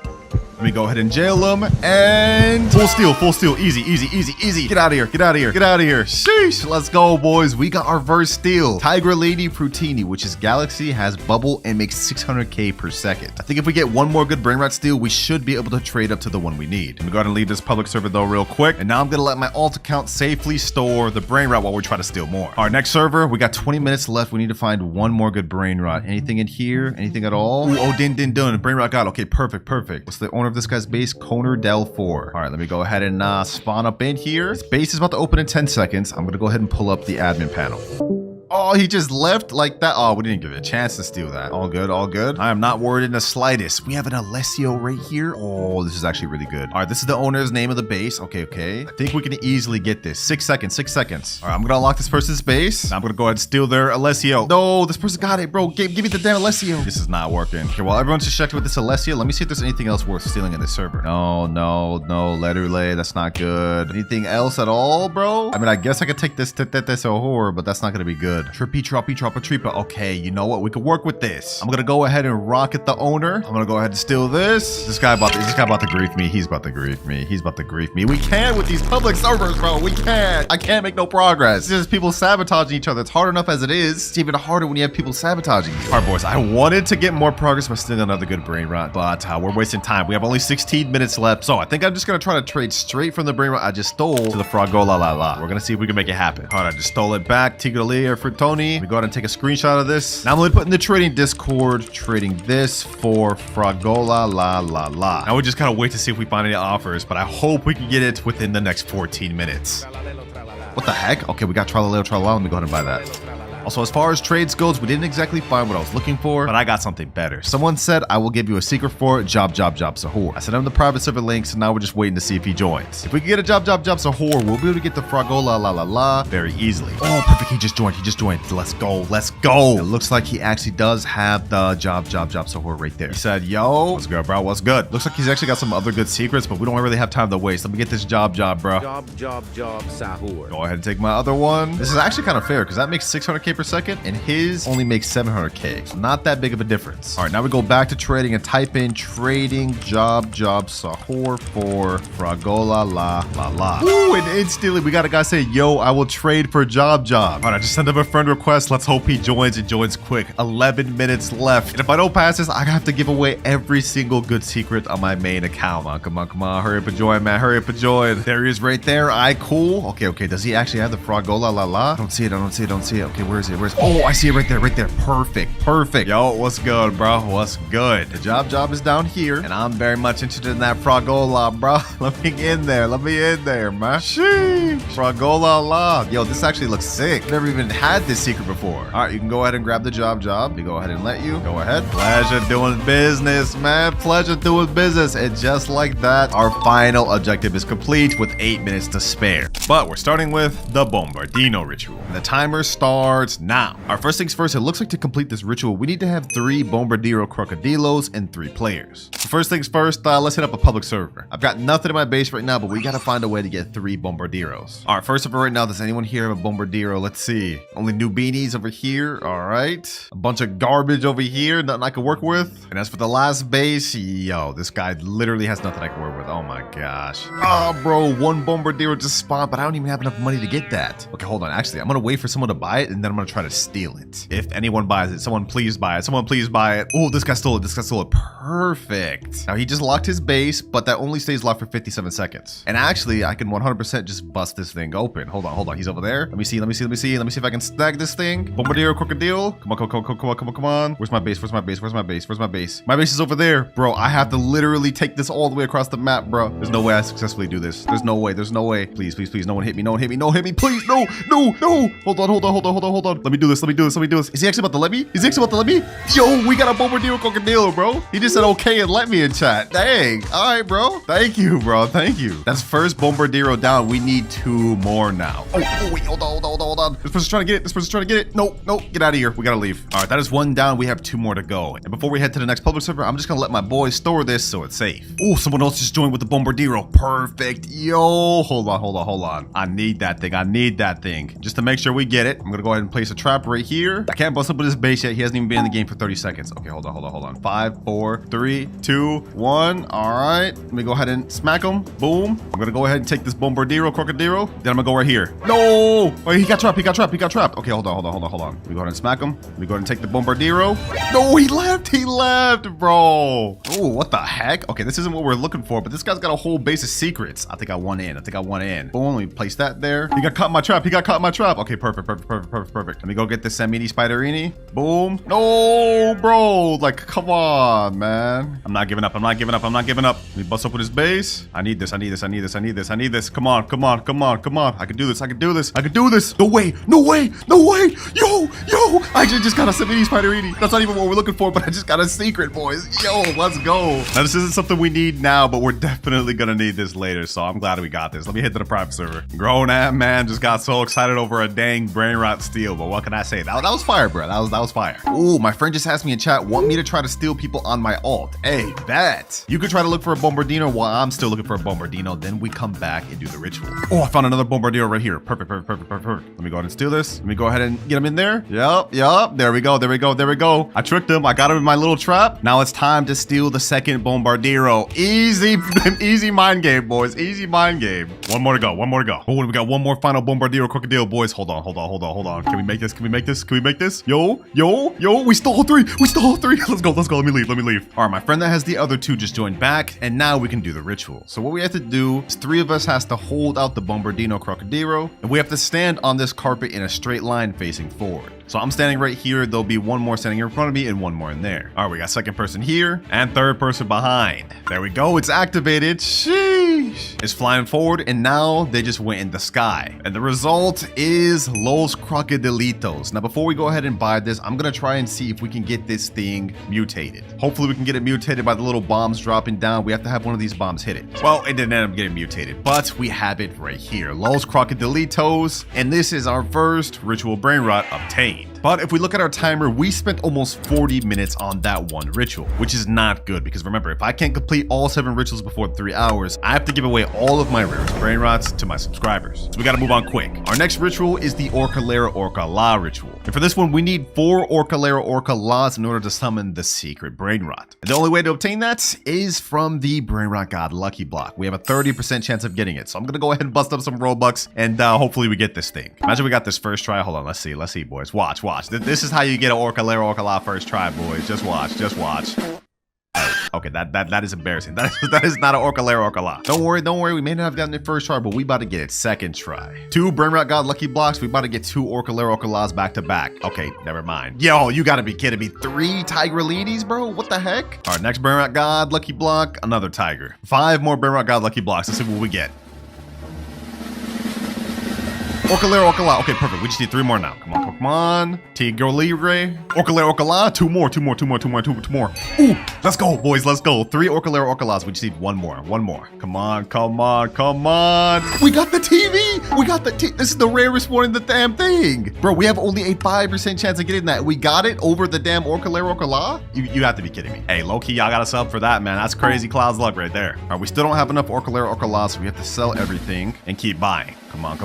Let me go ahead and jail him, and full steal, easy. Get out of here. Sheesh, let's go, boys. We got our first steal. Tigrellini Frutini, which is Galaxy, has bubble, and makes 600k per second. I think if we get one more good Brainrot steal, we should be able to trade up to the one we need. Let me go ahead and leave this public server though real quick, and now I'm gonna let my alt account safely store the Brainrot while we try to steal more. Our next server, we got 20 minutes left. We need to find one more good Brainrot. Anything in here? Anything at all? Ooh, oh, din. Brainrot God. Okay, perfect. What's the owner of this guy's base? Koner Del 4. All right, let me go ahead and spawn up in here. This base is about to open in 10 seconds. I'm gonna go ahead and pull up the admin panel. Oh, he just left like that. Oh, we didn't give it a chance to steal that. All good. I am not worried in the slightest. We have an Alessio right here. Oh, this is actually really good. All right, this is the owner's name of the base. Okay. I think we can easily get this. 6 seconds. All right, I'm gonna unlock this person's base. I'm gonna go ahead and steal their Alessio. No, this person got it, bro. Give me the damn Alessio. This is not working. Okay, while everyone's just checked with this Alessio, let me see if there's anything else worth stealing in this server. No. Letterlay, that's not good. Anything else at all, bro? I mean, I guess I could take this horror, but that's not gonna be good. Tripa. Okay, you know what? We could work with this. I'm gonna go ahead and rocket the owner. I'm gonna go ahead and steal this. This guy about to grief me. He's about to grief me. We can't with these public servers, bro. We can't. I can't make no progress. It's just people sabotaging each other. It's hard enough as it is. It's even harder when you have people sabotaging you. All right, boys. I wanted to get more progress by stealing another good Brainrot, but we're wasting time. We have only 16 minutes left, so I think I'm just gonna try to trade straight from the Brainrot I just stole to the Fragola la la. We're gonna see if we can make it happen. All right, I just stole it back. Tigrelia for Tony. We go ahead and take a screenshot of this. Now I'm going to put in the trading Discord, trading this for Fragola la la la. Now we just gotta wait to see if we find any offers, but I hope we can get it within the next 14 minutes. What the heck? Okay, we got Tralaleo Tralala. Let me go ahead and buy that. Also, as far as trades goes, we didn't exactly find what I was looking for, but I got something better. Someone said, I will give you a secret for it, job, Sahur. I sent him the private server link, so now we're just waiting to see if he joins. If we can get a job, Sahur, we'll be able to get the Fragola la la la very easily. Oh, perfect, he just joined. Let's go. It looks like he actually does have the job, Sahur right there. He said, yo, what's good, bro? What's good? Looks like he's actually got some other good secrets, but we don't really have time to waste. Let me get this job, bro. Job, Sahur. Go ahead and take my other one. This is actually kind of fair, because that makes 600k per second, and his only makes 700k. So not that big of a difference. All right, now we go back to trading and type in trading job sahur for fragola la. Ooh, and instantly we got a guy say, yo, I will trade for job. All right, I just sent him a friend request. Let's hope he joins and joins quick. 11 minutes left. And if I don't pass this, I have to give away every single good secret on my main account. Come on. Hurry up and join, man. Hurry up and join. There he is right there. Cool. Okay. Does he actually have the fragola la? I don't see it. Okay, where is it? Oh, I see it right there. Perfect. Yo, what's good, bro? What's good? The job is down here, and I'm very much interested in that fragola, bro. Let me in there, man. Sheesh. Fragola la. Yo, this actually looks sick. Never even had this secret before. All right, you can go ahead and grab the job. We go ahead and let you. Go ahead. Pleasure doing business, man. Pleasure doing business. And just like that, our final objective is complete with 8 minutes to spare. But we're starting with the Bombardino ritual. And the timer starts now. Our first things first, it looks like to complete this ritual, we need to have 3 Bombardiro Crocodilos and 3 players. So first things first, let's hit up a public server. I've got nothing in my base right now, but we gotta find a way to get 3 Bombardiros. All right, first of all, right now, does anyone here have a Bombardiro? Let's see. Only new beanies over here. All right. A bunch of garbage over here, nothing I can work with. And as for the last base, yo, this guy literally has nothing I can work with. Oh my gosh. Oh, bro, 1 Bombardiro just spawned, but I don't even have enough money to get that. Okay, hold on. Actually, I'm gonna wait for someone to buy it, and then I'm gonna try to steal it. If anyone buys it, someone please buy it. Oh, this guy stole it. Perfect. Now, he just locked his base, but that only stays locked for 57 seconds. And actually, I can 100% just bust this thing open. Hold on. He's over there. Let me see if I can snag this thing. Bombardiro Crocodile. Come on. Where's my base? My base is over there. Bro, I have to literally take this all the way across the map, bro. There's no way I successfully do this. There's no way. Please. No one hit me. Please. No. Hold on. Let me do this. Is he actually about to let me? Yo, we got a Bombardiro Crocodile, bro. He just said okay and let me in chat. Dang. All right, bro. Thank you. That's first Bombardiro down. We need 2 more now. Oh, wait. Hold on. This person's trying to get it. No. Get out of here. We gotta leave. All right, that is 1 down. We have 2 more to go. And before we head to the next public server, I'm just gonna let my boys store this so it's safe. Oh, someone else just joined with the Bombardiro. Perfect. Yo, hold on. I need that thing. Just to make sure we get it, I'm gonna go ahead and place a trap right here. I can't bust up with his base yet. He hasn't even been in the game for 30 seconds. Okay, hold on. 5, 4, 3, 2, 1. All right, let me go ahead and smack him. Boom. I'm gonna go ahead and take this Bombardiro Crocodile. Then I'm gonna go right here. No! Wait, he got trapped. Okay, hold on. Let me go ahead and smack him. Let me go ahead and take the Bombardiro. No, he left, bro. Oh, what the heck? Okay, this isn't what we're looking for, but this guy's got a whole base of secrets. I think I won in. Boom, let me place that there. He got caught in my trap. Okay, perfect. Let me go get this Samini Spiderini. Boom. No, bro. Like, come on, man. I'm not giving up. Let me bust up with his base. I need this. Come on. I can do this. No way. Yo. I actually just got a Samini Spiderini. That's not even what we're looking for, but I just got a secret, boys. Yo, let's go. Now, this isn't something we need now, but we're definitely gonna need this later, so I'm glad we got this. Let me head to the private server. Grown ass man just got so excited over a dang Brainrot steal, but what can I say? That was fire, bro. That was fire. Ooh, my friend just asked me in chat, want me to try to steal people on my alt? Hey, bet. You could try to look for a Bombardino while I'm still looking for a Bombardino, then we come back and do the ritual. Oh, I found another Bombardino right here. Perfect. Let me go ahead and steal this. Let me go ahead and get him in there. Yup. There we go. I tricked him. I got him in my little trap. Now it's time to steal the second Bombardiro. Easy mind game, boys. Easy mind game. One more to go. Oh, we got 1 more final Bombardiro Crocodile, boys. Hold on. Can we make this? Yo. We stole 3. Let's go. Let me leave. All right, my friend that has the other 2 just joined back, and now we can do the ritual. So what we have to do is 3 of us has to hold out the Bombardino Crocodile, and we have to stand on this carpet in a straight line facing forward. So I'm standing right here. There'll be 1 more standing in front of me and 1 more in there. All right, we got second person here and third person behind. There we go. It's activated. Sheesh. It's flying forward, and now they just went in the sky. And the result is Los Crocodilitos. Now, before we go ahead and buy this, I'm going to try and see if we can get this thing mutated. Hopefully, we can get it mutated by the little bombs dropping down. We have to have one of these bombs hit it. Well, it didn't end up getting mutated, but we have it right here. Los Crocodilitos. And this is our first ritual brain rot obtained. But if we look at our timer, we spent almost 40 minutes on that one ritual, which is not good because remember, if I can't complete all 7 rituals before 3 hours, I have to give away all of my rarest Brainrots to my subscribers. So we gotta move on quick. Our next ritual is the Orkalera Orkala ritual. And for this one, we need 4 Orkalera Orkalas in order to summon the secret Brainrot. And the only way to obtain that is from the Brainrot God Lucky Block. We have a 30% chance of getting it. So I'm gonna go ahead and bust up some Robux and hopefully we get this thing. Imagine we got this first try. Hold on, let's see, boys. Watch. This is how you get an Orkalera Orkala first try, boys. Just watch. Okay, that is embarrassing. That is not an Orkalera Orkala. Don't worry. We may not have gotten it first try, but we about to get it second try. 2 Brainrot God Lucky Blocks. We about to get 2 Orkalera Orkalas back to back. Okay, never mind. Yo, you gotta be kidding me. 3 Tigrelides, bro? What the heck? All right, next Brainrot God Lucky Block, another Tiger. 5 more Brainrot God Lucky Blocks. Let's see what we get. Orkalera Orkala. Okay, perfect. We just need 3 more now. Come on. Tigro Libre. Orkalera Orkala. 2 more. Ooh, let's go, boys. Let's go. 3 Orkalera Orkalas. We just need 1 more. Come on. We got the TV. We got the TV. This is the rarest one in the damn thing. Bro, we have only a 5% chance of getting that. We got it over the damn Orkalera Orkala? You have to be kidding me. Hey, low-key, y'all got us up for that, man. That's crazy Cloud's luck right there. All right, we still don't have enough Orkalera Orkalas, so we have to sell everything and keep buying. Come on.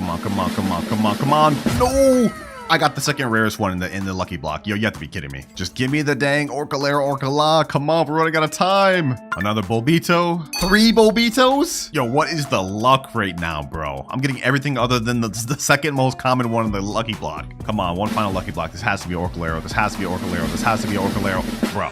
No! I got the second rarest one in the lucky block. Yo, you have to be kidding me. Just give me the dang Orkalera Orkala. Come on, we're running out of time. Another Bulbito. 3 Bulbitos? Yo, what is the luck right now, bro? I'm getting everything other than the second most common one in the lucky block. Come on, one final lucky block. This has to be Orkalera. This has to be Orkalera. Bro.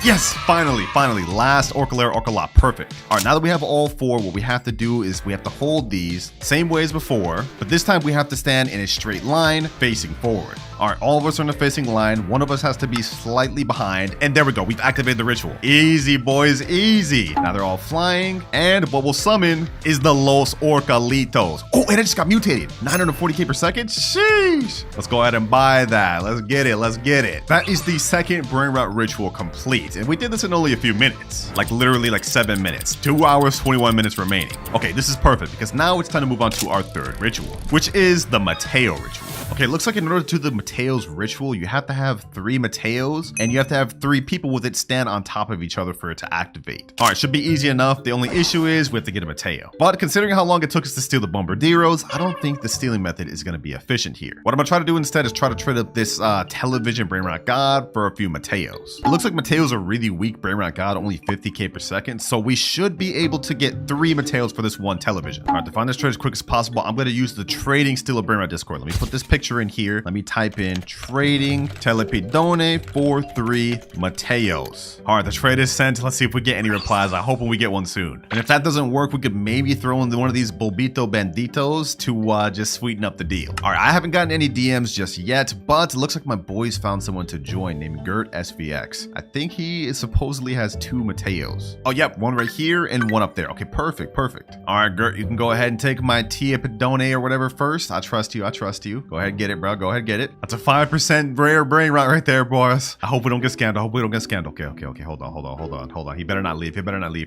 Yes, finally, last Orkalera Orkala, perfect. All right, now that we have all 4, what we have to do is we have to hold these same way as before, but this time we have to stand in a straight line facing forward. All right, all of us are in a facing line. One of us has to be slightly behind, and there we go. We've activated the ritual. Easy, boys, easy. Now they're all flying, and what we'll summon is the Los Orkalitos. Oh, and it just got mutated. 940k per second? Sheesh. Let's go ahead and buy that. Let's get it. That is the second Brainrot ritual complete, and we did this in only a few minutes. Like literally like 7 minutes. 2 hours, 21 minutes remaining. Okay, this is perfect, because now it's time to move on to our 3rd ritual, which is the Mateo ritual. Okay, it looks like in order to do the Mateo's ritual, you have to have 3 Mateos, and you have to have 3 people with it stand on top of each other for it to activate. All right, should be easy enough. The only issue is we have to get a Mateo. But considering how long it took us to steal the Bombardieros, I don't think the stealing method is going to be efficient here. What I'm going to try to do instead is try to trade up this television Brainrot God for a few Mateos. It looks like Mateo's a really weak Brainrot God, only 50k per second, so we should be able to get 3 Mateos for this 1 television. All right, to find this trade as quick as possible, I'm going to use the Trading Steal a Brainrot Discord. Let me put this picture in here. Let me type in trading telepidone for 3 Mateos. All right, the trade is sent. Let's see if we get any replies. I hope we get one soon. And if that doesn't work, we could maybe throw in one of these Bulbito Banditos to just sweeten up the deal. All right, I haven't gotten any DMs just yet, but it looks like my boys found someone to join named Gert SVX. I think he supposedly has 2 Mateos. Oh, yep, one right here and one up there. Okay, perfect. All right, Gert, you can go ahead and take my Tia Pedone or whatever first. I trust you. Go ahead and get it, bro. Go ahead and get it. That's a 5% rare Brainrot right there, boys. I hope we don't get scammed. Okay. Hold on. He better not leave.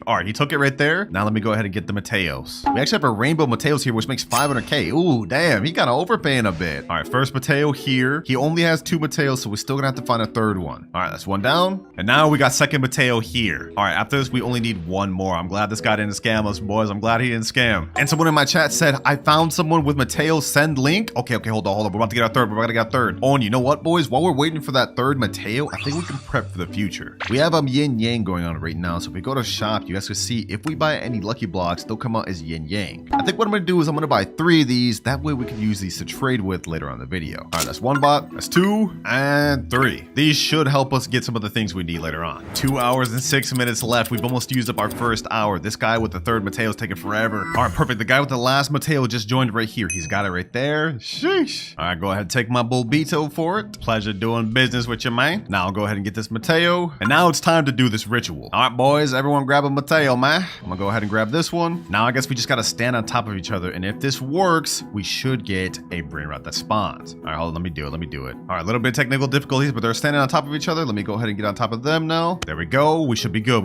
All right, he took it right there. Now let me go ahead and get the Mateos. We actually have a rainbow Mateos here, which makes 500k. Ooh, damn, he kind of overpaying a bit. All right, first Mateo here. He only has 2 Mateos, so we're still gonna have to find a 3rd one. All right, that's 1 down. And now we got second Mateo here. All right, after this, we only need 1 more. I'm glad this guy didn't scam us, boys. I'm glad he didn't scam. And someone in my chat said, I found someone with Mateo, send link. Okay, hold on. We're about to get our 3rd. Oh, and you know what, boys? While we're waiting for that 3rd Mateo, I think we can prep for the future. We have yin yang going on right now, so if we go to shop, you guys can see if we buy any lucky blocks, they'll come out as yin yang. I think what I'm gonna do is I'm gonna buy 3 of these. That way we can use these to trade with later on in the video. All right, that's 1 bot, that's 2, and 3. These should help us get some of the things we need later on. 2 hours and 6 minutes left. We've almost used up our first hour. This guy with the 3rd Mateo is taking forever. All right, perfect. The guy with the last Mateo just joined right here. He's got it right there. Sheesh. All right, go ahead and take my Bulbito for it. Pleasure doing business with you, man. Now I'll go ahead and get this Mateo. And now it's time to do this ritual. All right, boys, everyone grab a Mateo, man. I'm gonna go ahead and grab this one. Now I guess we just gotta stand on top of each other. And if this works, we should get a Brainrot that spawns. All right, hold on, let me do it. All right, a little bit of technical difficulties, but they're standing on top of each other. Let me go ahead and get on top of them now. There we go. We should be good.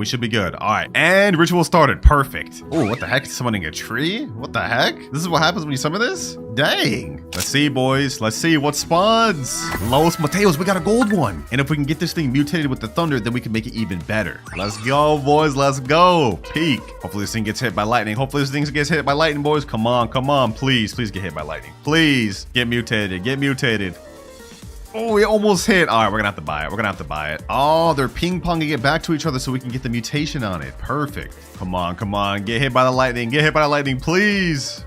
All right, and ritual started. Perfect. Oh, what the heck? Summoning a tree? What the heck? This is what happens when you summon this? Dang. Let's see, boys. Let's see what spawns. Los Mateos, we got a gold one. And if we can get this thing mutated with the thunder, then we can make it even better. Let's go, boys. Let's go. Peak. Hopefully this thing gets hit by lightning. Hopefully this thing gets hit by lightning, boys. Come on, come on. Please, please get hit by lightning. Please get mutated. Get mutated. Oh, we almost hit. All right, we're gonna have to buy it. We're gonna have to buy it. Oh, they're ping-ponging it back to each other so we can get the mutation on it. Perfect. Come on, come on. Get hit by the lightning. Get hit by the lightning, please.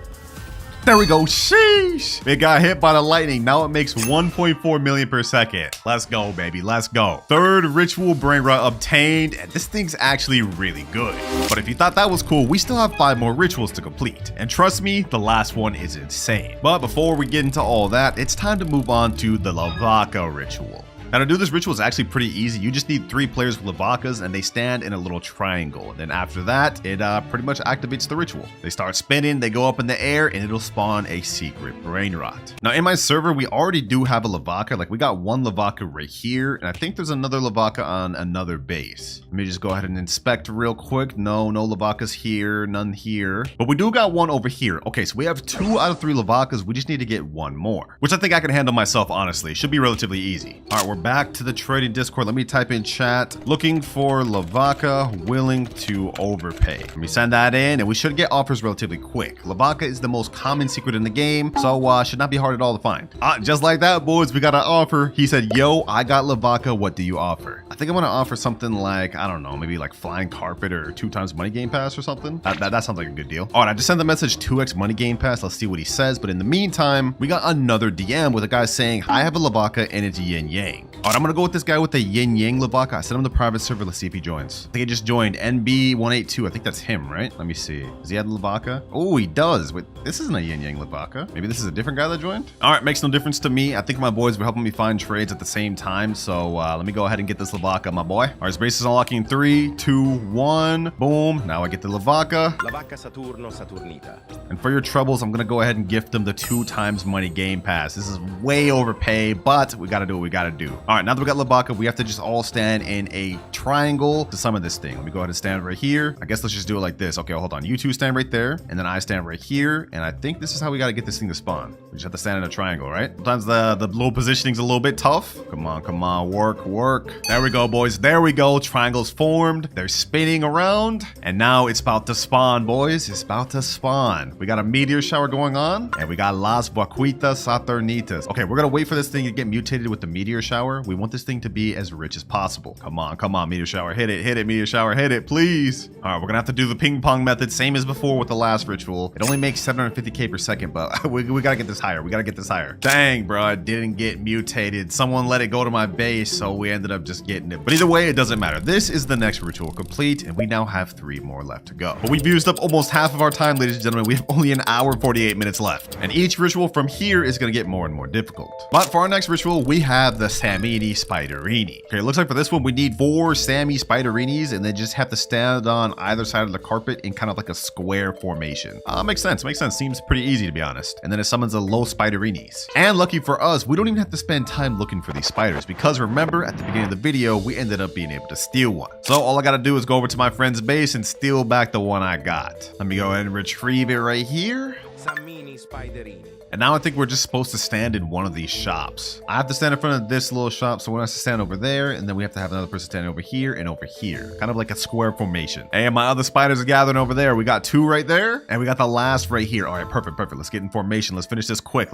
There we go. Sheesh. It got hit by the lightning. Now it makes 1.4 million per second. Let's go, baby. Let's go. Third ritual Brainrot obtained. And this thing's actually really good. But if you thought that was cool, we still have 5 more rituals to complete. And trust me, the last one is insane. But before we get into all that, it's time to move on to the Lavaka ritual. Now to do this ritual is actually pretty easy. You just need 3 players with Lavakas and they stand in a little triangle. And then after that, it pretty much activates the ritual. They start spinning, they go up in the air, and it'll spawn a secret Brainrot. Now in my server, we already do have a Lavaka. Like we got 1 Lavaka right here, and I think there's another Lavaka on another base. Let me just go ahead and inspect real quick. No Lavakas here, none here. But we do got 1 over here. Okay, so we have 2 out of 3 Lavakas. We just need to get 1 more, which I think I can handle myself, honestly. Should be relatively easy. All right, we're back to the trading Discord. Let me type in chat. Looking for Lavaka willing to overpay. Let me send that in and we should get offers relatively quick. Lavaka is the most common secret in the game, so should not be hard at all to find. Just like that, boys, we got an offer. He said, yo, I got Lavaka. What do you offer? I think I'm going to offer something like, I don't know, maybe like flying carpet or 2 times money game pass or something. That sounds like a good deal. All right, I just sent the message 2x money game pass. Let's see what he says. But in the meantime, we got another DM with a guy saying, I have a Lavaka and it's yin yang. All right, I'm gonna go with this guy with the yin yang Lavaka. I sent him the private server. Let's see if he joins. I think he just joined NB182. I think that's him, right? Let me see. Does he have the Lavaka? Oh, he does. Wait, this isn't a yin yang Lavaka. Maybe this is a different guy that joined. All right, makes no difference to me. I think my boys were helping me find trades at the same time. So let me go ahead and get this Lavaka, my boy. All right, space is unlocking 3, 2, 1. Boom. Now I get the Lavaka. Lavaka Saturno Saturnita. And for your troubles, I'm gonna go ahead and gift them the 2 times money game pass. This is way overpay, but we gotta do what we gotta do. All right, now that we got Lavaka, we have to just all stand in a triangle to summon this thing. Let me go ahead and stand right here. I guess let's just do it like this. Okay, hold on. You 2 stand right there, and then I stand right here. And I think this is how we gotta get this thing to spawn. We just have to stand in a triangle, right? Sometimes the low positioning's a little bit tough. Come on, come on, work. There we go, boys. There we go. Triangles formed. They're spinning around, and now it's about to spawn, boys. It's about to spawn. We got a meteor shower going on, and we got Las Vaquitas Saturnitas. Okay, we're gonna wait for this thing to get mutated with the meteor shower. We want this thing to be as rich as possible. Come on, meteor shower. Hit it, meteor shower. Hit it, please. All right, we're gonna have to do the ping pong method, same as before with the last ritual. It only makes 750k per second, but we gotta get this higher. We gotta get this higher. Dang, bro, it didn't get mutated. Someone let it go to my base, so we ended up just getting it. But either way, it doesn't matter. This is the next ritual complete, and we now have 3 more left to go. But we've used up almost half of our time, ladies and gentlemen. We have only an hour 48 minutes left, and each ritual from here is gonna get more and more difficult. But for our next ritual, we have the Samini Spiderini. Okay, it looks like for this one, we need 4 Sammy Spiderinis, and they just have to stand on either side of the carpet in kind of like a square formation. Makes sense. Seems pretty easy, to be honest. And then it summons a low Spiderinis. And lucky for us, we don't even have to spend time looking for these spiders, because remember, at the beginning of the video, we ended up being able to steal one. So all I gotta do is go over to my friend's base and steal back the one I got. Let me go ahead and retrieve it right here. Samini Spiderini. And now I think we're just supposed to stand in one of these shops. I have to stand in front of this little shop, so one has to stand over there, and then we have to have another person standing over here and over here. Kind of like a square formation. And my other spiders are gathering over there. We got 2 right there, and we got the last right here. All right, perfect. Let's get in formation. Let's finish this quick.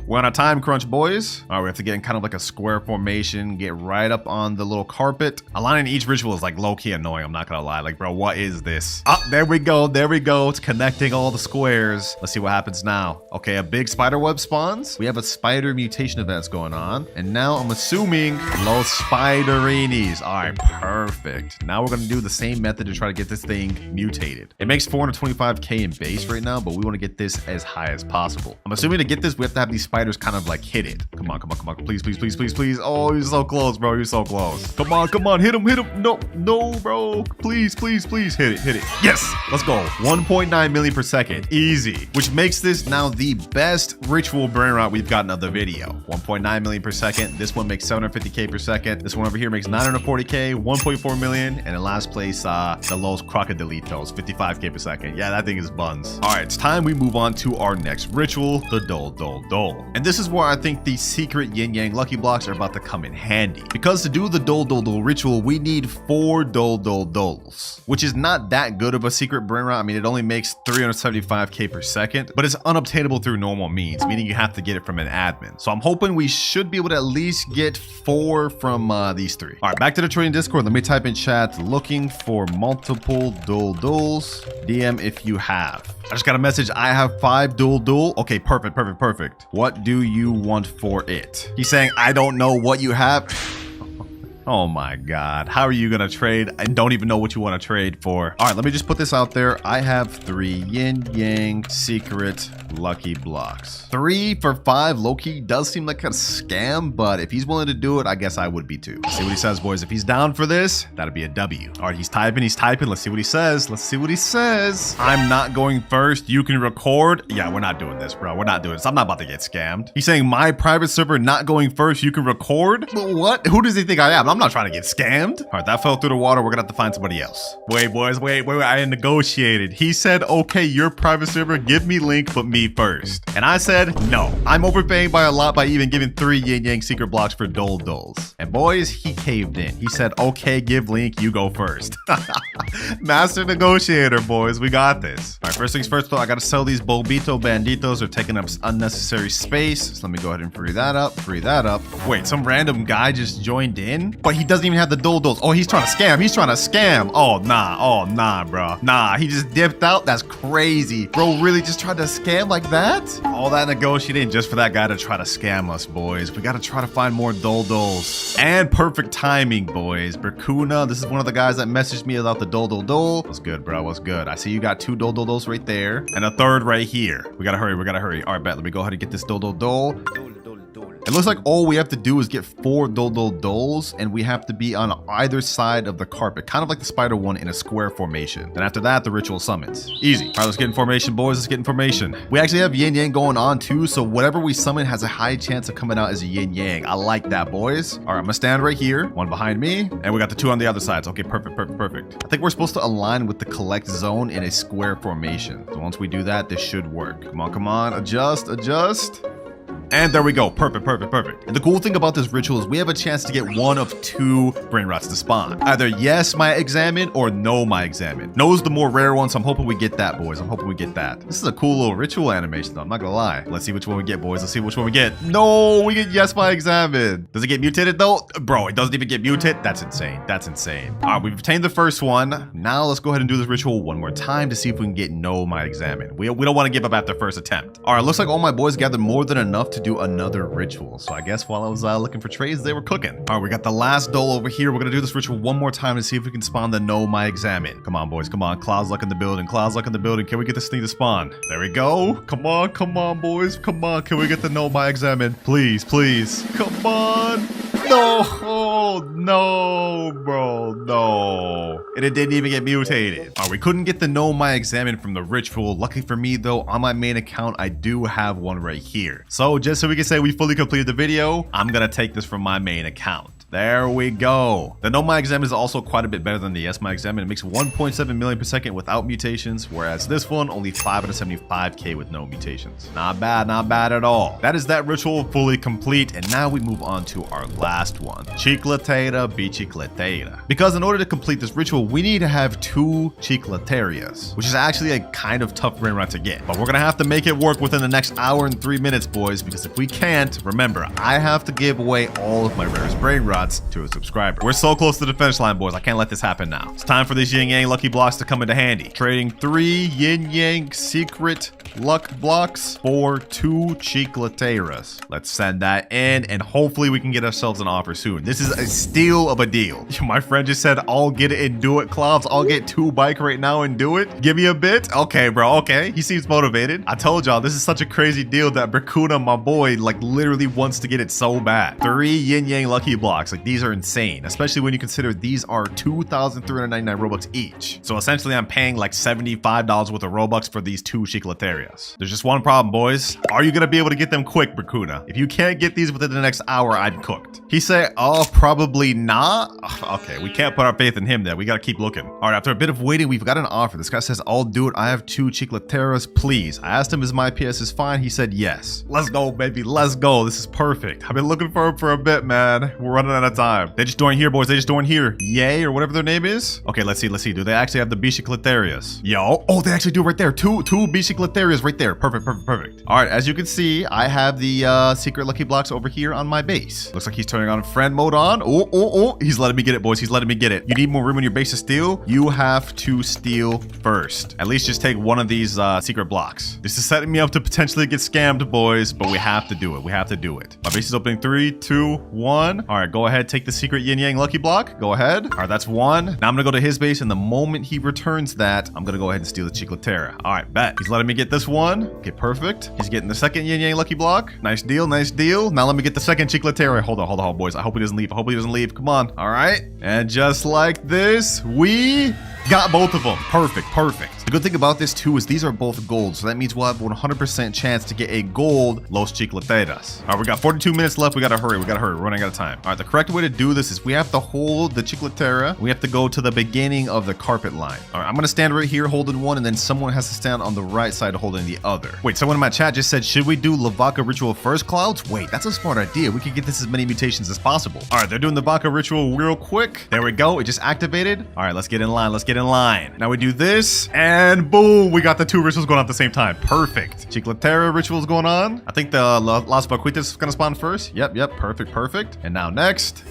We're on a time crunch, boys. All right, we have to get in kind of like a square formation, get right up on the little carpet. Aligning each ritual is like low-key annoying, I'm not gonna lie. Like, bro, what is this? Oh, there we go. It's connecting all the squares. Let's see what happens now. Okay, a big spider web spawns. We have a spider mutation events going on. And now I'm assuming Los Spiderinis. All right, perfect. Now we're going to do the same method to try to get this thing mutated. It makes 425k in base right now, but we want to get this as high as possible. I'm assuming to get this, we have to have these spiders kind of like hit it. Come on. Please. Oh, you're so close, bro. You're so close. Come on. Hit him. No, bro. Please. Hit it. Yes. Let's go. 1.9 million per second. Easy. which makes this now the best ritual Brainrot we've gotten of the video. 1.9 million per second. This one makes 750k per second. This one over here makes 940k, 1.4 million, and in last place, the Los Crocodilitos, 55k per second. Yeah, that thing is buns. All right, it's time we move on to our next ritual, the Dole Dole Dole. And this is where I think the secret yin yang lucky blocks are about to come in handy. Because to do the Dole Dole Dole ritual, we need 4 Dole Dole Doles, which is not that good of a secret Brainrot. I mean, it only makes 375k per second, but it's unobtainable through normal means, meaning you have to get it from an admin. So I'm hoping we should be able to at least get 4 from these 3. All right, back to the trading Discord. Let me type in chat, looking for multiple Dole Doles. DM if you have. I just got a message. I have 5 Dole Dole. Okay, perfect, perfect, perfect. What do you want for it? He's saying, I don't know what you have. Oh my God. How are you going to trade? I don't even know what you want to trade for. All right, let me just put this out there. I have 3 yin yang secret lucky blocks. 3 for 5 low-key does seem like a scam, but if he's willing to do it, I guess I would be too. Let's see what he says, boys. If he's down for this, that'd be a W. All right, he's typing. Let's see what he says. Let's see what he says. I'm not going first. You can record. Yeah, we're not doing this, bro. We're not doing this. I'm not about to get scammed. He's saying my private server not going first. You can record. What? Who does he think I am? I'm not trying to get scammed. All right, that fell through the water. We're gonna have to find somebody else. Wait, boys, wait. I negotiated. He said, okay, your private server, give me link, but me first. And I said, no. I'm overpaying by a lot by even giving 3 yin yang secret blocks for Dole Doles. And boys, he caved in. He said, okay, give link, you go first. Master negotiator, boys. We got this. All right, first things first, though, I gotta sell these Bobito Banditos. They're taking up unnecessary space. So let me go ahead and free that up. Wait, some random guy just joined in, but he doesn't even have the Dole Doles. Oh, he's trying to scam. Oh, nah, bro. Nah, he just dipped out. That's crazy. Bro really just tried to scam like that? All that negotiating just for that guy to try to scam us, boys. We gotta try to find more Dole Doles. And perfect timing, boys. Berkuna, this is one of the guys that messaged me about the Dole Dole Dole. What's good, bro? What's good? I see you got 2 Dole Dole Doles right there and a 3rd right here. We gotta hurry. All right, bet. Let me go ahead and get this Dole Dole Dole. It looks like all we have to do is get 4 Dole Dole Doles, and we have to be on either side of the carpet, kind of like the spider one in a square formation. Then after that, the ritual summons. Easy. All right, let's get in formation, boys. Let's get in formation. We actually have yin yang going on too, so whatever we summon has a high chance of coming out as a yin yang. I like that, boys. All right, I'm gonna stand right here, 1 behind me, and we got the 2 on the other sides. Okay, perfect. I think we're supposed to align with the collect zone in a square formation. So once we do that, this should work. Come on, adjust. And there we go. Perfect. And the cool thing about this ritual is we have a chance to get 1 of 2 Brainrots to spawn. Either yes, my examine, or no, my examine. No is the more rare one, so I'm hoping we get that, boys. This is a cool little ritual animation, though. I'm not gonna lie. Let's see which one we get, boys. No, we get yes, my examine. Does it get mutated, though? Bro, it doesn't even get mutated? That's insane. All right, we've obtained the first one. Now let's go ahead and do this ritual one more time to see if we can get no, my examine. We don't want to give up after first attempt. All right, looks like all my boys gathered more than enough to do another ritual. So I guess while I was looking for trades, they were cooking. All right, we got the last Dole over here. We're gonna do this ritual one more time to see if we can spawn the no, my examine. Come on, boys. Cloud's luck in the building. Can we get this thing to spawn? There we go. Come on, boys. Can we get the no, my examine? Please. Come on. No, bro, no. And it didn't even get mutated. All right, we couldn't get the no, my examine from the ritual. Luckily for me, though, on my main account, I do have one right here. So just so we can say we fully completed the video, I'm gonna take this from my main account. There we go. The no, my examine is also quite a bit better than the yes, my examine. It makes 1.7 million per second without mutations, whereas this one only 575k with no mutations. Not bad at all. That is that ritual fully complete, and now we move on to our last one. Chicletera bicicletera. Because in order to complete this ritual, we need to have 2 chicleterias, which is actually a kind of tough Brainrot to get. But we're gonna have to make it work within the next hour and 3 minutes, boys, because if we can't, remember, I have to give away all of my rarest Brainrots to a subscriber. We're so close to the finish line, boys. I can't let this happen now. It's time for these yin yang lucky blocks to come into handy. Trading 3 yin yang secret luck blocks for 2 chicleteras. Let's send that in, and hopefully we can get ourselves an offer soon. This is a steal of a deal. My friend just said, I'll get it and do it, Kloudz. I'll get 2 bike right now and do it. Give me a bit. Okay, bro. Okay. He seems motivated. I told y'all, this is such a crazy deal that Berkuna, my boy, like literally wants to get it so bad. 3 yin yang lucky blocks. Like, these are insane, especially when you consider these are 2,399 Robux each. So essentially, I'm paying like $75 worth of Robux for these 2 chicleterias. There's just one problem, boys. Are you gonna be able to get them quick, Bracuna? If you can't get these within the next hour, I'm cooked. He said, oh, probably not. Okay, we can't put our faith in him there. We gotta keep looking. All right, after a bit of waiting, we've got an offer. This guy says, I'll do it. I have 2 chicleteras, please. I asked him, is my PS is fine? He said, yes. Let's go, baby. Let's go. This is perfect. I've been looking for him for a bit, man. We're running out of time. They just joined here, boys. They just joined here. Yay, or whatever their name is. Okay, let's see. Let's see. Do they actually have the B chicleterias? Yo. Oh, they actually do right there. Two B chicleterias right there. Perfect, perfect, perfect. All right, as you can see, I have the secret lucky blocks over here on my base. Looks like he's turning on friend mode on. Oh. He's letting me get it, boys. He's letting me get it. You need more room in your base to steal. You have to steal first. At least just take one of these secret blocks. This is setting me up to potentially get scammed, boys, but we have to do it. We have to do it. My base is opening 3, 2, 1. All right, go ahead. Take the secret yin yang lucky block. Go ahead. All right, that's 1. Now I'm gonna go to his base, and the moment he returns that, I'm gonna go ahead and steal the chicletera. All right, bet. He's letting me get this one. Okay, perfect. He's getting the second yin yang lucky block. Nice deal, nice deal. Now let me get the second chicletera. Hold on, boys. I hope he doesn't leave. I hope he doesn't leave. Come on. All right. And just like this, we got both of them. Perfect, perfect. The good thing about this too is these are both gold, so that means we'll have 100% chance to get a gold Los Chicleteras. All right, we got 42 minutes left. We gotta hurry. We're running out of time. All right, the correct way to do this is we have to hold the Chicletera. We have to go to the beginning of the carpet line. All right, I'm gonna stand right here holding one, and then someone has to stand on the right side holding the other. Wait, someone in my chat just said, should we do Lavaca ritual first, Clouds? Wait, that's a smart idea. We could get this as many mutations as possible. All right, they're doing the Vaca ritual real quick. There we go. It just activated. All right, let's get in line. Let's get in line. Now we do this, and boom, we got the 2 rituals going on at the same time. Perfect. Chicletera rituals going on. I think the Las Vaquitas is gonna spawn first. Yep, perfect, perfect. And now next,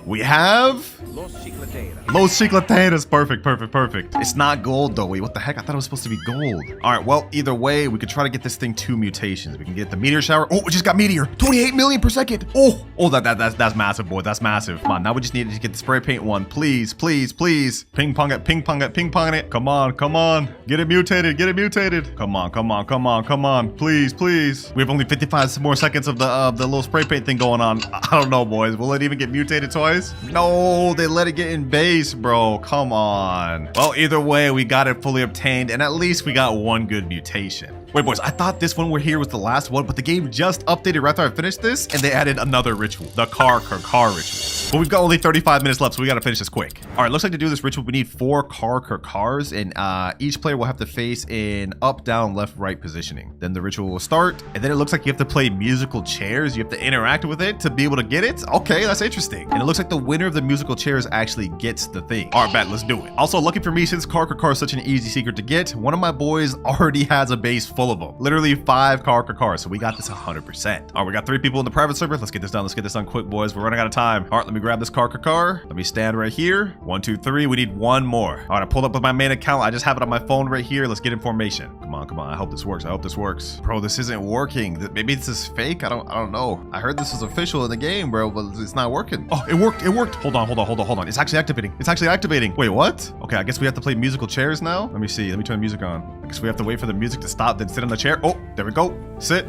we have Los Chicleteras. Los Chicleteras. Perfect, perfect, perfect. It's not gold though. Wait, what the heck? I thought it was supposed to be gold. All right, well, either way, we could try to get this thing 2 mutations. We can get the meteor shower. Oh, we just got meteor. 28 million per second. Oh, that's massive, boy. That's massive. Come on, now we just need to get the spray paint one. Please, please, please. Ping pong it, ping pong it, ping pong it. Come on, come on. Get it mutated, get it mutated. Come on, come on, come on, come on. Please, please. We have only 55 more seconds of the little spray paint thing going on. I don't know, boys. Will it even get mutated twice? No, they let it get in base, bro. Come on. Well, either way, we got it fully obtained, and at least we got 1 good mutation. Wait, boys, I thought this one we're here was the last one, but the game just updated right after I finished this, and they added another ritual, the car ritual. But we've got only 35 minutes left, so we gotta finish this quick. All right, looks like to do this ritual, we need 4 cars, and each player will have to face in up, down, left, right positioning. Then the ritual will start, and then it looks like you have to play musical chairs. You have to interact with it to be able to get it. Okay, that's interesting. And it looks like the winner of the musical chairs actually gets the thing. All right, bet, let's do it. Also, lucky for me, since car is such an easy secret to get, one of my boys already has a base full of them. Literally 5 cars, so we got this 100%. All right, we got 3 people in the private server. Let's get this done. Let's get this done quick, boys. We're running out of time. All right, let me grab this car. Let me stand right here. 1, 2, 3. We need 1 more. All right, I pulled up with my main account. I just have it on my phone right here. Let's get information. Come on, come on. I hope this works. I hope this works. Bro, this isn't working. Maybe this is fake. I don't know. I heard this was official in the game, bro, but it's not working. Oh, it worked. It worked. Hold on. It's actually activating. It's actually activating. Wait, what? Okay, I guess we have to play musical chairs now. Let me see. Let me turn the music on. I guess we have to wait for the music to stop, then sit on the chair. Oh, there we go. Sit.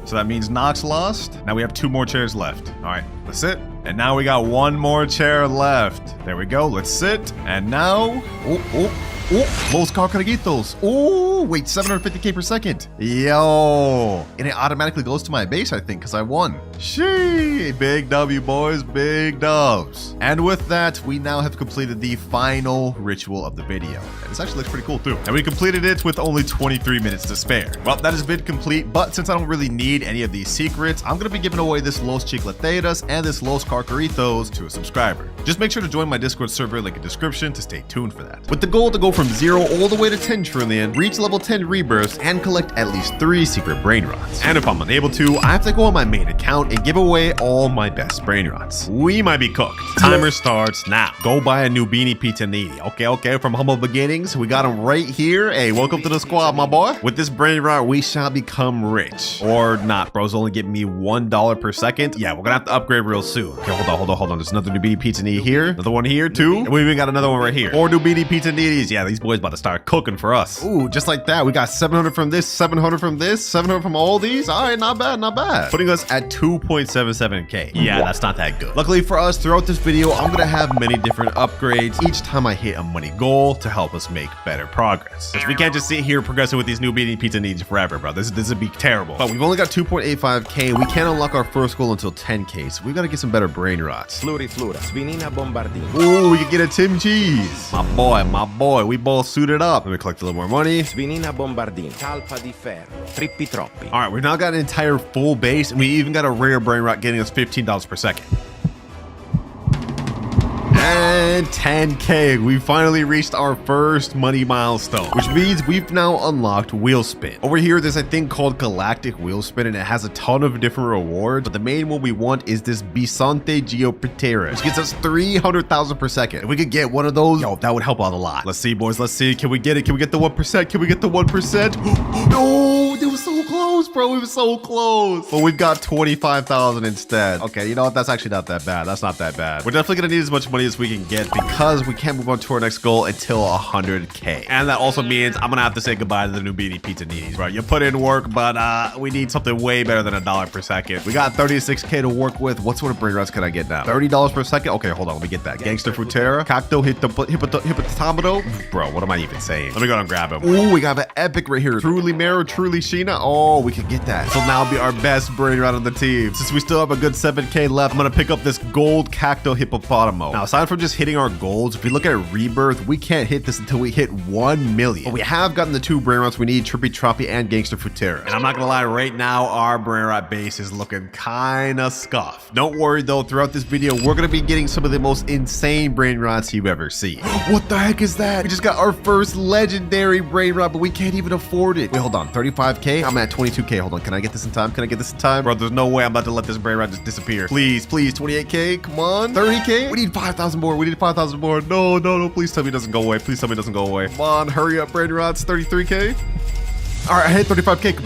So that means Nox lost. Now we have 2 more chairs left. All right, let's sit. And now we got 1 more chair left. There we go. Let's sit. And now, Los Carcaritos. Oh, wait, 750k per second. Yo. And it automatically goes to my base, I think, because I won. Shee. Big W, boys. Big dubs. And with that, we now have completed the final ritual of the video. And this actually looks pretty cool, too. And we completed it with only 23 minutes to spare. Well, that is vid complete. But since I don't really need any of these secrets, I'm going to be giving away this Los Chicleteras and this Los Carcaritos to a subscriber. Just make sure to join my Discord server, link in the description, to stay tuned for that. With the goal to go from 0 all the way to 10 trillion, reach level 10 rebirths, and collect at least 3 secret Brainrots. And if I'm unable to, I have to go on my main account and give away all my best Brainrots. We might be cooked. Timer starts now. Go buy a new beanie pizza needy. Okay, from humble beginnings, we got him right here. Hey, welcome to the squad, my boy. With this Brainrot, we shall become rich. Or not, bro's only getting me $1 per second. Yeah, we're gonna have to upgrade real soon. Okay, hold on. There's another new beanie pizza needy here. Another one here, too. And we even got another one right here. 4 new beanie pizza needies. Yeah, yeah, these boys about to start cooking for us. Ooh, just like that. We got 700 from this, 700 from this, 700 from all these. All right, not bad, not bad. Putting us at 2.77K. Yeah, that's not that good. Luckily for us, throughout this video, I'm gonna have many different upgrades each time I hit a money goal to help us make better progress. Because we can't just sit here progressing with these new beanie pizza needs forever, bro. This would be terrible. But we've only got 2.85K. We can't unlock our first goal until 10K, so we gotta get some better brain rots. Fluriflura, Svinina Bombardino. Ooh, we can get a Tim Cheese. My boy, we both suited up. Let me collect a little more money. Svinina Bombardino, Talpa di Ferro, Trippi Troppi. All right, we've now got an entire full base, and we even got a rare brain rot getting us $15 per second. And 10K, we finally reached our first money milestone, which means we've now unlocked wheel spin. Over here, there's a thing called galactic wheel spin, and it has a ton of different rewards, but the main one we want is this Bisonte Geoptera, which gets us 300,000 per second. If we could get one of those, yo, that would help out a lot. Let's see, boys, let's see. Can we get it? Can we get the 1%? Can we get the 1%? No, it was so close, bro. It was so close. But we've got 25,000 instead. Okay, you know what? That's actually not that bad. That's not that bad. We're definitely gonna need as much money as we can get because we can't move on to our next goal until 100K. And that also means I'm gonna have to say goodbye to the new beanie pizza needs, bro. You put in work, but we need something way better than $1 per second. We got 36K to work with. What sort of brain rots can I get now? $30 per second? Okay, hold on. Let me get that. Gangster Frutera, Cacto Hippopotamodo. Bro, what am I even saying? Let me go and grab him. Ooh, we got an epic right here. Truly Mero, Truly Sheena. Oh, we can get that. So now be our best brain rot on the team. Since we still have a good 7K left, I'm gonna pick up this gold Cacto Hippopotamo. Now, aside from just hitting our goals, if we look at Rebirth, we can't hit this until we hit 1 million. But we have gotten the 2 brain rots we need, Trippy Troppy and Gangster Futera. And I'm not gonna lie, right now, our brain rot base is looking kinda scuffed. Don't worry though, throughout this video, we're gonna be getting some of the most insane brain rots you've ever seen. What the heck is that? We just got our first legendary brain rot, but we can't even afford it. Wait, hold on, 35K? I'm at 22K. Hold on, can I get this in time? Can I get this in time? Bro, there's no way I'm about to let this brain rot just disappear. Please, please, 28K, come on. 30K? We need 5,000 more. We need 5,000 more. No, no, no, please tell me it doesn't go away. Please tell me it doesn't go away. Come on, hurry up, brain rots. 33K. All right, I hit 35K. Come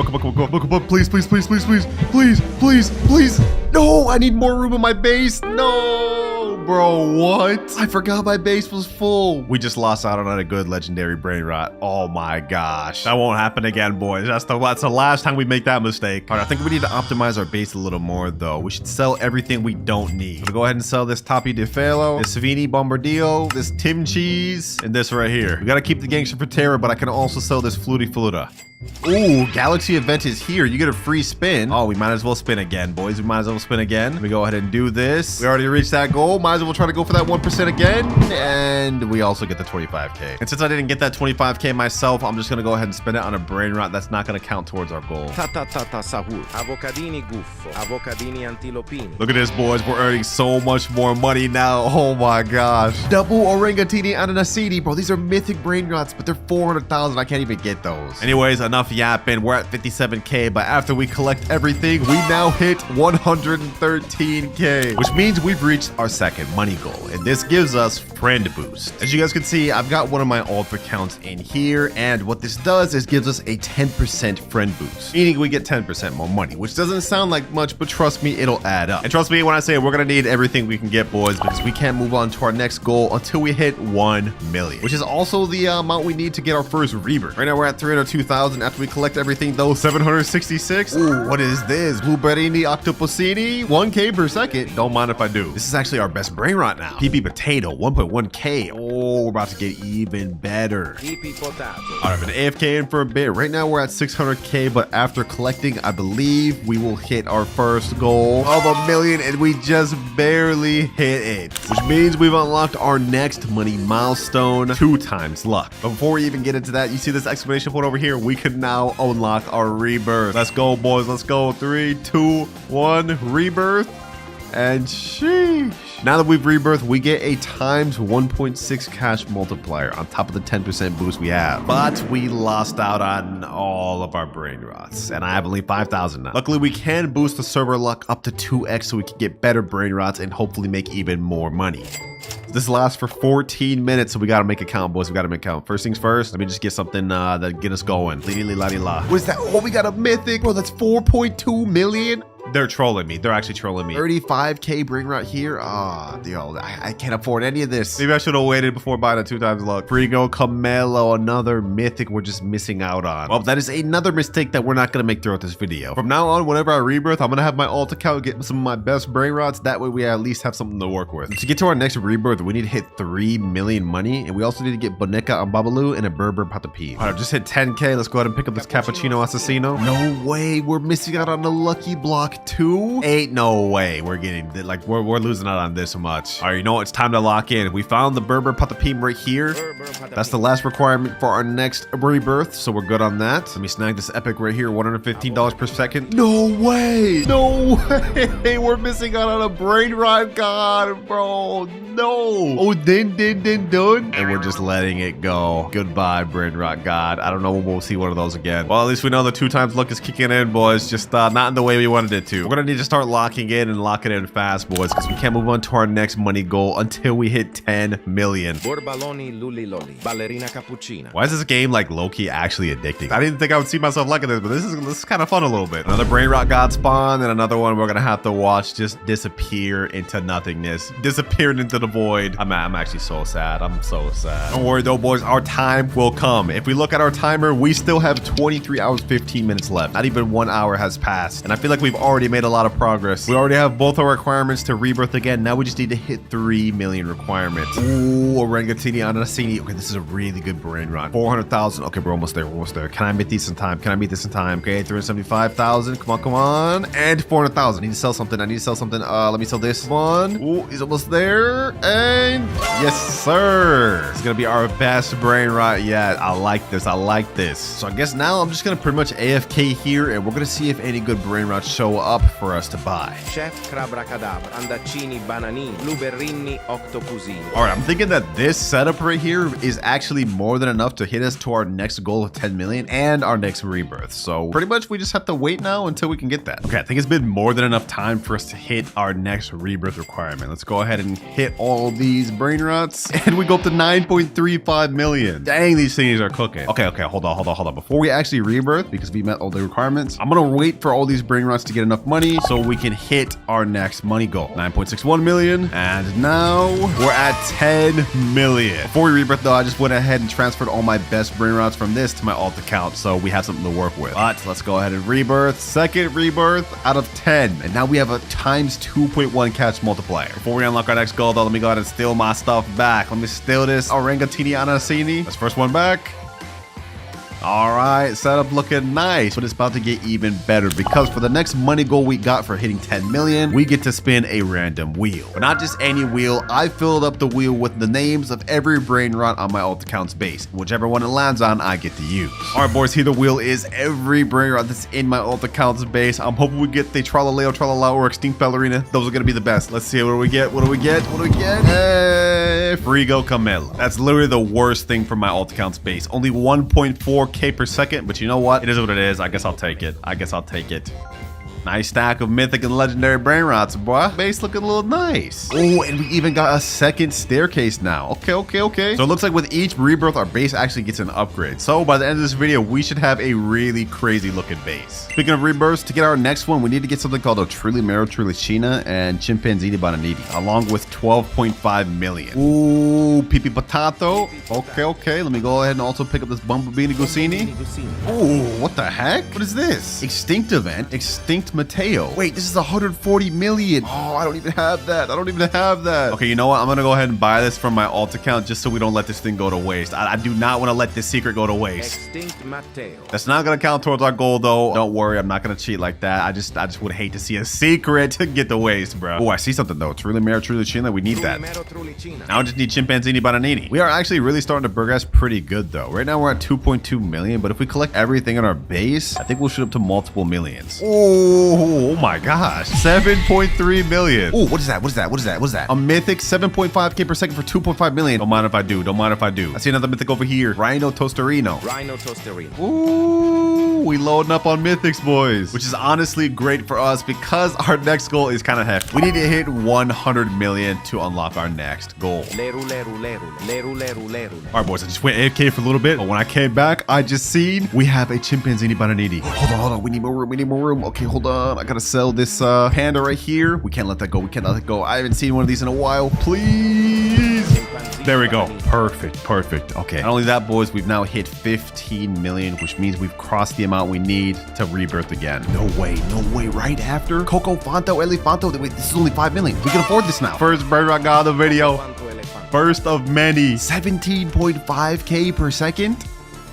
on, please, please, please, please, please, please, please, please. No, I need more room in my base. No, bro, what? I forgot my base was full. We just lost out on a good legendary brain rot. Oh my gosh. That won't happen again, boys. That's the last time we make that mistake. All right, I think we need to optimize our base a little more, though. We should sell everything we don't need. I'm gonna go ahead and sell this Tapi de Felo, this Svini Bombardillo, this Tim Cheese, and this right here. We gotta keep the Gangster Frutera, but I can also sell this Fluty Fluta. Ooh, Galaxy event is here. You get a free spin. Oh, we might as well spin again, boys. We might as well spin again. Let me go ahead and do this. We already reached that goal. Might as well try to go for that 1% again. And we also get the 25K. And since I didn't get that 25K myself, I'm just going to go ahead and spend it on a brain rot. That's not going to count towards our goal. Ta-ta-ta-ta sahur, avocadini guffo, avocadini antilopini. Look at this, boys. We're earning so much more money now. Oh my gosh. Double Orangatini Ananasini. Bro, these are mythic brain rots, but they're 400,000. I can't even get those. Anyways, enough yapping. We're at 57K, but after we collect everything, we now hit 113K, which means we've reached our second money goal, and this gives us friend boost. As you guys can see, I've got one of my alt accounts in here, and what this does is gives us a 10% friend boost, meaning we get 10% more money, which doesn't sound like much, but trust me, it'll add up. And trust me when I say we're gonna need everything we can get, boys, because we can't move on to our next goal until we hit 1 million, which is also the amount we need to get our first rebirth. Right now we're at 302,000. After we collect everything though, 766. Ooh, what is this? Blueberrini Octopussini, 1K per second. Don't mind if I do. This is actually our best brain rot now. PP Potato, 1.1K. Oh, we're about to get even better. PP Potato. All right, been AFK in for a bit. Right now we're at 600K, but after collecting, I believe we will hit our first goal of 1 million, and we just barely hit it, which means we've unlocked our next money milestone, 2 times luck. But before we even get into that, you see this exclamation point over here? We can now unlock our rebirth. Let's go, boys. Let's go. 3, 2, 1, rebirth. And sheesh. Now that we've rebirthed, we get a times 1.6 cash multiplier on top of the 10% boost we have. But we lost out on all of our brain rots, and I have only 5,000 now. Luckily, we can boost the server luck up to 2x so we can get better brain rots and hopefully make even more money. This lasts for 14 minutes, so we gotta make a count, boys. We gotta make a count. First things first, let me just get something that get us going. What is that? Oh, we got a mythic. Bro, that's 4.2 million. They're trolling me. They're actually trolling me. 35k Brainrot here. Yo, I can't afford any of this. Maybe I should have waited before buying a 2x luck. Frigo Camelo, another mythic we're just missing out on. Well, that is another mistake that we're not gonna make throughout this video. From now on, whenever I rebirth, I'm gonna have my alt account get some of my best Brainrots. That way we at least have something to work with. To get to our next rebirth, we need to hit 3 million money, and we also need to get Boneka and Babalu and a Berber Patapim. All right, just hit 10k. Let's go ahead and pick up this Cappuccino Assassino. No way, we're missing out on the lucky block too. Ain't no way we're getting like we're losing out on this much. All right, you know what? It's time to lock in. We found the Berber Patapim right here. That's the last requirement for our next rebirth, so we're good on that. Let me snag this epic right here, $115 per second. No way! No way! We're missing out on a Brainrot god, bro. No! Oh, done. And we're just letting it go. Goodbye, Brainrot god. I don't know when we'll see one of those again. Well, at least we know the 2x luck is kicking in, boys. Just not in the way we wanted it to. We're gonna need to start locking in and locking in fast, boys, because we can't move on to our next money goal until we hit 10 million. Borbaloni luli loli. Ballerina cappuccina. Why is this game like low-key actually addicting? I didn't think I would see myself liking this, but this is kind of fun a little bit. Another Brainrot god spawn, and another one we're gonna have to watch just disappear into nothingness, disappearing into the void. I'm actually so sad. I'm so sad. Don't worry though, boys. Our time will come. If we look at our timer, we still have 23 hours 15 minutes left. Not even 1 hour has passed, and I feel like we've already made a lot of progress. We already have both our requirements to rebirth again. Now we just need to hit 3 million requirements. Ooh, Orangatini Anasini. Okay, this is a really good Brainrot. 400,000. Okay, we're almost there. We're almost there. Can I meet these in time? Can I meet this in time? Okay, 375,000. Come on. And 400,000. I need to sell something. Let me sell this one. Ooh, he's almost there. And yes, sir. It's gonna be our best Brainrot yet. I like this. So I guess now I'm just gonna pretty much AFK here, and we're gonna see if any good Brainrots show up for us to buy. Chef Crabracadabra, Andacini Bananini, Blueberrini Octopusini. All right, I'm thinking that this setup right here is actually more than enough to hit us to our next goal of 10 million and our next rebirth. So pretty much we just have to wait now until we can get that. Okay, I think it's been more than enough time for us to hit our next rebirth requirement. Let's go ahead and hit all these Brainrots, and we go up to 9.35 million. Dang, these things are cooking. Okay, hold on. Before we actually rebirth, because we met all the requirements, I'm gonna wait for all these Brainrots to get enough money so we can hit our next money goal. 9.61 million, and now we're at 10 million. Before we rebirth though, I just went ahead and transferred all my best Brainrots from this to my alt account, so we have something to work with. But let's go ahead and rebirth. Second rebirth out of 10, and now we have a times 2.1 catch multiplier. Before we unlock our next goal though, let me go ahead and steal my stuff back. Let me steal this Orangatini Anasini. That's first one back. All right, setup looking nice, but it's about to get even better because for the next money goal we got for hitting 10 million, we get to spin a random wheel. But not just any wheel. I filled up the wheel with the names of every Brainrot on my alt account's base. Whichever one it lands on, I get to use. All right, boys, here the wheel is every Brainrot that's in my alt account's base. I'm hoping we get the Tralaleo, Tralala, or Extinct Ballerina. Those are gonna be the best. Let's see, what do we get? Hey, Frigo Camelo. That's literally the worst thing from my alt account's base. Only 1.4k per second, but you know what? It is what it is. I guess I'll take it. Nice stack of mythic and legendary Brainrots, boy. Base looking a little nice. Oh, and we even got a second staircase now. Okay. So it looks like with each rebirth, our base actually gets an upgrade. So by the end of this video, we should have a really crazy looking base. Speaking of rebirths, to get our next one, we need to get something called a Trilimero Trilicina and Chimpanzini Bananiti, along with 12.5 million. Ooh, Pipi Potato. Okay. Let me go ahead and also pick up this Bumblebee Gusini. Ooh, what the heck? What is this? Extinct event. Extinct Mateo. Wait, this is 140 million. Oh, I don't even have that. Okay, you know what? I'm gonna go ahead and buy this from my alt account just so we don't let this thing go to waste. I do not want to let this secret go to waste. Extinct Mateo. That's not gonna count towards our goal though. Don't worry, I'm not gonna cheat like that. I just would hate to see a secret get to waste, bro. Oh, I see something though. Trulimero Trulicina. We need that. Now I just need Chimpanzini Bananini. We are actually really starting to progress pretty good though. Right now we're at 2.2 million, but if we collect everything in our base, I think we'll shoot up to multiple millions. Oh my gosh. 7.3 million. Oh, what is that? A mythic 7.5k per second for 2.5 million. Don't mind if I do. I see another mythic over here. Rhino Toasterino. Ooh, we loading up on mythics, boys, which is honestly great for us because our next goal is kind of hefty. We need to hit 100 million to unlock our next goal. All right, boys, I just went AFK for a little bit, but when I came back, I just seen we have a Chimpanzini Bananiti. Hold on. We need more room. Okay, hold on. I gotta sell this panda right here. We can't let that go. We can't let that go. I haven't seen one of these in a while. Please. There we go. Perfect. Perfect. Okay. Not only that, boys, we've now hit 15 million, which means we've crossed the amount we need to rebirth again. No way. No way. Right after Coco Fanto, Elefanto. Wait, this is only 5 million. We can afford this now. First Brainrot got the video. First of many. 17.5K per second.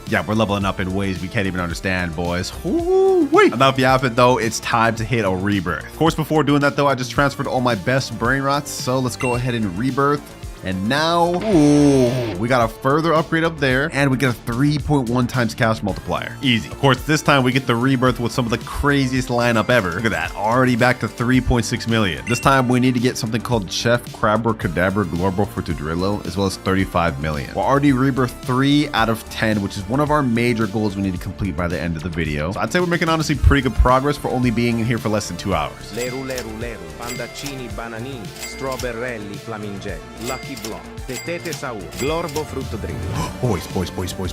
Yeah, we're leveling up in ways we can't even understand, boys. Woo-wee. Enough yapping, though. It's time to hit a rebirth. Of course, before doing that, though, I just transferred all my best Brainrots. So let's go ahead and rebirth. And now, ooh, we got a further upgrade up there, and we get a 3.1 times cash multiplier. Easy. Of course, this time we get the rebirth with some of the craziest lineup ever. Look at that. Already back to 3.6 million. This time we need to get something called Chef Crabber Cadabra Glorbo for Tudrillo, as well as 35 million. We're already rebirth 3 out of 10, which is one of our major goals we need to complete by the end of the video. So I'd say we're making honestly pretty good progress for only being in here for less than 2 hours. Leru, leru, leru, pandaccini, bananini, strawberrelli, flamingelli, lucky block, tetete saur, glorbo frutto drillo.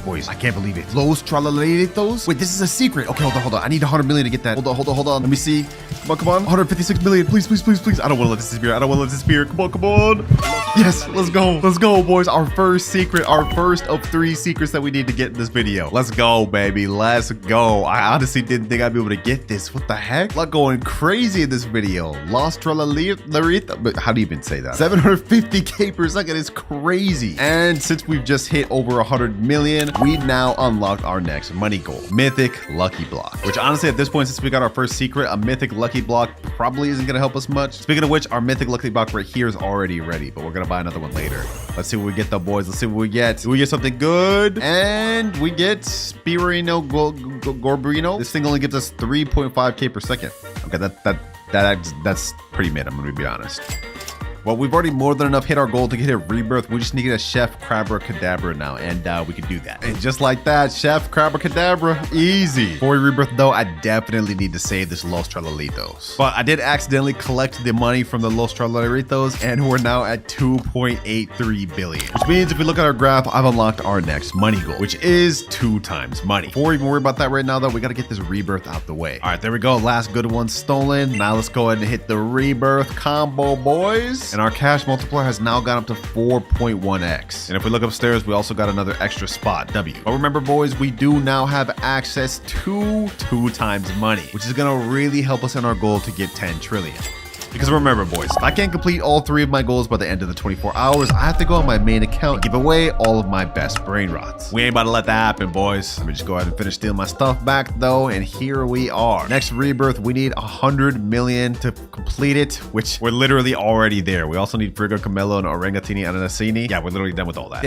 Boys. I can't believe it. Los Tralaleritos? Wait, this is a secret. Okay, hold on. I need 100 million to get that. Hold on. Let me see. Come on. 156 million. Please. I don't want to let this disappear. Come on. Yes, let's go, boys. Our first secret, our first of 3 secrets that we need to get in this video. Let's go, baby. Let's go. I honestly didn't think I'd be able to get this. What the heck? Luck going crazy in this video. Los Tralaleritos. But how do you even say that? 750K per second is crazy. And since we've just hit over 100 million, we now unlocked our next money goal, Mythic Lucky Block, which honestly at this point, since we got our first secret, a Mythic Lucky Block probably isn't going to help us much. Speaking of which, our Mythic Lucky Block right here is already ready, but we're going to buy another one later. Let's see what we get though, boys. Let's see what we get. Do we get something good? And we get Spirino Gorbrino. This thing only gives us 3.5K per second. Okay, that's pretty mid, I'm going to be honest. Well, we've already more than enough hit our goal to get a rebirth. We just need to get a Chef Crabber Cadabra now, and we can do that. And just like that, Chef Crabber Cadabra, easy. Before we rebirth, though, I definitely need to save this Los Tralalitos. But I did accidentally collect the money from the Los Tralalitos, and we're now at 2.83 billion. Which means if we look at our graph, I've unlocked our next money goal, which is 2 times money. Before we even worry about that right now, though, we got to get this rebirth out the way. All right, there we go. Last good one stolen. Now let's go ahead and hit the rebirth combo, boys. And our cash multiplier has now gone up to 4.1x. And if we look upstairs, we also got another extra spot, W. But remember, boys, we do now have access to 2 times money, which is gonna really help us in our goal to get 10 trillion. Because remember, boys, if I can't complete all 3 of my goals by the end of the 24 hours, I have to go on my main account and give away all of my best Brainrots. We ain't about to let that happen, boys. Let me just go ahead and finish stealing my stuff back, though, and here we are. Next rebirth, we need 100 million to complete it, which we're literally already there. We also need Frigo, Camelo, and Orangatini Ananasini. Yeah, we're literally done with all that.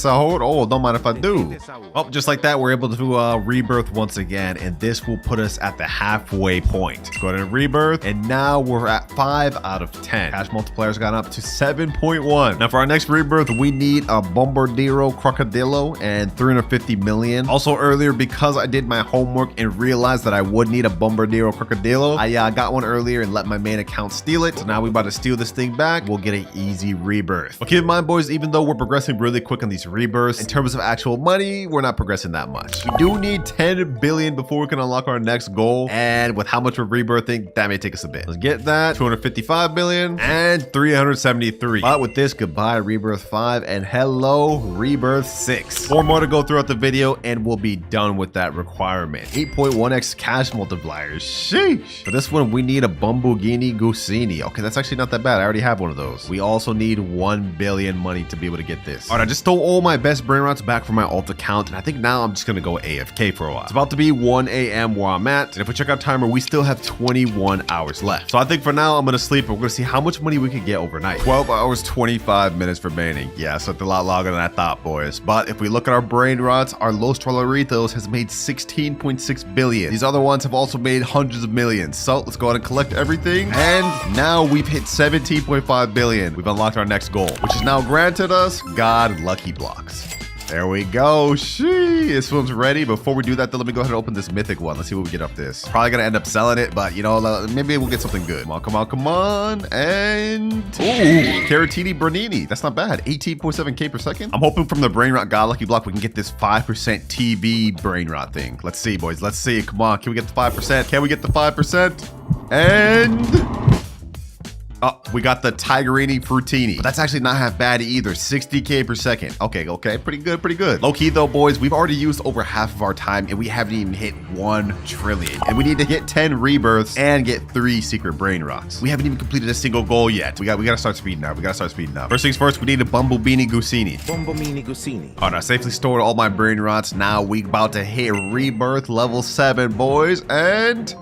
Oh, don't mind if I do. Oh, just like that, we're able to do a rebirth once again, and this will put us at the halfway point. Let's go ahead and rebirth, and now we're at 5 out of 10. Cash multiplier's gone up to 7.1. Now for our next rebirth, we need a Bombardiro Crocodilo and 350 million. Also earlier, because I did my homework and realized that I would need a Bombardiro Crocodilo, I got one earlier and let my main account steal it. So now we're about to steal this thing back. We'll get an easy rebirth. But keep in mind, boys, even though we're progressing really quick on these rebirths, in terms of actual money, we're not progressing that much. We do need 10 billion before we can unlock our next goal. And with how much we're rebirthing, that may take us a bit. Let's get that. 255 billion and 373. But with this, goodbye rebirth 5 and hello rebirth 6. 4 more to go throughout the video and we'll be done with that requirement. 8.1x cash multipliers. Sheesh. For this one, we need a Bumbughini Gusini. Okay, that's actually not that bad. I already have one of those. We also need 1 billion money to be able to get this. All right, I just stole all my best Brainrots back from my alt account, and I think now I'm just gonna go AFK for a while. It's about to be 1 a.m. where I'm at, and if we check our timer, we still have 21 hours left. So I think for now, I'm gonna sleep, and we're gonna see how much money we can get overnight. 12 hours, 25 minutes remaining. Yeah, so it's a lot longer than I thought, boys. But if we look at our Brainrots, our Los Trolleritos has made 16.6 billion. These other ones have also made hundreds of millions. So let's go ahead and collect everything. And now we've hit 17.5 billion. We've unlocked our next goal, which has now granted us God Lucky Blocks. There we go. Shee, this one's ready. Before we do that, though, let me go ahead and open this mythic one. Let's see what we get up this. Probably gonna end up selling it, but you know, maybe we'll get something good. Come on, come on, come on. And ooh, Caratini Bernini. That's not bad. 18.7k per second. I'm hoping from the Brainrot God Lucky Block we can get this 5% TV Brainrot thing. Let's see, boys. Let's see. Come on. Can we get the 5%? Can we get the 5%? And oh, we got the Tigerini Frutini. But that's actually not half bad either. 60k per second. Okay, okay. Pretty good, pretty good. Low key though, boys, we've already used over half of our time and we haven't even hit 1 trillion. And we need to get 10 rebirths and get 3 secret brain rots. We haven't even completed a single goal yet. We gotta start speeding up. We gotta start speeding up. First things first, we need a Bumblebini Gusini. Bombomini Gusini. All right, I safely stored all my brain rots. Now we about to hit rebirth level 7, boys. And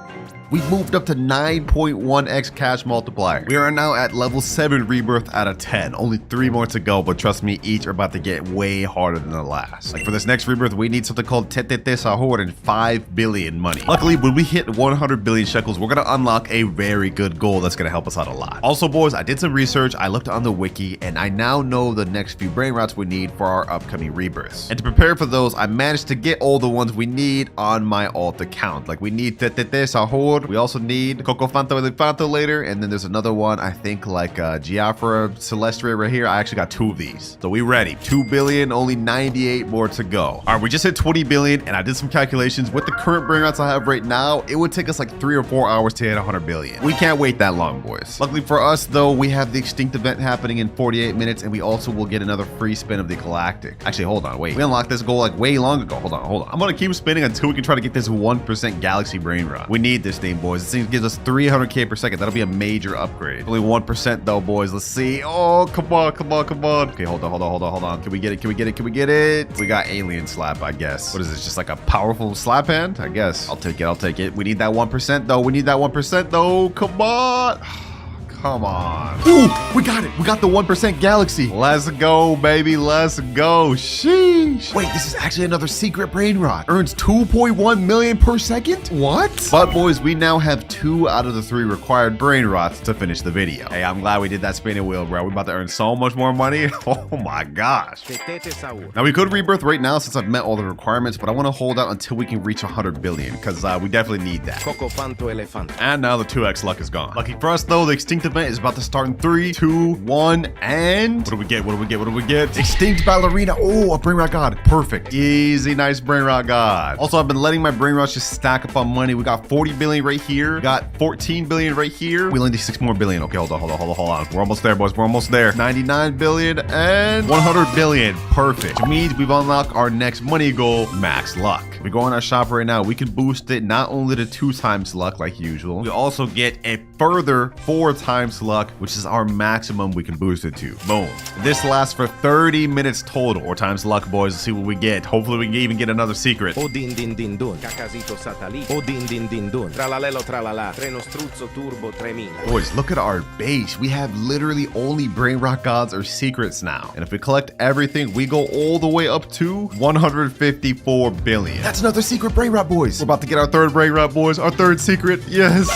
we moved up to 9.1x cash multiplier. We are now at level 7 rebirth out of 10. Only 3 more to go, but trust me, each are about to get way harder than the last. Like for this next rebirth, we need something called Tetete Sahur and 5 billion money. Luckily, when we hit 100 billion shekels, we're gonna unlock a very good goal that's gonna help us out a lot. Also, boys, I did some research. I looked on the wiki, and I now know the next few brain rots we need for our upcoming rebirths. And to prepare for those, I managed to get all the ones we need on my alt account. Like we need Tetete Sahur. We also need Coco Fanta Elefanto later, and then there's another one, I think like Giafra Celestria right here. I actually got 2 of these. So we ready. 2 billion, only 98 more to go. All right, we just hit 20 billion, and I did some calculations. With the current brain rots I have right now, it would take us like 3 or 4 hours to hit 100 billion. We can't wait that long, boys. Luckily for us, though, we have the Extinct event happening in 48 minutes, and we also will get another free spin of the Galactic. Actually, hold on, wait. We unlocked this goal like way long ago. Hold on. I'm gonna keep spinning until we can try to get this 1% Galaxy brain rot. We need this thing, boys. This thing gives us 300k per second. That'll be a major upgrade. Only 1% though, boys. Let's see. Oh, come on. Okay, hold on. Can we get it? We got alien slap, I guess. What is this? Just like a powerful slap hand? I guess. I'll take it. We need that 1% though. Come on. Come on. Ooh, we got it. We got the 1% Galaxy. Let's go, baby. Let's go. Sheesh. Wait, this is actually another secret brain rot. Earns 2.1 million per second? What? But boys, we now have 2 out of the 3 required brain rots to finish the video. Hey, I'm glad we did that spinning wheel, bro. We're about to earn so much more money. Oh my gosh. Now we could rebirth right now since I've met all the requirements, but I want to hold out until we can reach 100 billion because we definitely need that. And now the 2x luck is gone. Lucky for us though, the Extinct event is about to start in 3, 2, 1, and what do we get? Extinct Ballerina. Oh, a brain rot god. Perfect. Easy, nice brain rot god. Also, I've been letting my brain rots just stack up on money. We got 40 billion right here. We got 14 billion right here. We only need 6 more billion. Okay, hold on. We're almost there, boys. We're almost there. 99 billion and 100 billion. Perfect. Which means we've unlocked our next money goal, max luck. We go on our shop right now. We can boost it not only to 2 times luck like usual. We also get a further 4 times luck, which is our maximum we can boost it to. Boom. This lasts for 30 minutes total, or times luck, boys. Let's see what we get. Hopefully we can even get another secret. Odin din din dun, Cacasito satellite. Odin din din dun, tralalelo tralala, treno struzzo turbo 3000. Boys, look at our base. We have literally only brain rot gods or secrets now. And if we collect everything, we go all the way up to 154 billion. That's another secret brain rot, boys. We're about to get our 3rd brain rot, boys. Our 3rd secret. Yes.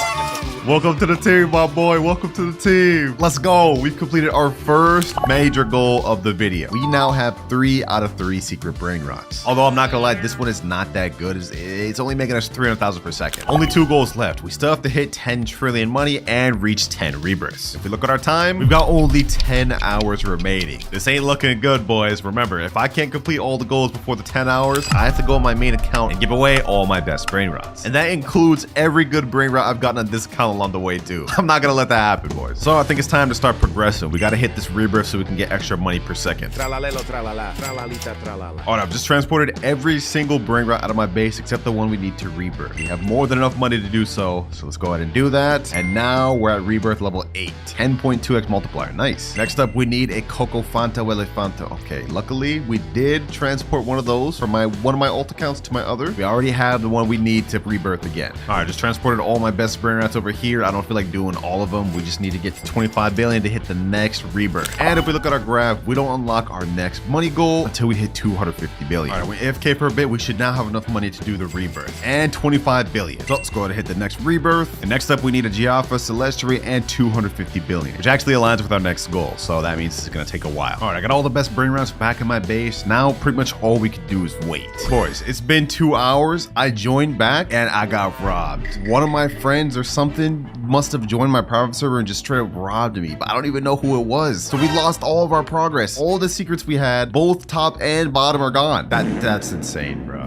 Welcome to the team, my boy. Welcome to the team. Let's go. We've completed our first major goal of the video. We now have 3 out of 3 secret brain rots. Although I'm not gonna lie, this one is not that good. It's only making us 300,000 per second. Only 2 goals left. We still have to hit 10 trillion money and reach 10 rebirths. If we look at our time, we've got only 10 hours remaining. This ain't looking good, boys. Remember, if I can't complete all the goals before the 10 hours, I have to go on my main account and give away all my best brain rots. And that includes every good brain rot I've gotten on this account along the way too. I'm not gonna let that happen, boys. So I think it's time to start progressing. We gotta hit this rebirth so we can get extra money per second. Tralalelo tralala, tralalita tralala. All right, I've just transported every single brain rot out of my base except the one we need to rebirth. We have more than enough money to do so let's go ahead and do that. And now we're at rebirth level 8, 10.2x multiplier. Nice. Next up, we need a Coco Fanta Elefanto. Okay, luckily we did transport one of those from one of my alt accounts to my other. We already have the one we need to rebirth again. All right, just transported all my best brain rots over here. I don't feel like doing all of them. We just need to get to 25 billion to hit the next rebirth. And if we look at our graph, we don't unlock our next money goal until we hit 250 billion. All right, we AFK for a bit. We should now have enough money to do the rebirth and 25 billion. So let's go ahead and hit the next rebirth. And next up, we need a Giaffa, Celestri, and 250 billion, which actually aligns with our next goal. So that means it's gonna take a while. All right, I got all the best Brainrots back in my base. Now pretty much all we can do is wait. Boys, it's been 2 hours. I joined back and I got robbed. One of my friends or something must have joined my private server and just straight up robbed me, but I don't even know who it was. So we lost all of our progress. All the secrets we had, both top and bottom, are gone. That's insane, bro.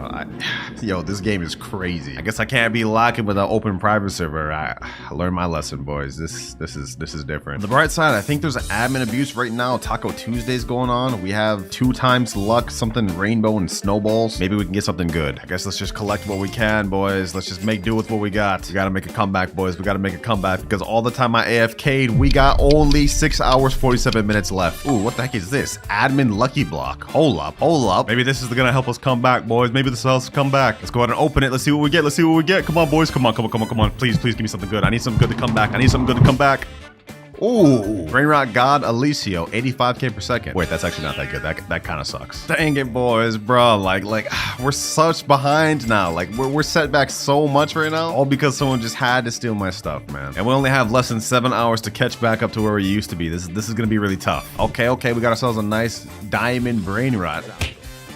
Yo, this game is crazy. I guess I can't be locking with an open private server. I learned my lesson, boys. This is different. On the bright side, I think there's an admin abuse right now. Taco Tuesday's going on. We have 2 times luck, something rainbow and snowballs. Maybe we can get something good. I guess let's just collect what we can, boys. Let's just make do with what we got. We gotta make a comeback, boys. We gotta make a comeback because all the time I AFK'd, we got only 6 hours, 47 minutes left. Ooh, what the heck is this? Admin lucky block. Hold up. Maybe this is gonna help us come back, boys. Maybe this will help us come back. Let's go ahead and open it. Let's see what we get. Come on, boys. Come on. Please give me something good. I need something good to come back. Ooh, Brainrot God Alicio, 85k per second. Wait, that's actually not that good. That kind of sucks. Dang it, boys, bro. Like we're such behind now. Like we're set back so much right now, all because someone just had to steal my stuff, man. And we only have less than 7 hours to catch back up to where we used to be. This is gonna be really tough. Okay, we got ourselves a nice diamond Brainrot.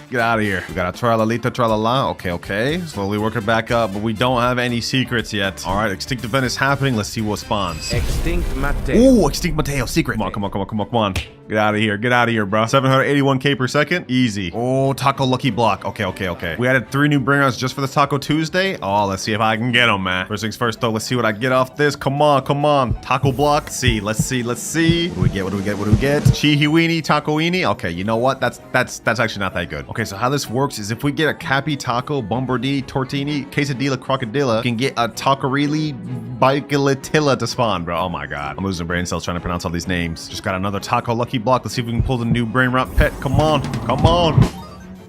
Get out of here. We got a tralalita tralala. Okay. Slowly working back up, but we don't have any secrets yet. All right, Extinct Event is happening. Let's see what spawns. Extinct Mateo. Ooh, Extinct Mateo secret. Come on. Get out of here, bro. 781k per second. Easy. Oh, Taco Lucky Block. Okay. We added 3 new Brainrots just for the Taco Tuesday. Oh, let's see if I can get them, man. First things first, though. Let's see what I get off this. Come on. Taco Block. Let's see. What do we get? Chihiwini, Tacoini. Okay, you know what? That's actually not that good. Okay, so how this works is if we get a Cappy Taco, Bombardini, Tortini, Quesadilla, Crocodilla, we can get a Tacorini, Bicalatilla to spawn, bro. Oh my god. I'm losing brain cells trying to pronounce all these names. Just got another Taco Lucky Block. Let's see if we can pull the new Brainrot pet. Come on.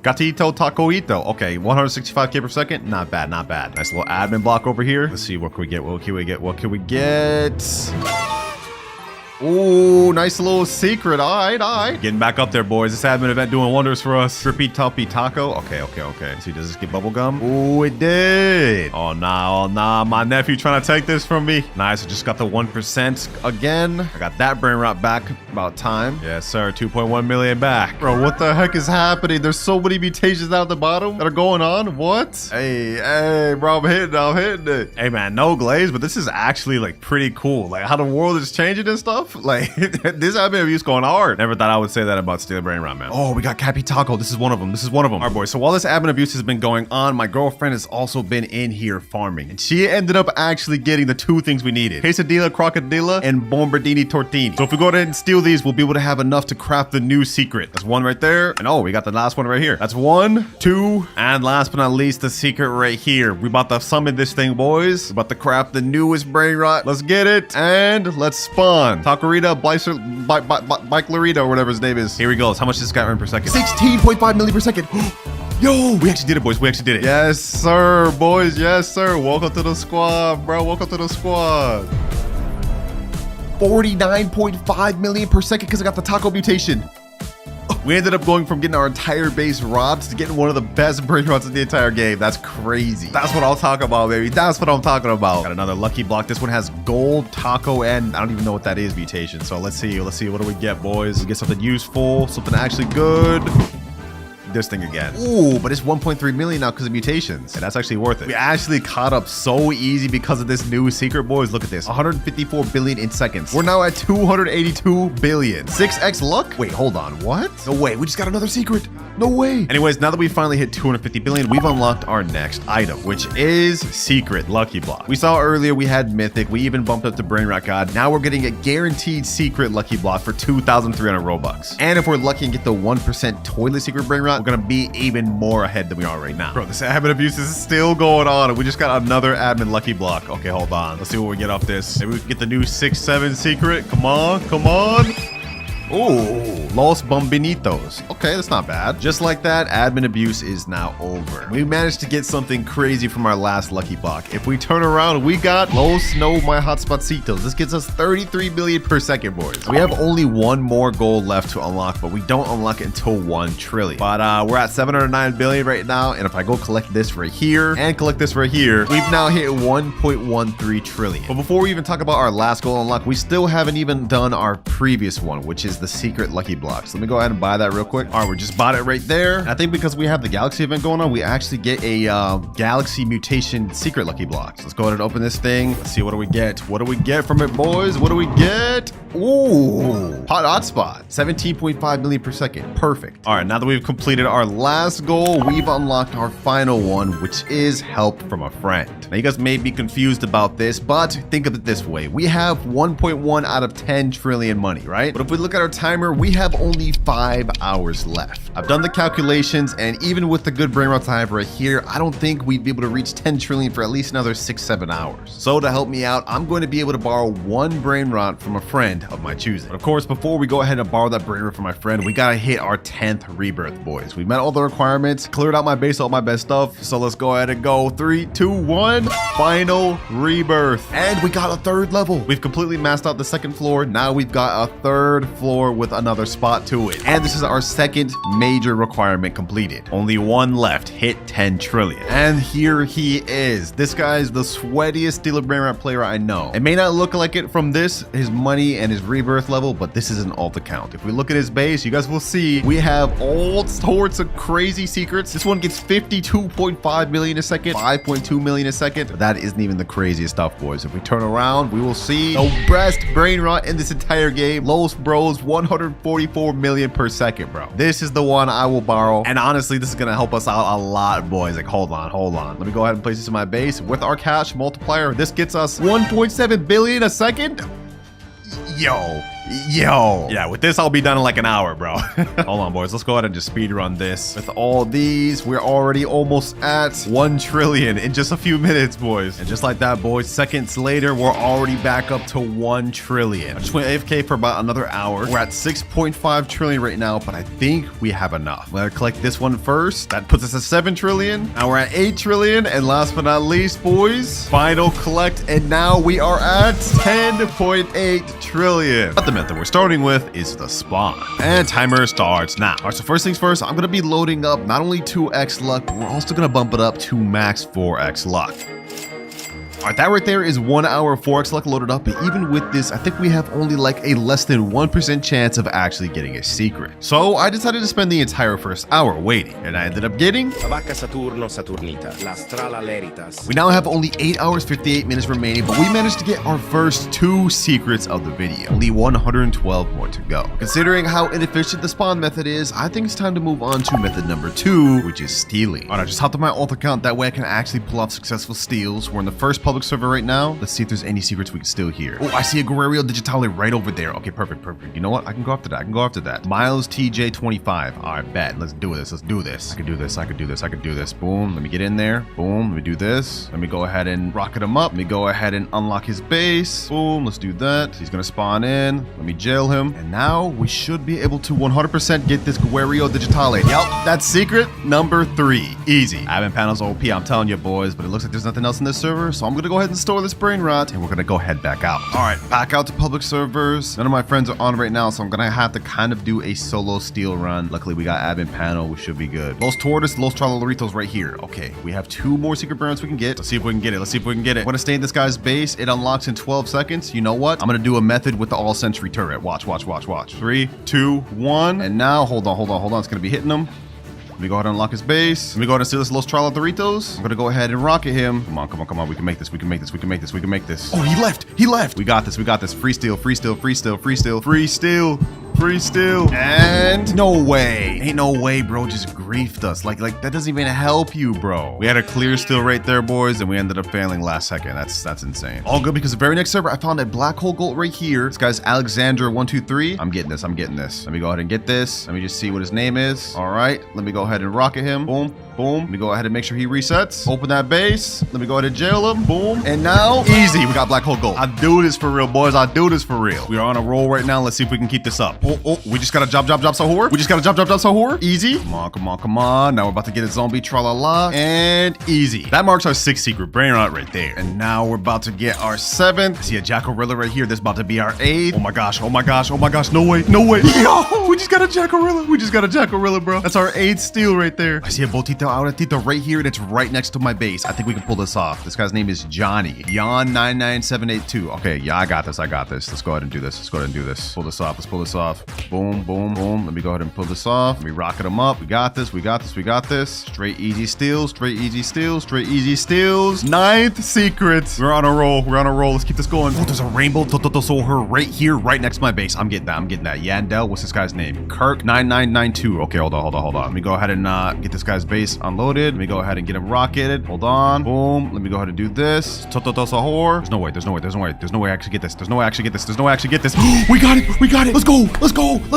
Gatito Tacoito. Okay, 165k per second. Not bad. Nice little admin block over here. Let's see, what can we get? Ooh, nice little secret. All right. Getting back up there, boys. This admin event doing wonders for us. Trippy Toppy Taco. Okay. Let's see, does this get bubblegum? Ooh, it did. Oh, nah. My nephew trying to take this from me. Nice. I just got the 1% again. I got that Brainrot back. About time. Yes, sir. 2.1 million back. Bro, what the heck is happening? There's so many mutations down at the bottom that are going on. What? Hey, bro, I'm hitting it. Hey, man, no glaze, but this is actually like pretty cool. Like how the world is changing and stuff. Like this admin abuse going hard. Never thought I would say that about Stealing Brainrot, man. Oh, we got Cappy Taco. This is one of them. All right, boys. So while this admin abuse has been going on, my girlfriend has also been in here farming, and she ended up actually getting the 2 things we needed: Quesadilla, Crocodilla, and Bombardini Tortini. So if we go ahead and steal these, we'll be able to have enough to craft the new secret. That's 1 right there. And oh, we got the last one right here. That's 1, 2, and last but not least, the secret right here. We about to summon this thing, boys. We're about to craft the newest Brainrot. Let's get it, and let's spawn Tacorita, Bike Larita, or whatever his name is. Here we go. How much does this guy earn per second? 16.5 million per second. Yo, we actually did it, boys. We actually did it. Yes, sir, boys. Yes, sir. Welcome to the squad, bro. 49.5 million per second because I got the taco mutation. We ended up going from getting our entire base robbed to getting one of the best Brainrots in the entire game. That's crazy. That's what I'll talk about, baby. That's what I'm talking about. Got another lucky block. This one has gold, taco, and I don't even know what that is mutation. So let's see. What do we get, boys? We get something useful, something actually good. This thing again. Ooh, but it's 1.3 million now because of mutations. And that's actually worth it. We actually caught up so easy because of this new secret, boys. Look at this. 154 billion in seconds. We're now at 282 billion. 6x luck? Wait, hold on. What? No way. We just got another secret. No way. Anyways, now that we finally hit 250 billion, we've unlocked our next item, which is secret lucky block. We saw earlier we had mythic. We even bumped up to Brainrot God. Now we're getting a guaranteed secret lucky block for 2,300 Robux. And if we're lucky and get the 1% toilet secret Brainrot, we're gonna be even more ahead than we are right now. Bro, this admin abuse is still going on, and we just got another admin lucky block. Okay, hold on. Let's see what we get off this. Maybe we can get the new 6-7 secret. Come on. Oh, Los Bombinitos. Okay, that's not bad. Just like that, admin abuse is now over. We managed to get something crazy from our last lucky block. If we turn around, we got Los No My Hotspotcitos. This gets us 33 million per second, boys. We have only one more goal left to unlock, but we don't unlock it until 1 trillion. But we're at 709 billion right now, and if I go collect this right here and collect this right here, we've now hit 1.13 trillion. But before we even talk about our last goal unlock, we still haven't even done our previous one, which is the secret lucky blocks. Let me go ahead and buy that real quick. All right, we just bought it right there. I think because we have the galaxy event going on, we actually get a galaxy mutation secret lucky blocks. Let's go ahead and open this thing. Let's see, what do we get? What do we get from it, boys? What do we get? Ooh, hotspot, 17.5 million per second. Perfect. All right, now that we've completed our last goal, we've unlocked our final one, which is help from a friend. Now, you guys may be confused about this, but think of it this way. We have 1.1 out of 10 trillion money, right? But if we look at our timer, we have only 5 hours left. I've done the calculations, and even with the good brain rots I have right here, I don't think we'd be able to reach 10 trillion for at least another 6-7 hours. So to help me out, I'm going to be able to borrow 1 brain rot from a friend of my choosing. But of course, before we go ahead and borrow that brain rot from my friend, we gotta hit our 10th rebirth, boys. We met all the requirements, cleared out my base, all my best stuff. So let's go ahead and go 3, 2, 1, final rebirth. And we got a 3rd level. We've completely maxed out the 2nd floor. Now we've got a 3rd floor with another spot to it. And this is our 2nd major requirement completed. Only 1 left, hit 10 trillion. And here he is. This guy is the sweatiest Stealer Brainrot player I know. It may not look like it from this, his money and his rebirth level, but this is an alt account. If we look at his base, you guys will see we have all sorts of crazy secrets. This one gets 52.5 million a second, 5.2 million a second. But that isn't even the craziest stuff, boys. If we turn around, we will see the best brain rot in this entire game. Los Bros, 144 million per second, bro. This is the one I will borrow. And honestly, this is gonna help us out a lot, boys. Like, hold on. Let me go ahead and place this in my base. With our cash multiplier, this gets us 1.7 billion a second. Yo. Yeah, with this, I'll be done in like an hour, bro. Hold on, boys. Let's go ahead and just speed run this. With all these, we're already almost at 1 trillion in just a few minutes, boys. And just like that, boys, seconds later, we're already back up to 1 trillion. I just went AFK for about another hour. We're at 6.5 trillion right now, but I think we have enough. I'm gonna collect this one first. That puts us at 7 trillion. Now we're at 8 trillion. And last but not least, boys, final collect. And now we are at 10.8 trillion. But the method we're starting with is the spawn. And timer starts now. All right, so first things first, I'm gonna be loading up not only 2x luck, but we're also gonna bump it up to max 4x luck. All right, that right there is 1 hour 4x luck loaded up, but even with this, I think we have only like a less than 1% chance of actually getting a secret. So I decided to spend the entire first hour waiting, and I ended up getting La vacca Saturno Saturnita, la strala leritas. We now have only 8 hours 58 minutes remaining, but we managed to get our first 2 secrets of the video. Only 112 more to go. Considering how inefficient the spawn method is, I think it's time to move on to method number 2, which is stealing. All right, I just hopped on my alt account, that way I can actually pull off successful steals. We're in the first public server right now. Let's see if there's any secrets we can steal here. Oh, I see a Guerrero Digitale right over there. Okay, perfect. You know what? I can go after that. Miles TJ25. All right, bet. Let's do this. I can do this. Boom. Let me get in there. Boom. Let me do this. Let me go ahead and rocket him up. Let me go ahead and unlock his base. Boom. Let's do that. He's gonna spawn in. Let me jail him. And now we should be able to 100% get this Guerrero Digitale. Yep, that's secret number 3. Easy. Admin panel's OP, I'm telling you, boys, but it looks like there's nothing else in this server, so I'm gonna go ahead and store this brain rot, and we're gonna go head back out. All right, back out to public servers. None of my friends are on right now, so I'm gonna have to kind of do a solo steal run. Luckily, we got admin panel. We should be good. Los Tortoise, Los Traloritos right here. Okay, we have 2 more secret brain rots we can get. Let's see if we can get it. I'm gonna stay in this guy's base. It unlocks in 12 seconds. You know what? I'm gonna do a method with the all-century turret. Watch. 3, 2, 1. And now, hold on. It's gonna be hitting him. Let me go ahead and unlock his base. Let me go ahead and steal this Los Traloritos. I'm gonna go ahead and rocket him. Come on. We can make this. Oh, he left. We got this. Free steal. And no way. Ain't no way, bro. Just griefed us. Like that doesn't even help you, bro. We had a clear steal right there, boys, and we ended up failing last second. That's insane. All good, because the very next server, I found a black hole gold right here. This guy's Alexander123. I'm getting this. Let me go ahead and get this. Let me just see what his name is. All right, let me go ahead and rocket him. Boom. Boom. Let me go ahead and make sure he resets. Open that base. Let me go ahead and jail him. Boom. And now, easy. We got black hole gold. I do this for real, boys. I do this for real. We are on a roll right now. Let's see if we can keep this up. Oh, we just got a job Sahur. We just got a job Sahur. Easy. Come on. Now we're about to get a zombie tra-la-la. And easy. That marks our 6th secret Brainrot right there. And now we're about to get our 7th. I see a Jackarilla right here. This is about to be our 8th. Oh my gosh. No way. Yo, we just got a Jackarilla, bro. That's our 8th steal right there. I see a Botito Auratito right here, and it's right next to my base. I think we can pull this off. This guy's name is Johnny. Yon99782. Okay, yeah, I got this. Let's go ahead and do this. Pull this off. Boom. Let me go ahead and pull this off. Let me rocket him up. We got this. Straight easy steals. 9th secret. We're on a roll. Let's keep this going. Oh, there's a rainbow Tototosoher right here, right next to my base. I'm getting that. Yandel, what's this guy's name? Kirk9992. Okay, hold on. Let me go ahead and get this guy's base unloaded. Let me go ahead and get him rocketed. Hold on. Boom. Let me go ahead and do this. Tototosoher. There's no way I actually get this. We got it. Let's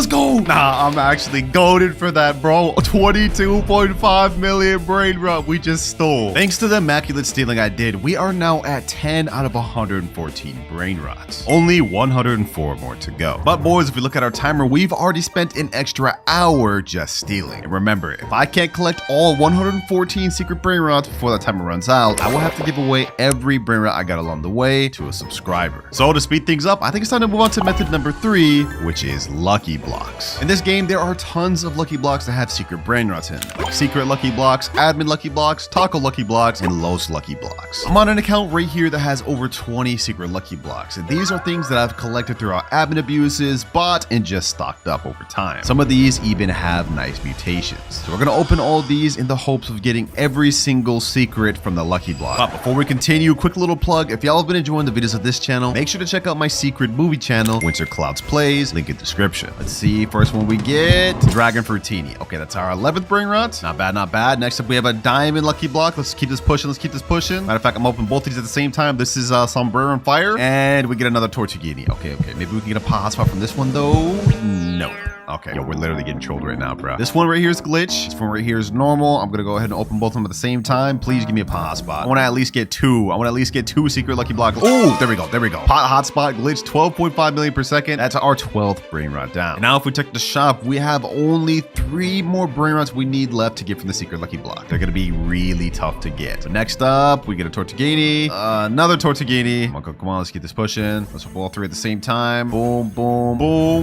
go. Nah, I'm actually goated for that, bro. 22.5 million Brainrot we just stole. Thanks to the immaculate stealing I did, we are now at 10 out of 114 Brainrots. Only 104 more to go. But boys, if we look at our timer, we've already spent an extra hour just stealing. And remember, if I can't collect all 114 secret Brainrots before that timer runs out, I will have to give away every Brainrot I got along the way to a subscriber. So to speed things up, I think it's time to move on to method number 3, which is lucky blocks. In this game, there are tons of lucky blocks that have secret Brainrots in them. Like secret lucky blocks, admin lucky blocks, taco lucky blocks, and Los lucky blocks. I'm on an account right here that has over 20 secret lucky blocks, and these are things that I've collected throughout admin abuses, bought, and just stocked up over time. Some of these even have nice mutations. So we're gonna open all these in the hopes of getting every single secret from the lucky block. But before we continue, quick little plug. If y'all have been enjoying the videos of this channel, make sure to check out my secret movie channel, WinterKloudz Plays, link in description. Let's see, first one we get, Dragon Fruitini. Okay, that's our 11th Brainrot. Not bad. Next up, we have a diamond lucky block. Let's keep this pushing. Matter of fact, I'm opening both these at the same time. This is Sombrero and Fire, and we get another Tortuguini. Okay. Maybe we can get a pot hotspot from this one, though. No. Okay, yo, we're literally getting trolled right now, bro. This one right here is glitch. This one right here is normal. I'm gonna go ahead and open both of them at the same time. Please give me a pot hotspot. I want to at least get 2 secret lucky blocks. Oh, there we go. Pot hotspot glitch, 12.5 million per second. That's our 12th Brainrot down. Now, if we check the shop, we have only 3 more Brainrots we need left to get from the secret lucky block. They're gonna be really tough to get. So next up, we get a Tortuguini, another Tortuguini. Come on, let's get this pushing. Let's open all 3 at the same time. Boom.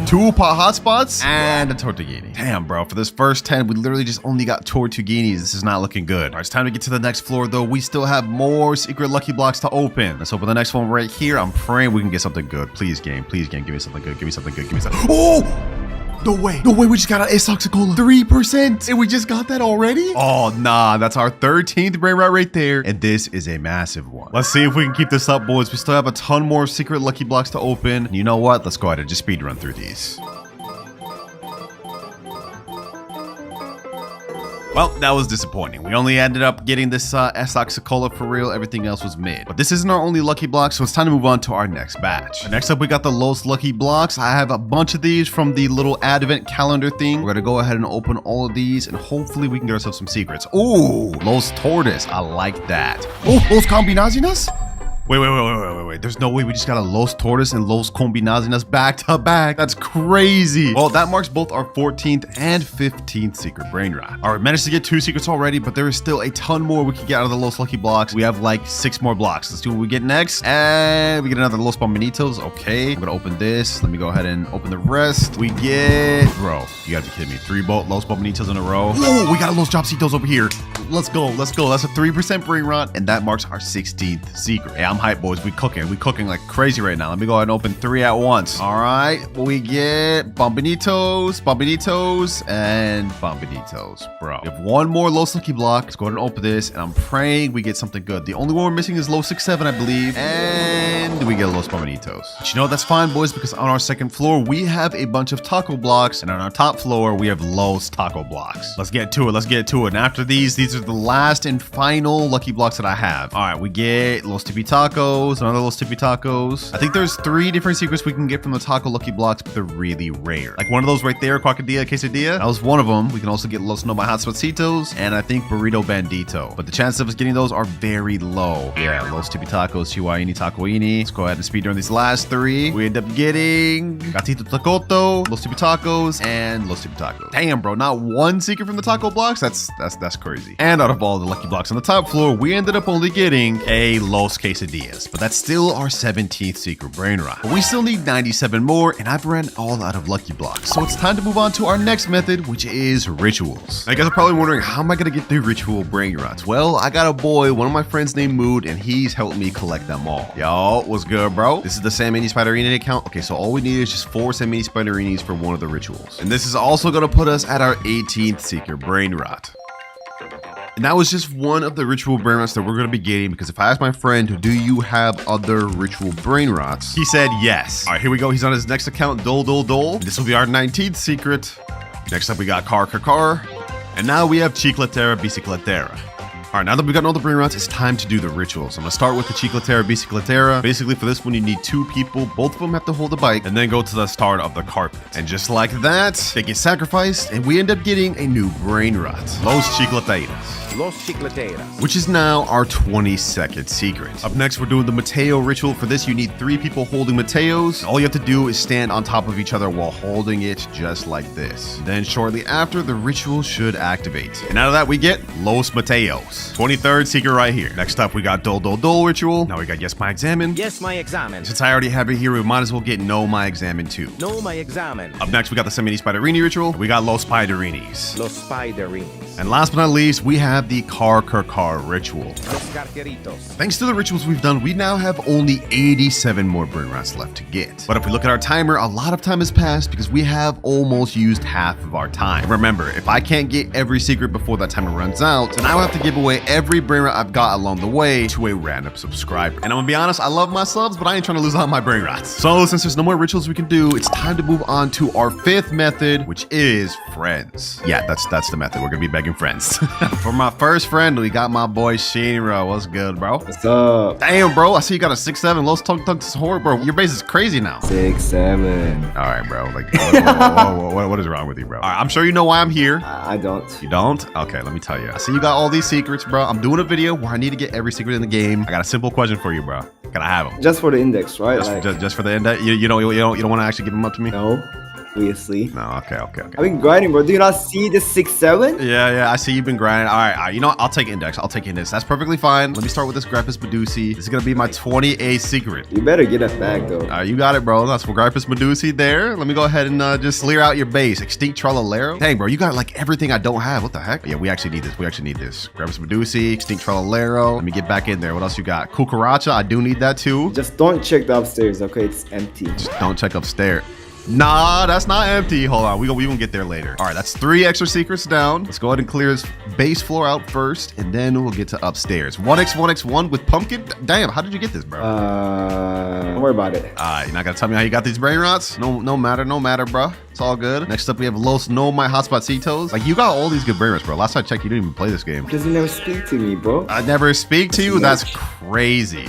2 pot hotspots. And a Tortuguini. Damn, bro. For this first 10, we literally just only got Tortuguinis. This is not looking good. All right, it's time to get to the next floor, though. We still have more secret lucky blocks to open. Let's open the next one right here. I'm praying we can get something good. Please, game. Give me something good. Oh! No way. We just got an Asoxicola. 3%. And we just got that already? Oh, nah. That's our 13th Brainrot right there. And this is a massive one. Let's see if we can keep this up, boys. We still have a ton more secret lucky blocks to open. And you know what? Let's go ahead and just speed run through these. Well, that was disappointing. We only ended up getting this Asoxicola for real. Everything else was mid. But this isn't our only lucky block, so it's time to move on to our next batch. Next up, we got the Los lucky blocks. I have a bunch of these from the little advent calendar thing. We're gonna go ahead and open all of these, and hopefully we can get ourselves some secrets. Ooh, Los Tortoise. I like that. Oh, Los Combinazinas? Wait. There's no way we just got a Los Tortoise and Los Combinazinas back to back. That's crazy. Well, that marks both our 14th and 15th secret Brainrot. All right, managed to get 2 secrets already, but there is still a ton more we can get out of the Los lucky blocks. We have like 6 more blocks. Let's do what we get next. And we get another Los Bombinitos. Okay, I'm gonna open this. Let me go ahead and open the rest. We get, bro, you gotta be kidding me. 3 Los Bombinitos in a row. Oh, we got a Los Dropsitos over here. Let's go. That's a 3% Brainrot, and that marks our 16th secret. Hey, I'm hyped, boys. We cooking like crazy right now. Let me go ahead and open 3 at once. All right, we get Bombinitos, and Bombinitos, bro. We have one more Los Lucky Block. Let's go ahead and open this, and I'm praying we get something good. The only one we're missing is Los 67, I believe, and we get Los Bombinitos. But you know what? That's fine, boys, because on our second floor, we have a bunch of taco blocks, and on our top floor, we have Los Taco Blocks. Let's get to it. And after these are the last and final lucky blocks that I have. All right, we get Los Tipi Tacos, another Los Tipi Tacos. I think there's 3 different secrets we can get from the taco lucky blocks, but they're really rare. Like one of those right there, Crocodilla Quesadilla. That was one of them. We can also get Los No My Hot Spotsitos, and I think Burrito Bandito. But the chances of us getting those are very low. Yeah, Los Tipi Tacos, Chihuahini Tacoini. Let's go ahead and speed run these last 3. We end up getting Gatito Tacoto, Los Tipi Tacos, and Los Tipi Tacos. Damn, bro, not one secret from the taco blocks? That's crazy. And out of all the lucky blocks on the top floor, we ended up only getting a Los Quesadillas, but that's still our 17th secret Brainrot. But we still need 97 more, and I've ran all out of lucky blocks. So it's time to move on to our next method, which is rituals. Now, you guys are probably wondering, how am I gonna get the ritual Brainrots? Well, I got a boy, one of my friends named Mood, and he's helped me collect them all. Yo, what's good, bro? This is the San Mini Spiderini account. Okay, so all we need is just 4 San Mini Spiderinis for one of the rituals. And this is also gonna put us at our 18th secret Brainrot. And that was just one of the ritual Brainrots that we're going to be getting, because if I asked my friend, do you have other ritual Brainrots? He said yes. All right, here we go. He's on his next account, Dole. This will be our 19th secret. Next up, we got Car. And now we have Chicletera Bicicletera. All right, now that we've gotten all the Brainrots, it's time to do the rituals. I'm gonna start with the Chicletera Bicicletera. Basically, for this one, you need 2 people. Both of them have to hold a bike, and then go to the start of the carpet. And just like that, they get sacrificed, and we end up getting a new Brainrot, Los Chicleteras. Los Chicleteras, which is now our 22nd secret. Up next, we're doing the Mateo ritual. For this, you need 3 people holding Mateos. All you have to do is stand on top of each other while holding it just like this. Then shortly after, the ritual should activate. And out of that, we get Los Mateos. 23rd secret right here. Next up, we got Dole ritual. Now we got Yes My Examen. Yes My Examen. Since I already have it here, we might as well get No My Examen too. No My Examen. Up next, we got the San Mini Spiderini ritual. We got Los Spiderinis. Los Spiderinis. And last but not least, we have the Car ritual. Los Carqueritos. Thanks to the rituals we've done, we now have only 87 more Brainrots left to get. But if we look at our timer, a lot of time has passed because we have almost used half of our time. Remember, if I can't get every secret before that timer runs out, then I will have to give away every Brainrot I've got along the way to a random subscriber. And I'm gonna be honest, I love my subs, but I ain't trying to lose out on my Brainrots. So since there's no more rituals we can do, it's time to move on to our 5th method, which is friends. Yeah, that's the method. We're gonna be begging friends. For my first friend, we got my boy Shinra. What's good, bro? What's up? Damn, bro. I see you got a 6'7". Los Tung Horror, bro. Your base is crazy now. 6'7". All right, bro. Like, what is wrong with you, bro? All right, I'm sure you know why I'm here. I don't. You don't? Okay, let me tell you. I see you got all these secrets, bro. I'm doing a video where I need to get every secret in the game. I got a simple question for you, bro. Can I have them? Just for the index, right? Just for the index? You don't want to actually give them up to me? No. Obviously. No, okay. I've been grinding, bro. Do you not see the 6'7"? Yeah, I see you've been grinding. All right. You know what? I'll take index. That's perfectly fine. Let me start with this Grappus Medusi. This is gonna be my 28th secret. You better get that back, though. You got it, bro. That's for Grappus Medusi there. Let me go ahead and just clear out your base. Extinct Trollalero. Dang, bro, you got like everything I don't have. What the heck? Yeah, we actually need this. Grappus Medusi, Extinct Trollalero. Let me get back in there. What else you got? Cucaracha. I do need that too. Just don't check the upstairs, okay? It's empty. Just don't check upstairs. Nah, that's not empty. Hold on, we gonna get there later. All right, that's 3 extra secrets down. Let's go ahead and clear this base floor out first, and then we'll get to upstairs. 1x1x1 with pumpkin. Damn, how did you get this, bro? Don't worry about it. You're not gonna tell me how you got these Brainrots? No matter, bro. It's all good. Next up, we have Los No My Hotspotsitos. Like, you got all these good Brainrots, bro. Last time I checked, you didn't even play this game. Because you never speak to me, bro. I never speak to you? That's crazy.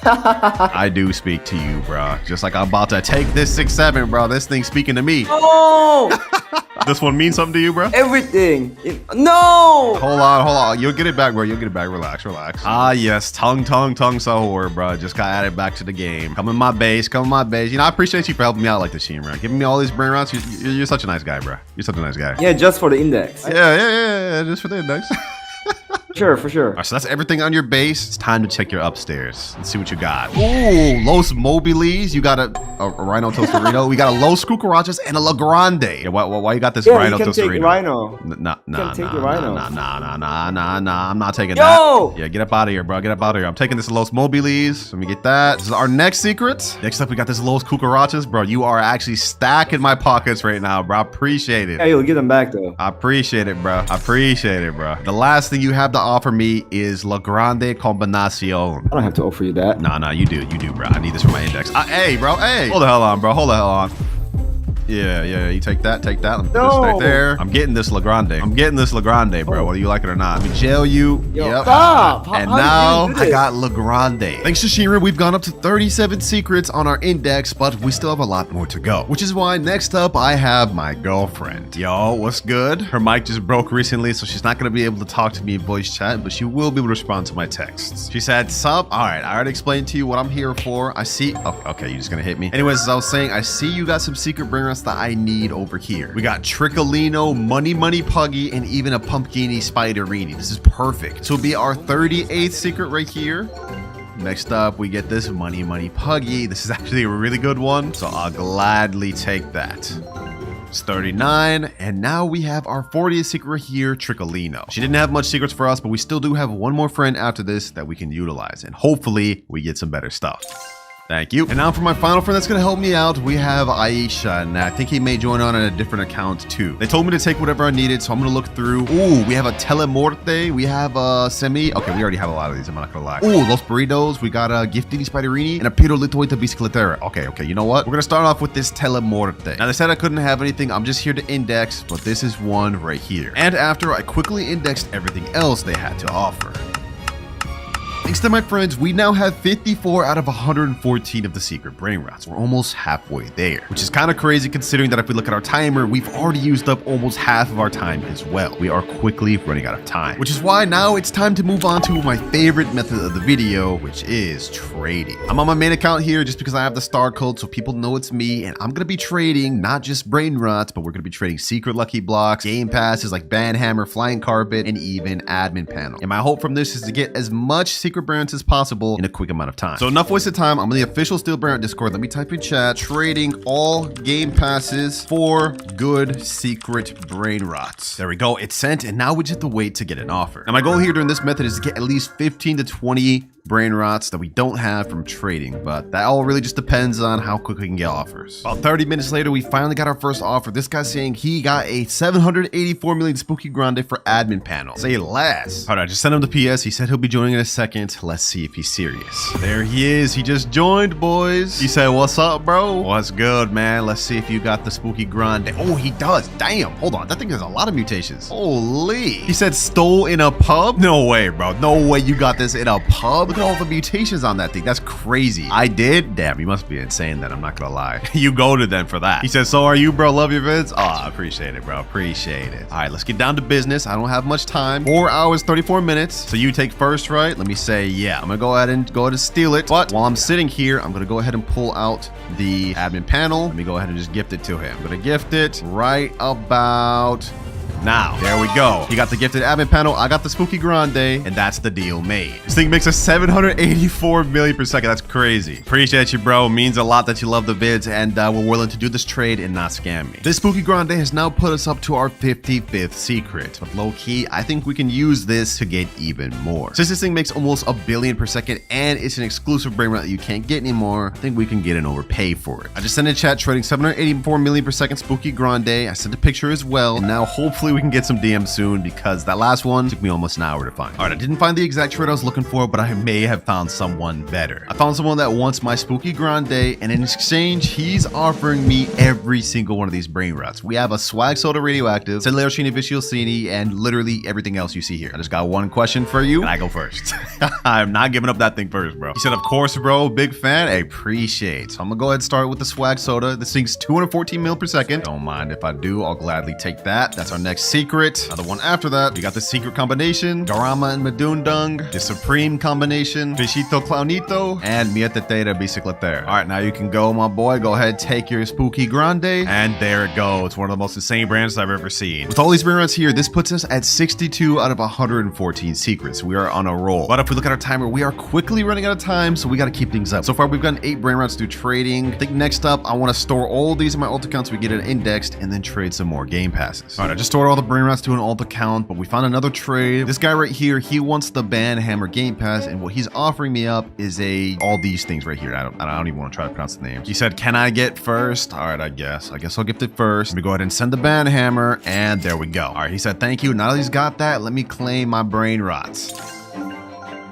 I do speak to you, bro. Just like I'm about to take this 6'7", bro. This thing's speaking to me. Oh! This one means something to you, bro? Everything. No! Hold on. You'll get it back, bro. Relax. Ah, yes. Tongue Sahur, bro. Just got added back to the game. Come in my base. You know, I appreciate you for helping me out like this, Shinra. Giving me all these Brainrots. You're such a nice guy, bro. You're such a nice guy. Yeah, just for the index. Yeah. Just for the index. Sure, for sure. All right, so that's everything on your base. It's time to check your upstairs. Let's see what you got. Ooh, Los Mobiles. You got a Rhino Tostarino. We got a Los Cucarachas and a La Grande. Yeah, why you got this Rhino you can Tostarino? take Rhino. Nah. I'm not taking Yo! that. Yeah, get up out of here, bro. Get up out of here. I'm taking this Los Mobiles. Let me get that. This is our next secret. Next up, we got this Los Cucarachas. Bro, you are actually stacking my pockets right now, bro. I appreciate it. Yeah, you'll get them back though. I appreciate it, bro. I appreciate it, bro. The last thing you have to offer me is La Grande Combinacion. I don't have to offer you that. Nah, you do, bro. I need this for my index. Hey, bro, hey. Hold the hell on, bro. Hold the hell on. Yeah, you take that. Let me put this right there. I'm getting this La Grande. Bro, whether you like it or not. Let me jail you. Yo, Yep. stop. And How now did you do I this? got La Grande. Thanks to Shira, we've gone up to 37 secrets on our index, but we still have a lot more to go. Which is why next up I have my girlfriend. Yo, what's good? Her mic just broke recently, so she's not gonna be able to talk to me in voice chat, but she will be able to respond to my texts. She said, sup? All right, I already explained to you what I'm here for. I see. Oh, okay, you're just gonna hit me. Anyways, as I was saying, I see you got some secret Brainrots that I need over here. We got Triccolino, Money Puggy, and even a Pumpkini Spiderini. This is perfect. So it'll be our 38th secret right here. Next up, we get this Money Puggy. This is actually a really good one, so I'll gladly take that. It's 39, and now we have our 40th secret right here, Triccolino. She didn't have much secrets for us, but we still do have one more friend after this that we can utilize, and hopefully we get some better stuff. Thank you. And now for my final friend that's going to help me out, we have Aisha, and I think he may join on a different account too. They told me to take whatever I needed, so I'm going to look through. Ooh, we have a Telemorte, we have a Semi. Okay, we already have a lot of these, I'm not going to lie. Ooh, Los Burritos, we got a Giftini Spiderini, and a Pirolitoita Bicicletera. Okay, you know what? We're going to start off with this Telemorte. Now, they said I couldn't have anything, I'm just here to index, but this is one right here. And after I quickly indexed everything else they had to offer. Thanks to my friends, we now have 54 out of 114 of the secret Brainrots. We're almost halfway there, which is kind of crazy considering that if we look at our timer, we've already used up almost half of our time as well. We are quickly running out of time, which is why now it's time to move on to my favorite method of the video, which is trading. I'm on my main account here just because I have the star code so people know it's me, and I'm going to be trading not just Brainrots, but we're going to be trading secret lucky blocks, game passes like Banhammer, Flying Carpet, and even admin panel. And my hope from this is to get as much secret Brainrots as possible in a quick amount of time. So enough wasted time. I'm in the official Steel Brainrot Discord. Let me type in chat. Trading all game passes for good secret Brainrots. There we go. It's sent, and now we just have to wait to get an offer. Now my goal here during this method is to get at least 15 to 20 Brainrots that we don't have from trading, but that all really just depends on how quick we can get offers. About 30 minutes later, we finally got our first offer. This guy's saying he got a 784 million Spooky Grande for admin panel. Say less. All right, I just sent him the PS. He said he'll be joining in a second. Let's see if he's serious. There he is. He just joined, boys. He said, what's up, bro? What's good, man? Let's see if you got the Spooky Grande. Oh, he does. Damn. Hold on. That thing has a lot of mutations. Holy. He said stole in a pub? No way, bro. No way you got this in a pub. Look at all the mutations on that thing. That's crazy. I did? Damn, you must be insane then. I'm not gonna lie. You goated then for that. He said, so are you, bro? Love your vids? Oh, I appreciate it, bro. Appreciate it. All right, let's get down to business. I don't have much time. 4 hours, 34 minutes. So you take first, right? Let me say, yeah. I'm gonna go ahead and steal it. But while I'm sitting here, I'm gonna go ahead and pull out the admin panel. Let me go ahead and just gift it to him. I'm gonna gift it right about now. There we go. He got the gifted admin panel. I got the Spooky Grande, and that's the deal made. This thing makes a 784 million per second. That's crazy. Appreciate you, bro. Means a lot that you love the vids, and we're willing to do this trade and not scam me. This Spooky Grande has now put us up to our 55th secret. But low key, I think we can use this to get even more. Since this thing makes almost a billion per second, and it's an exclusive Brainrot that you can't get anymore, I think we can get an overpay for it. I just sent a chat trading 784 million per second Spooky Grande. I sent a picture as well, and now hopefully we can get some DMs soon because that last one took me almost an hour to find. All right, I didn't find the exact trade I was looking for, but I may have found someone better. I found someone that wants my Spooky Grande, and in exchange, he's offering me every single one of these Brainrots. We have a Swag Soda Radioactive, Leoshini Viciosini, and literally everything else you see here. I just got one question for you, and I go first. I'm not giving up that thing first, bro. He said, of course, bro, big fan. I appreciate. So I'm gonna go ahead and start with the Swag Soda. This thing's 214 mil per second. Don't mind if I do, I'll gladly take that. That's our next next secret. Now the one after that, we got the secret combination, Garama and Madundung, the supreme combination, Fishito Clownito, and Mietetera Bicicletera. All right, now you can go, my boy. Go ahead, take your Spooky Grande, and there it goes. One of the most insane brands I've ever seen. With all these Brainrots here, this puts us at 62 out of 114 secrets. We are on a roll. But if we look at our timer, we are quickly running out of time, so we got to keep things up. So far, we've gotten 8 Brainrots through trading. I think next up, I want to store all these in my alt account so we get it indexed, and then trade some more game passes. All right, I just stored all the Brainrots to an alt account, but we found another trade. This guy right here, he wants the Banhammer game pass, and what he's offering me up is all these things right here. I don't even want to try to pronounce the names. He said, can I get first? All right, I guess I'll gift it first. Let me go ahead and send the Banhammer, and there we go. All right, he said, thank you. Now that he's got that, let me claim my Brainrots.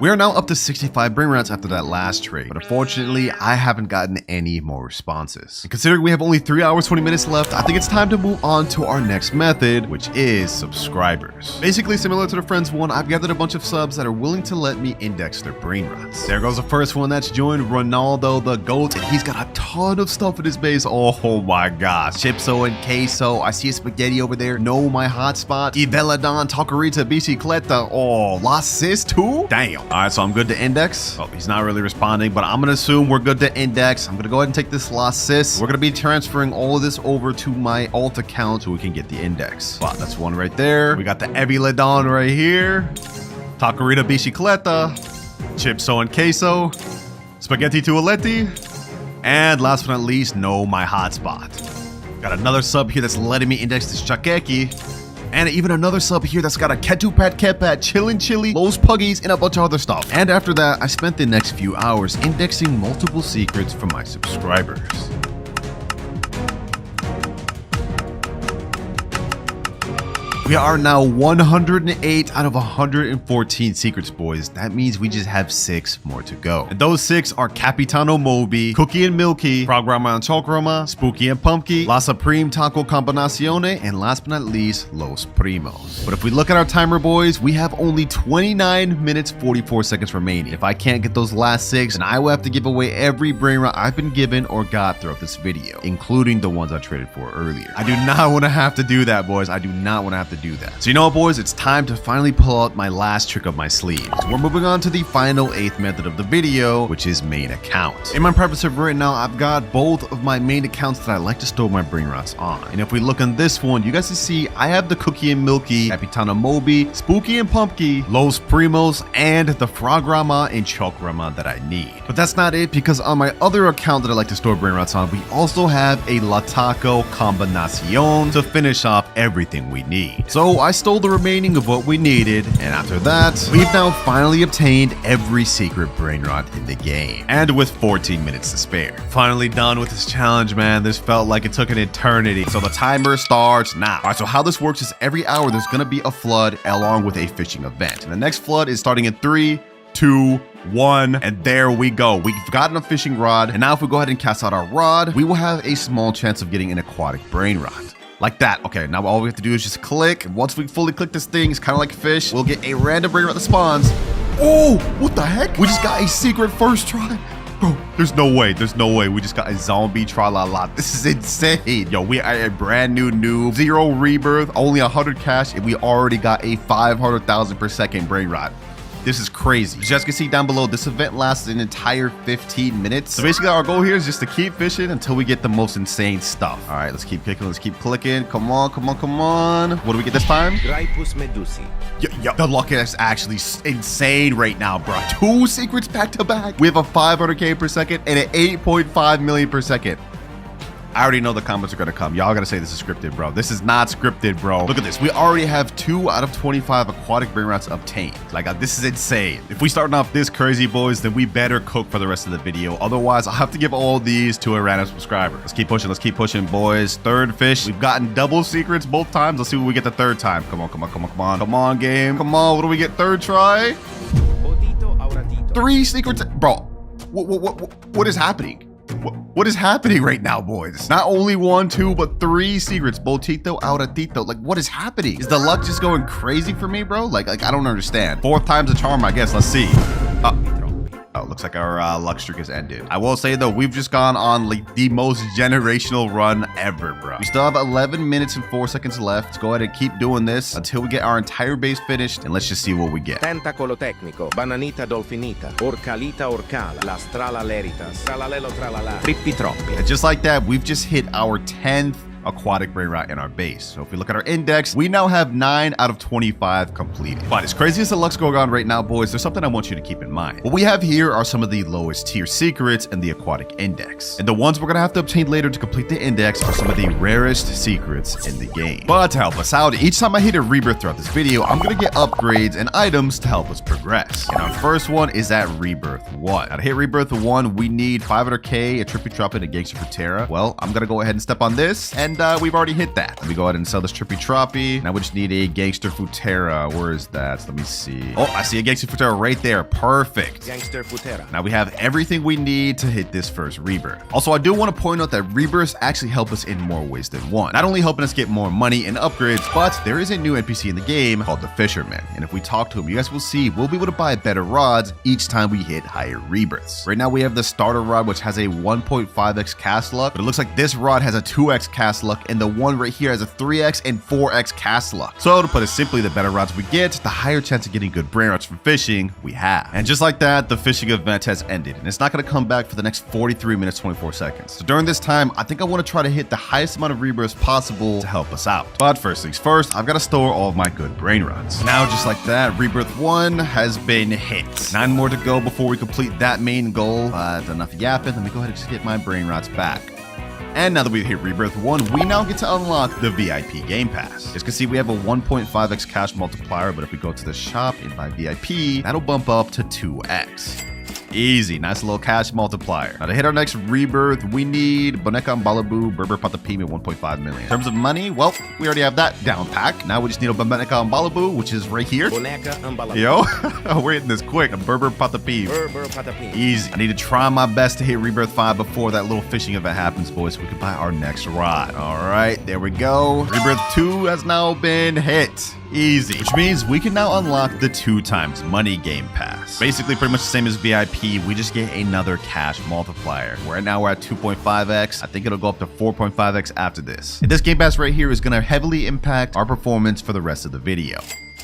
We are now up to 65 Brainrots after that last trade, but unfortunately, I haven't gotten any more responses. And considering we have only 3 hours, 20 minutes left, I think it's time to move on to our next method, which is subscribers. Basically, similar to the Friends one, I've gathered a bunch of subs that are willing to let me index their Brainrots. There goes the first one that's joined, Ronaldo the GOAT, and he's got a ton of stuff in his base. Oh my gosh. Chipso and Queso. I see a Spaghetti over there. No, my hotspot. Iveladon, Takarita, Bicicleta. Oh, Las Sis too? Damn. All right, so I'm good to index. Oh, he's not really responding, but I'm going to assume we're good to index. I'm going to go ahead and take this Las Sis. We're going to be transferring all of this over to my alt account so we can get the index. Wow, that's one right there. We got the Eviladon right here. Takarita Bicicleta. Chipso and Queso. Spaghetti Tualetti. And last but not least, no, my hotspot. Got another sub here that's letting me index this Chakeki. And even another sub here that's got a Ketupat Kepat, Chillin' Chili, Los Puggies, and a bunch of other stuff. And after that, I spent the next few hours indexing multiple secrets for my subscribers. We are now 108 out of 114 secrets, boys. That means we just have 6 more to go. And those 6 are Capitano Moby, Cookie and Milky, Programa and Chocroma, Spooky and Pumpkin, La Supreme Taco Combinacione, and last but not least, Los Primos. But if we look at our timer, boys, we have only 29 minutes, 44 seconds remaining. If I can't get those last 6, then I will have to give away every Brainrot I've been given or got throughout this video, including the ones I traded for earlier. I do not want to have to do that, boys. I do not want to have to do that. So you know what, boys, it's time to finally pull out my last trick up my sleeve. So we're moving on to the final 8th method of the video, which is main account. In my private server right now, I've got both of my main accounts that I like to store my Brainrots on. And if we look on this one, you guys can see I have the Cookie and Milky, Capitano Moby, Spooky and Pumpkin, Los Primos, and the Frograma and Chocrama that I need. But that's not it, because on my other account that I like to store Brainrots on, we also have a La Taco Combinacion to finish off everything we need. So I stole the remaining of what we needed, and after that, we've now finally obtained every secret Brainrot in the game, and with 14 minutes to spare. Finally done with this challenge, man. This felt like it took an eternity. So the timer starts now. All right, so how this works is every hour there's gonna be a flood along with a fishing event. And the next flood is starting in 3, 2, 1, and there we go. We've gotten a fishing rod, and now if we go ahead and cast out our rod, we will have a small chance of getting an aquatic Brainrot. Like that. Okay, now all we have to do is just click. And once we fully click this thing, it's kind of like fish. We'll get a random Brainrot that spawns. Oh, what the heck? We just got a secret first try. Bro, there's no way. There's no way. We just got a zombie tra-la-la. This is insane. Yo, we are a brand new noob. 0 rebirth, only 100 cash, and we already got a 500,000 per second Brainrot. This is crazy. As you guys can see down below, this event lasts an entire 15 minutes. So basically our goal here is just to keep fishing until we get the most insane stuff. All right, let's keep kicking. Let's keep clicking. Come on, come on, come on. What do we get this time? Gripus Medusi. Yo, the luck is actually insane right now, bro. 2 secrets back to back. We have a 500K per second and an 8.5 million per second. I already know the comments are gonna come. Y'all gotta say this is scripted, bro. This is not scripted, bro. Look at this. We already have 2 out of 25 aquatic Brainrots obtained. Like, this is insane. If we starting off this crazy, boys, then we better cook for the rest of the video. Otherwise, I'll have to give all these to a random subscriber. Let's keep pushing, boys. 3rd fish. We've gotten double secrets both times. Let's see what we get the 3rd time. Come on, come on, come on, come on. Come on, game. Come on, what do we get 3rd try? 3 secrets. Bro, what is happening? What is happening right now, boys? Not only 1, 2, but 3 secrets. Botito, Auratito. Like, what is happening? Is the luck just going crazy for me, bro? Like I don't understand. 4th time's a charm, I guess. Let's see. Oh, looks like our luck streak has ended. I will say though, we've just gone on like the most generational run ever, bro. We still have 11 minutes and 4 seconds left. Let's go ahead and keep doing this until we get our entire base finished, and let's just see what we get. Tentacolo tecnico, bananita dolfinita, orcalita orcala, la strala leritas, tralalelo tralala, trippi troppi. And just like that, we've just hit our 10th aquatic Brainrot in our base. So if we look at our index, we now have 9 out of 25 completed. But as crazy as the luck's going on right now, boys, there's something I want you to keep in mind. What we have here are some of the lowest tier secrets in the aquatic index. And the ones we're gonna have to obtain later to complete the index are some of the rarest secrets in the game. But to help us out, each time I hit a rebirth throughout this video, I'm gonna get upgrades and items to help us progress. And our first one is at Rebirth 1. Now to hit Rebirth 1, we need 500k, a Trippy Trop, and a Gangster Futera. Well, I'm gonna go ahead and step on this, and we've already hit that. Let me go ahead and sell this Trippy Troppy. Now we just need a Gangster Futera. Where is that? Let me see. Oh, I see a Gangster Futera right there. Perfect. Gangster Futera. Now we have everything we need to hit this first rebirth. Also, I do want to point out that rebirths actually help us in more ways than one. Not only helping us get more money and upgrades, but there is a new NPC in the game called the Fisherman. And if we talk to him, you guys will see we'll be able to buy better rods each time we hit higher rebirths. Right now we have the starter rod, which has a 1.5x cast luck, but it looks like this rod has a 2x cast luck, and the one right here has a 3x and 4x cast luck. So to put it simply, the better rods we get, the higher chance of getting good brain rots from fishing we have. And just like that, the fishing event has ended, and it's not going to come back for the next 43 minutes 24 seconds. So during this time, I think I want to try to hit the highest amount of rebirths possible to help us out. But first things first, I've got to store all of my good brain rods. Now just like that, rebirth 1 has been hit. 9 more to go before we complete that main goal. But enough yapping, let me go ahead and just get my brain rods back. And now that we've hit Rebirth 1, we now get to unlock the VIP Game Pass. As you can see, we have a 1.5x cash multiplier, but if we go to the shop and buy VIP, that'll bump up to 2x. Easy, nice little cash multiplier. Now to hit our next rebirth, we need Boneca and Balabu, Berber Patapim at 1.5 million. In terms of money, well, we already have that down pack. Now we just need a Boneca and Balabu, which is right here. Boneca and Balabu. Yo, we're hitting this quick. A Berber Patapim. Berber Patapim. Easy. I need to try my best to hit Rebirth 5 before that little fishing event happens, boys, so we can buy our next rod. All right, there we go. Rebirth 2 has now been hit. Easy. Which means we can now unlock the 2x money game pass. Basically pretty much the same as VIP, we just get another cash multiplier. Right now we're at 2.5x. I think it'll go up to 4.5x after this. And this game pass right here is going to heavily impact our performance for the rest of the video.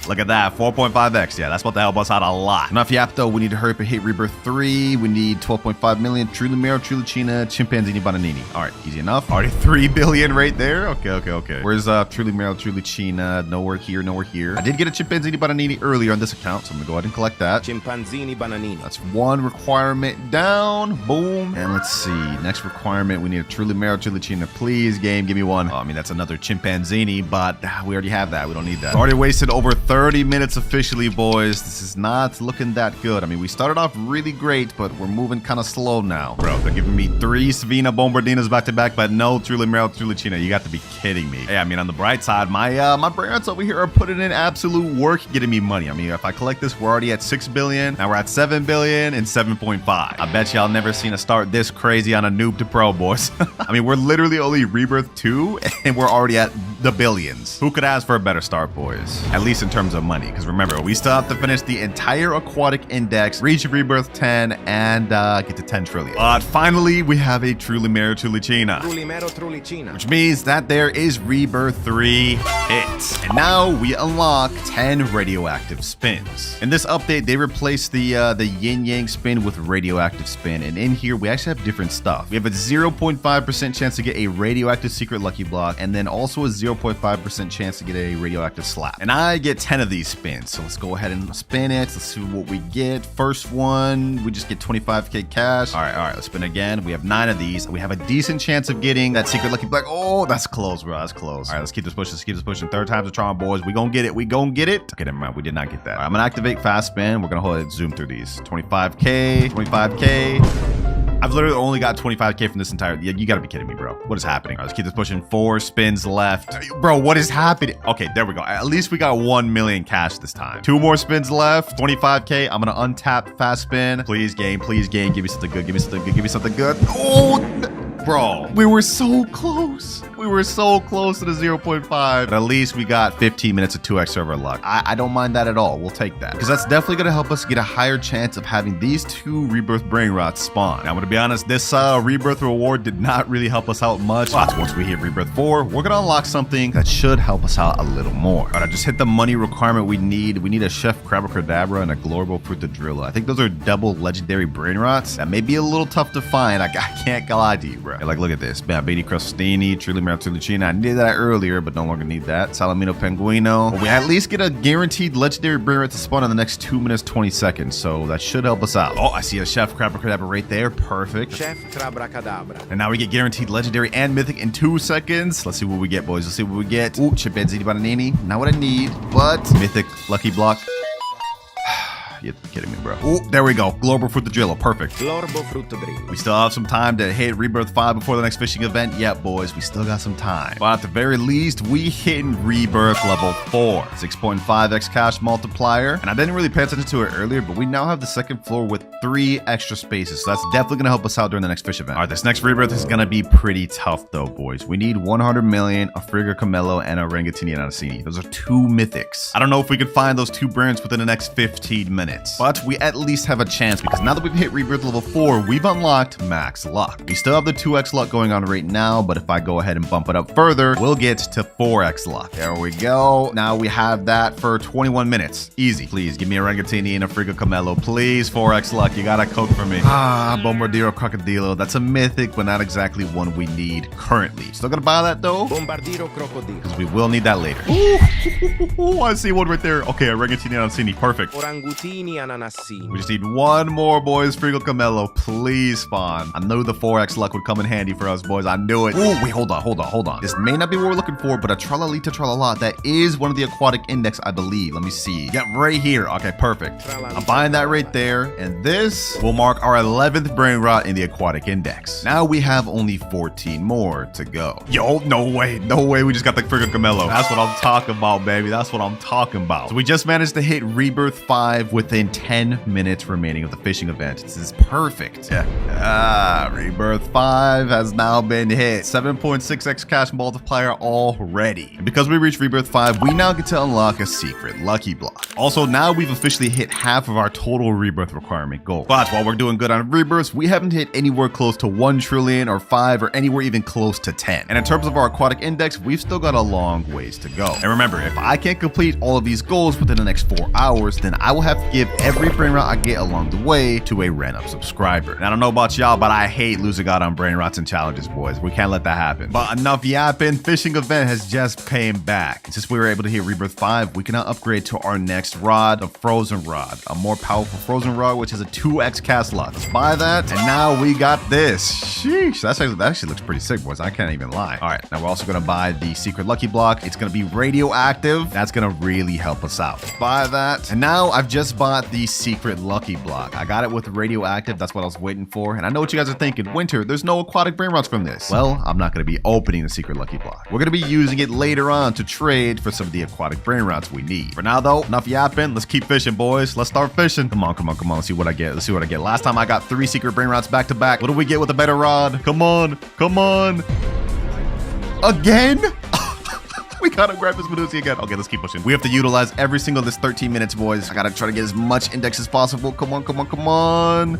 Look at that, 4.5x. Yeah, that's about to help us out a lot. Enough yap though, we need to hurry up and hit Rebirth 3. We need 12.5 million. Trulimero, Trulicina, Chimpanzini, Bananini. All right, easy enough. Already 3 billion right there. Okay. Where's Trulimero, Trulicina? Nowhere here, nowhere here. I did get a Chimpanzini, Bananini earlier on this account, so I'm gonna go ahead and collect that. Chimpanzini, Bananini. That's one requirement down. Boom. And let's see, next requirement, we need a Trulimero, Trulicina. Please, game, give me one. Oh, I mean, that's another Chimpanzini, but we already have that. We don't need that. Already wasted over 30 minutes officially, boys. This is not looking that good. I mean, we started off really great, but we're moving kind of slow now. Bro, they're giving me 3 Savina Bombardinas back to back, but no Trulimero, Trulicina. You got to be kidding me. Hey, I mean, on the bright side, my brains over here are putting in absolute work getting me money. I mean, if I collect this, we're already at 6 billion. Now we're at 7 billion and 7.5. I bet y'all never seen a start this crazy on a noob to pro, boys. I mean, we're literally only Rebirth 2 and we're already at the billions. Who could ask for a better start, boys? At least in terms of money, because remember, we still have to finish the entire aquatic index, reach Rebirth 10, and get to 10 trillion. But finally, we have a Trulimero, Trulicina. Trulimero, Trulicina. Which means that there is Rebirth 3 hit. And now we unlock 10 radioactive spins. In this update, they replaced the yin yang spin with radioactive spin, and in here we actually have different stuff. We have a 0.5% chance to get a radioactive secret lucky block, and then also a 0.5% chance to get a radioactive slap. And I get 10 of these spins, so let's go ahead and spin it. Let's see what we get. First one, we just get 25k cash. All right, let's spin again. We have 9 of these. We have a decent chance of getting that secret lucky block. Oh, that's close, bro. That's close. All right, let's keep this pushing. Third time's a charm, boys. We gonna get it. Okay, never mind. We did not get that. All right, I'm gonna activate fast spin. We're gonna hold it, zoom through these. 25k. I've literally only got 25k from this entire. You gotta be kidding me, bro. What is happening? All right, let's keep this pushing. 4 spins left. Bro, what is happening? Okay, there we go. At least we got 1 million cash this time. 2 more spins left. 25k. I'm gonna untap fast spin. Please, game. Give me something good. Oh, Bro, we were so close. We were so close to the 0.5. But at least we got 15 minutes of 2x server luck. I don't mind that at all. We'll take that. Because that's definitely going to help us get a higher chance of having these 2 rebirth Brainrots spawn. Now, I'm going to be honest, this rebirth reward did not really help us out much. But once we hit rebirth 4, we're going to unlock something that should help us out a little more. All right, I just hit the money requirement we need. We need a Chef Crabacadabra and a Glorbo Frutadrilla. I think those are double legendary Brainrots. That may be a little tough to find. I can't lie to you, bro. Like, look at this. Baby Crostini, Truly Martulicina. I needed that earlier, but no longer need that. Salamino Penguino. But we at least get a guaranteed legendary Brainrot to spawn in the next 2 minutes, 20 seconds. So that should help us out. Oh, I see a Chef Crabacadabra right there. Perfect. Chef Crabacadabra. And now we get guaranteed legendary and mythic in 2 seconds. Let's see what we get, boys. Let's see what we get. Ooh, Chimpanzee Bananini. Not what I need, but mythic lucky block. You're kidding me, bro. Oh, there we go. Glorbo Frutadrillo. Perfect. Glorbo Frutadrillo. We still have some time to hit Rebirth 5 before the next fishing event. Yeah, boys, we still got some time. But at the very least, we hit Rebirth level 4. 6.5x cash multiplier. And I didn't really pay attention to it earlier, but we now have the second floor with 3 extra spaces. So that's definitely going to help us out during the next fish event. All right, this next Rebirth is going to be pretty tough, though, boys. We need 100 million, a Frigga Camello, and a Rangatini Anasini. Those are 2 mythics. I don't know if we can find those 2 brands within the next 15 minutes. But we at least have a chance because now that we've hit Rebirth level 4, we've unlocked max luck. We still have the 2x luck going on right now, but if I go ahead and bump it up further, we'll get to 4x luck. There we go. Now we have that for 21 minutes. Easy. Please give me a Rangatini and a Frigga Camello. Please, 4x luck. You gotta cook for me. Bombardiro Crocodilo. That's a mythic, but not exactly one we need currently. Still gonna buy that though? Bombardiro Crocodilo. Because we will need that later. Ooh, I see one right there. Okay, a Rangatini Anasini. Perfect. Orangutini Ananassini. We just need 1 more, boys. Frigga Camello, please spawn. I knew the 4x luck would come in handy for us, boys. I knew it. Oh, wait, hold on. This may not be what we're looking for, but a Tralalita Tralala, that is one of the aquatic index, I believe. Let me see. Yeah, right here. Okay, perfect. I'm buying that right there. And this will mark our 11th Brainrot in the aquatic index. Now we have only 14 more to go. Yo, no way. No way. We just got the Frigga Camello. That's what I'm talking about, baby. That's what I'm talking about. So we just managed to hit Rebirth 5 within 10 minutes remaining of the fishing event. This is perfect. Yeah. Rebirth 5 has now been hit. 7.6x cash multiplier already. And because we reached Rebirth 5, we now get to unlock a secret lucky block. Also, now we've officially hit half of our total Rebirth requirement goal. But while we're doing good on Rebirths, we haven't hit anywhere close to 1 trillion or 5 or anywhere even close to 10. And in terms of our aquatic index, we've still got a long ways to go. And remember, if I can't complete all of these goals within the next 4 hours, then I will have to give every Brainrot I get along the way to a random subscriber. And I don't know about y'all, but I hate losing out on Brainrots and challenges, boys. We can't let that happen. But enough yapping. Fishing event has just came back. Since we were able to hit Rebirth 5, we can now upgrade to our next rod, the Frozen Rod. A more powerful Frozen Rod, which has a 2x cast lot. Let's buy that. And now we got this. Sheesh. That actually looks pretty sick, boys. I can't even lie. All right. Now we're also going to buy the secret lucky block. It's going to be radioactive. That's going to really help us out. Buy that. And now I've just bought the secret lucky block. I got it with radioactive. That's what I was waiting for. And I know what you guys are thinking. Winter, there's no aquatic Brainrots from this. Well, I'm not going to be opening the secret lucky block. We're going to be using it later on to trade for some of the aquatic Brainrots we need. For now, though, enough yapping. Let's keep fishing, boys. Let's start fishing. Come on. Let's see what I get. Last time I got 3 secret Brainrots back to back. What do we get with a better rod? Come on. Again? We gotta grab this Medusa again. Okay, let's keep pushing. We have to utilize every single this 13 minutes, boys. I gotta try to get as much index as possible. Come on.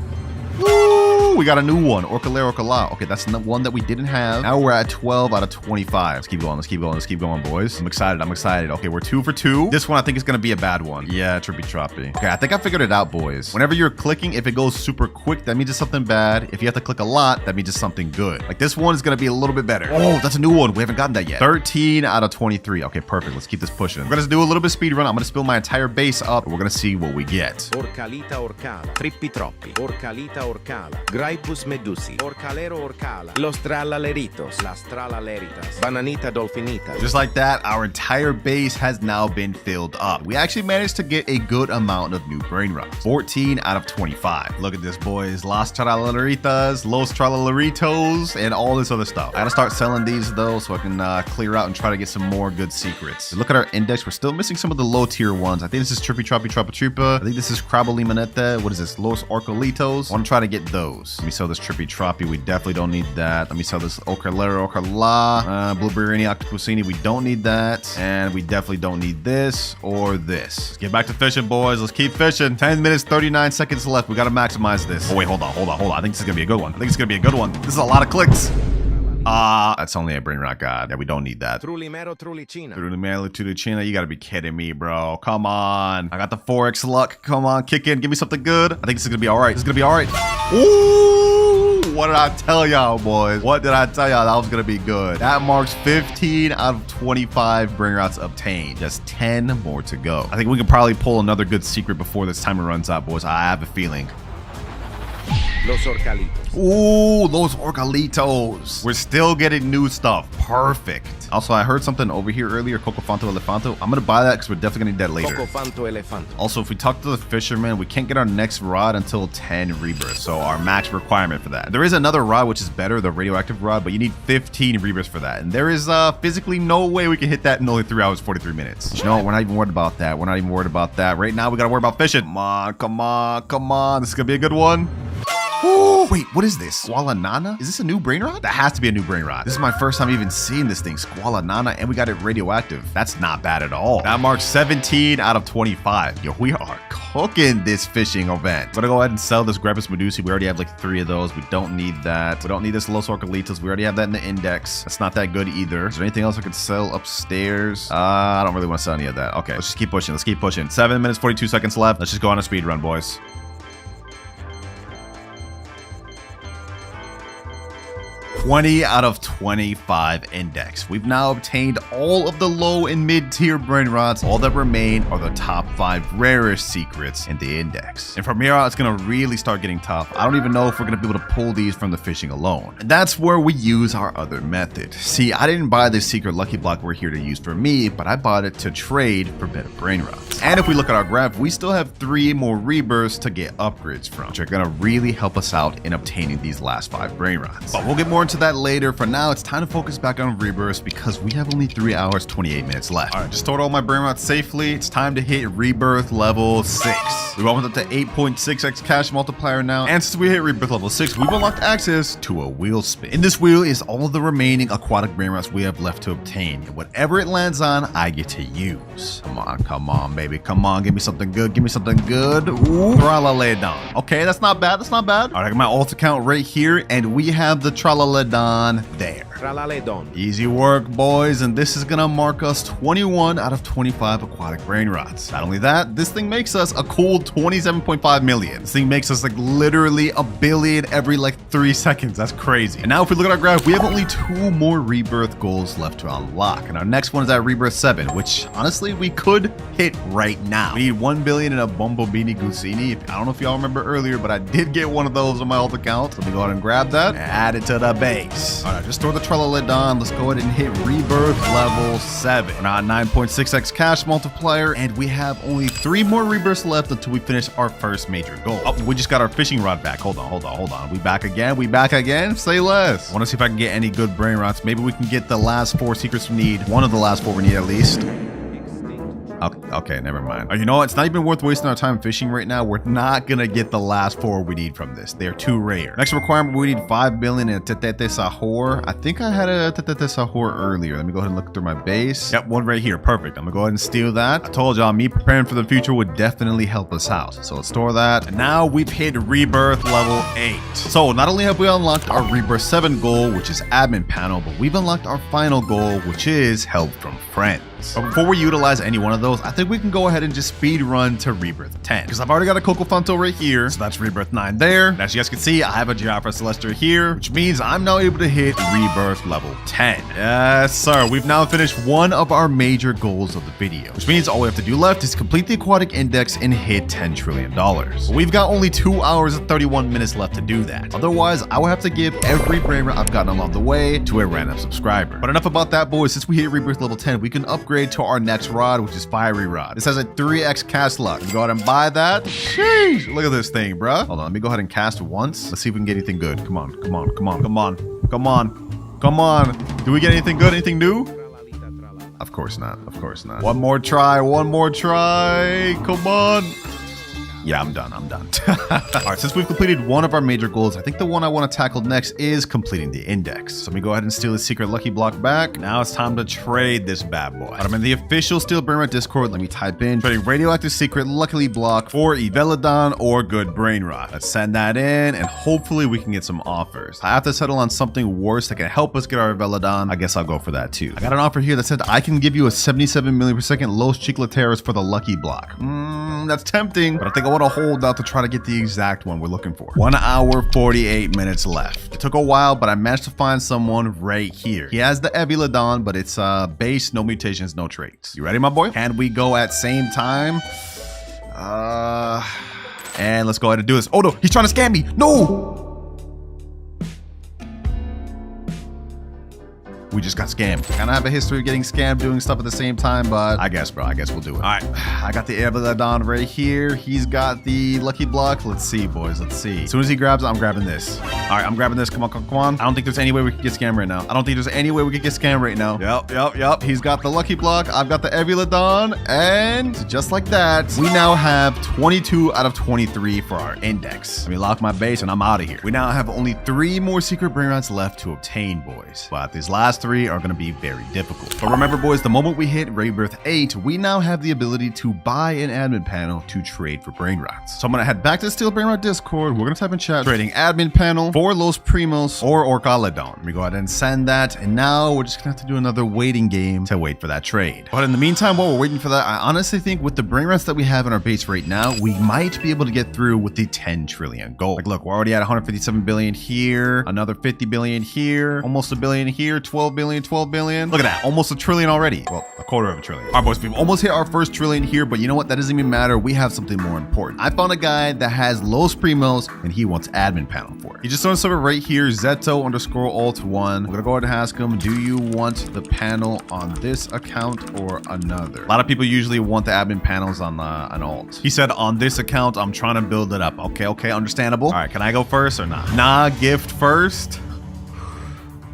Woo! We got a new one. Orcala. Okay, that's the one that we didn't have. Now we're at 12 out of 25. Let's keep going, boys. I'm excited. Okay, we're 2 for 2. This one I think is gonna be a bad one. Yeah, trippy troppy. Okay, I think I figured it out, boys. Whenever you're clicking, if it goes super quick, that means it's something bad. If you have to click a lot, that means it's something good. Like this one is gonna be a little bit better. Oh, that's a new one. We haven't gotten that yet. 13 out of 23. Okay, perfect. Let's keep this pushing. We're gonna do a little bit of speed run. I'm gonna spill my entire base up. We're gonna see what we get. Orcalita Orcala. Trippi troppi. Orcalita Orcala. Graipus medusi. Orcalero Orcala. Los tralaleritos. Las tralaleritas. Bananita dolfinita. Just like that, our entire base has now been filled up. We actually managed to get a good amount of new Brainrots. 14 out of 25. Look at this, boys. Las tralaleritas, los tralaleritos, and all this other stuff. I gotta start selling these though so I can clear out and try to get some more good secrets. Look at our index. We're still missing some of the low tier ones. I think this is Trippy Troppy Trappa Trippa. I think this is Crabolimanete. What is this? Los Orcolitos. I want to try to get those. Let me sell this Trippy Troppy. We definitely don't need that. Let me sell this Ocarlero Ocarla. Blueberry Octopusini. We don't need that. And we definitely don't need this or this. Let's get back to fishing, boys. Let's keep fishing. 10 minutes, 39 seconds left. We got to maximize this. Oh, wait, hold on. I think this is going to be a good one. This is a lot of clicks. That's only a Brainrot God. Yeah, we don't need that. Trulimero Trulicina. Trulimero Trulicina. You gotta be kidding me, bro. Come on. I got the 4x luck. Come on, kick in. Give me something good. I think this is gonna be all right. Ooh, what did I tell y'all, boys? What did I tell y'all? That was gonna be good. That marks 15 out of 25 Brainrots obtained. Just 10 more to go. I think we can probably pull another good secret before this timer runs out, boys. I have a feeling. Los Orcalitos. Ooh, those Orcalitos. We're still getting new stuff. Perfect. Also, I heard something over here earlier, Cocofanto Elefanto. I'm gonna buy that because we're definitely gonna need that later. Cocofanto Elefanto. Also, if we talk to the fisherman, we can't get our next rod until 10 rebirths. So our max requirement for that. There is another rod which is better, the radioactive rod, but you need 15 rebirths for that. And there is physically no way we can hit that in only 3 hours, 43 minutes. But you know what? We're not even worried about that. Right now, we gotta worry about fishing. Come on. This is gonna be a good one. Oh, wait, what is this? Squalanana? Is this a new Brainrot? That has to be a new Brainrot. This is my first time even seeing this thing. Squalanana, and we got it radioactive. That's not bad at all. That marks 17 out of 25. Yo, we are cooking this fishing event. I'm gonna go ahead and sell this Grampus Medusi. We already have like 3 of those. We don't need that. We don't need this Los Orcalitos. We already have that in the index. That's not that good either. Is there anything else I could sell upstairs? I don't really want to sell any of that. Okay, let's just keep pushing. 7 minutes, 42 seconds left. Let's just go on a speed run, boys. 20 out of 25 index. We've now obtained all of the low and mid-tier Brainrots. All that remain are the top 5 rarest secrets in the index. And from here out, it's gonna really start getting tough. I don't even know if we're gonna be able to pull these from the fishing alone. And that's where we use our other method. See, I didn't buy this secret lucky block we're here to use for me, but I bought it to trade for better Brainrots. And if we look at our graph, we still have 3 more rebirths to get upgrades from, which are gonna really help us out in obtaining these last 5 Brainrots. But we'll get more into that later. For now, it's time to focus back on rebirths because we have only 3 hours, 28 minutes left. All right, just stored all my Brainrots safely. It's time to hit rebirth level 6. We've opened up to 8.6x cash multiplier now. And since we hit rebirth level 6, we've unlocked access to a wheel spin. In this wheel is all of the remaining aquatic Brainrots we have left to obtain. And whatever it lands on, I get to use. Come on, baby. Come on, give me something good. Ooh, Tralaledon. Okay, that's not bad. All right, I got my alt account right here, and we have the Tralaledon there. Tralaledon. Easy work, boys, and this is gonna mark us 21 out of 25 aquatic Brainrots. Not only that, this thing makes us a cool 27.5 million. This thing makes us like literally a billion every like 3 seconds. That's crazy. And now if we look at our graph, we have only 2 more rebirth goals left to unlock. And our next one is at rebirth 7, which honestly we could hit right now. We need 1 billion in a Bombobini Gusini. I don't know if y'all remember earlier, but I did get one of those on my alt account. Let me go ahead and grab that and add it to the base. All right, just store the Tralaledon. Let's go ahead and hit rebirth level 7. We're now at 9.6x cash multiplier, and we have only 3 more rebirths left until we finish our first major goal. Oh, we just got our fishing rod back. Hold on. We back again? Say less. I want to see if I can get any good Brainrots. Maybe we can get the last 4 secrets we need. One of the last 4 we need at least. Okay, never mind. You know what? It's not even worth wasting our time fishing right now. We're not gonna get the last 4 we need from this. They're too rare. Next requirement, we need 5 billion in a Tetete Sahur. I think I had a Tetete Sahur earlier. Let me go ahead and look through my base. Yep, one right here. Perfect. I'm gonna go ahead and steal that. I told y'all, me preparing for the future would definitely help us out. So let's store that. And now we've hit rebirth level 8. So not only have we unlocked our rebirth 7 goal, which is admin panel, but we've unlocked our final goal, which is help from friends. But before we utilize any one of those, I think we can go ahead and just speed run to rebirth 10. Because I've already got a Cocofanto right here. So that's rebirth 9 there. And as you guys can see, I have a Geoffra Celestia here, which means I'm now able to hit rebirth level 10. Yes, sir. We've now finished one of our major goals of the video, which means all we have to do left is complete the aquatic index and hit $10 trillion. But we've got only 2 hours and 31 minutes left to do that. Otherwise, I would have to give every Brainrot I've gotten along the way to a random subscriber. But enough about that, boys. Since we hit rebirth level 10, we can upgrade to our next rod, which is Fiery Rod. This has a 3x cast luck. Go ahead and buy that. Sheesh, look at this thing, bruh. Hold on, let me go ahead and cast once. Let's see if we can get anything good. Come on. Do we get anything good? Anything new? Of course not. One more try. Come on. Yeah, I'm done. I'm done. All right, since we've completed one of our major goals, I think the one I want to tackle next is completing the index. So let me go ahead and steal the secret lucky block back. Now it's time to trade this bad boy. I'm in the official Steel Brainrot Discord. Let me type in trading radioactive secret luckily block for Evelodon or good Brainrot. Let's send that in and hopefully we can get some offers. I have to settle on something worse that can help us get our Evelodon. I guess I'll go for that too. I got an offer here that said I can give you a 77 million per second Los Chicleteras for the lucky block. That's tempting, but I think I want to hold out to try to get the exact one we're looking for. 1 hour, 48 minutes left. It took a while, but I managed to find someone right here. He has the Evelodon, but it's base, no mutations, no traits. You ready, my boy? Can we go at same time? And let's go ahead and do this. Oh no, he's trying to scam me. No! We just got scammed. Kind of have a history of getting scammed doing stuff at the same time, but I guess, bro, I guess we'll do it. All right, I got the Evelodon right here. He's got the lucky block. Let's see, boys, let's see. As soon as he grabs it, I'm grabbing this. All right, I'm grabbing this. Come on, come on. I don't think there's any way we can get scammed right now. I don't think there's any way we can get scammed right now. Yep. He's got the lucky block. I've got the Evelodon. And just like that, we now have 22 out of 23 for our index. Let me lock my base and I'm out of here. We now have only 3 more secret Brainrots left to obtain, boys. But these last 3 are going to be very difficult. But remember, boys, the moment we hit Rebirth 8, we now have the ability to buy an admin panel to trade for Brainrots. So I'm going to head back to the Steel Brainrot Discord. We're going to type in chat, trading admin panel for Los Primos or Orcaledon. Let me go ahead and send that. And now we're just going to have to do another waiting game to wait for that trade. But in the meantime, while we're waiting for that, I honestly think with the Brainrots that we have in our base right now, we might be able to get through with the 10 trillion goal. Like, look, we're already at 157 billion here, another 50 billion here, almost a billion here, 12 billion, 12 billion. Look at that, almost a trillion already. Well, a quarter of a trillion. All right, boys, we've almost hit our first trillion here, but you know what? That doesn't even matter. We have something more important. I found a guy that has Los Primos and he wants admin panel for it. He just sent us over right here, Zeto_alt1. We're gonna go ahead and ask him, do you want the panel on this account or another? A lot of people usually want the admin panels on an alt. He said, on this account, I'm trying to build it up. Okay, understandable. All right, can I go first or not? Nah, gift first.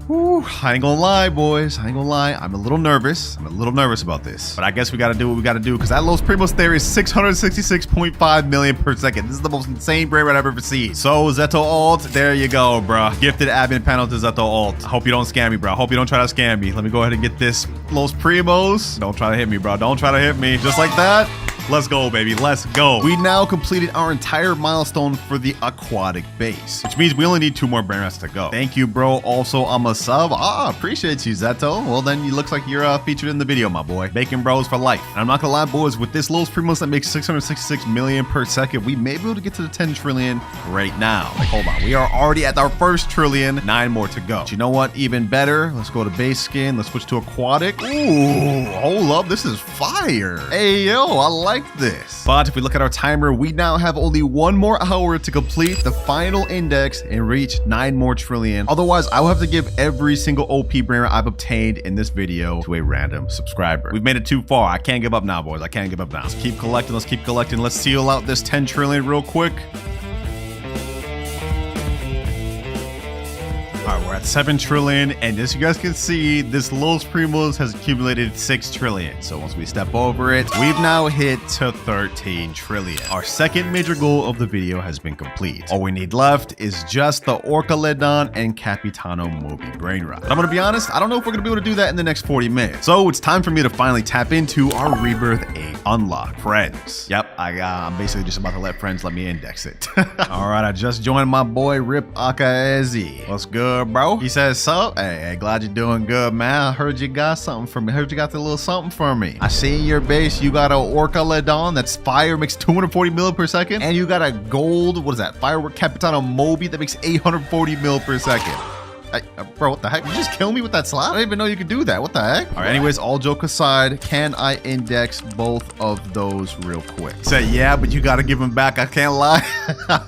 Whew, I ain't gonna lie, boys. I ain't gonna lie. I'm a little nervous. About this. But I guess we gotta do what we gotta do because that Los Primos there is 666.5 million per second. This is the most insane Brainrot I've ever seen. So, Zeto Alt, there you go, bro. Gifted admin panel to Zeto Alt. I hope you don't scam me, bro. I hope you don't try to scam me. Let me go ahead and get this Los Primos. Don't try to hit me, bro. Don't try to hit me. Just like that. Let's go, baby. Let's go. We now completed our entire milestone for the aquatic base, which means we only need 2 more Brainrots to go. Thank you, bro. Also, I'm a sub. Appreciate you, Zeto. Well, then it looks like you're featured in the video, my boy. Bacon Bros for life. And I'm not gonna lie, boys, with this Los Primos that makes 666 million per second, we may be able to get to the 10 trillion right now. Like, hold on. We are already at our first trillion. 9 more to go. But you know what? Even better. Let's go to base skin. Let's switch to aquatic. Ooh, hold up. This is fire. Hey, yo, I like this. But if we look at our timer, we now have only 1 more hour to complete the final index and reach 9 more trillion. Otherwise, I will have to give every single OP Brainrot I've obtained in this video to a random subscriber. We've made it too far. I can't give up now, boys. I can't give up now. Let's keep collecting. Let's seal out this 10 trillion real quick. All right, we're at 7 trillion, and as you guys can see, this Los Primos has accumulated 6 trillion. So once we step over it, we've now hit to 13 trillion. Our second major goal of the video has been complete. All we need left is just the Orcaledon and Capitano Moby Brainrot. But I'm gonna be honest, I don't know if we're gonna be able to do that in the next 40 minutes. So it's time for me to finally tap into our Rebirth 8 unlock. Friends. Yep, I'm basically just about to let friends let me index it. All right, I just joined my boy Rip Akaezi. What's good, bro? He says, so, hey, glad you're doing good, man. I heard you got something for me. I heard you got a little something for me. I see in your base, you got a Orcaledon that's fire, makes 240 mil per second. And you got a gold, what is that? Firework Capitano Moby that makes 840 mil per second. Bro, what the heck? You just kill me with that slot? I didn't even know you could do that. What the heck? All right, anyways, all joke aside, can I index both of those real quick? He said, yeah, but you got to give them back. I can't lie.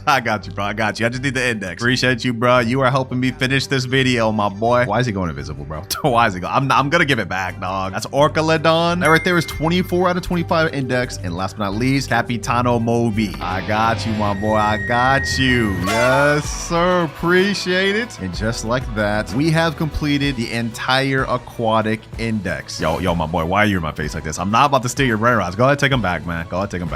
I got you, bro. I got you. I just need the index. Appreciate you, bro. You are helping me finish this video, my boy. Why is he going invisible, bro? Why is he going? I'm going to give it back, dog. That's Orcaledon. That right there is 24 out of 25 index. And last but not least, Capitano Moby. I got you, my boy. I got you. Yes, sir. Appreciate it. And just like that, we have completed the entire aquatic index. Yo, my boy, why are you in my face like this? I'm not about to steal your Brainrots. Go ahead, take them back, man. Go ahead, take them back.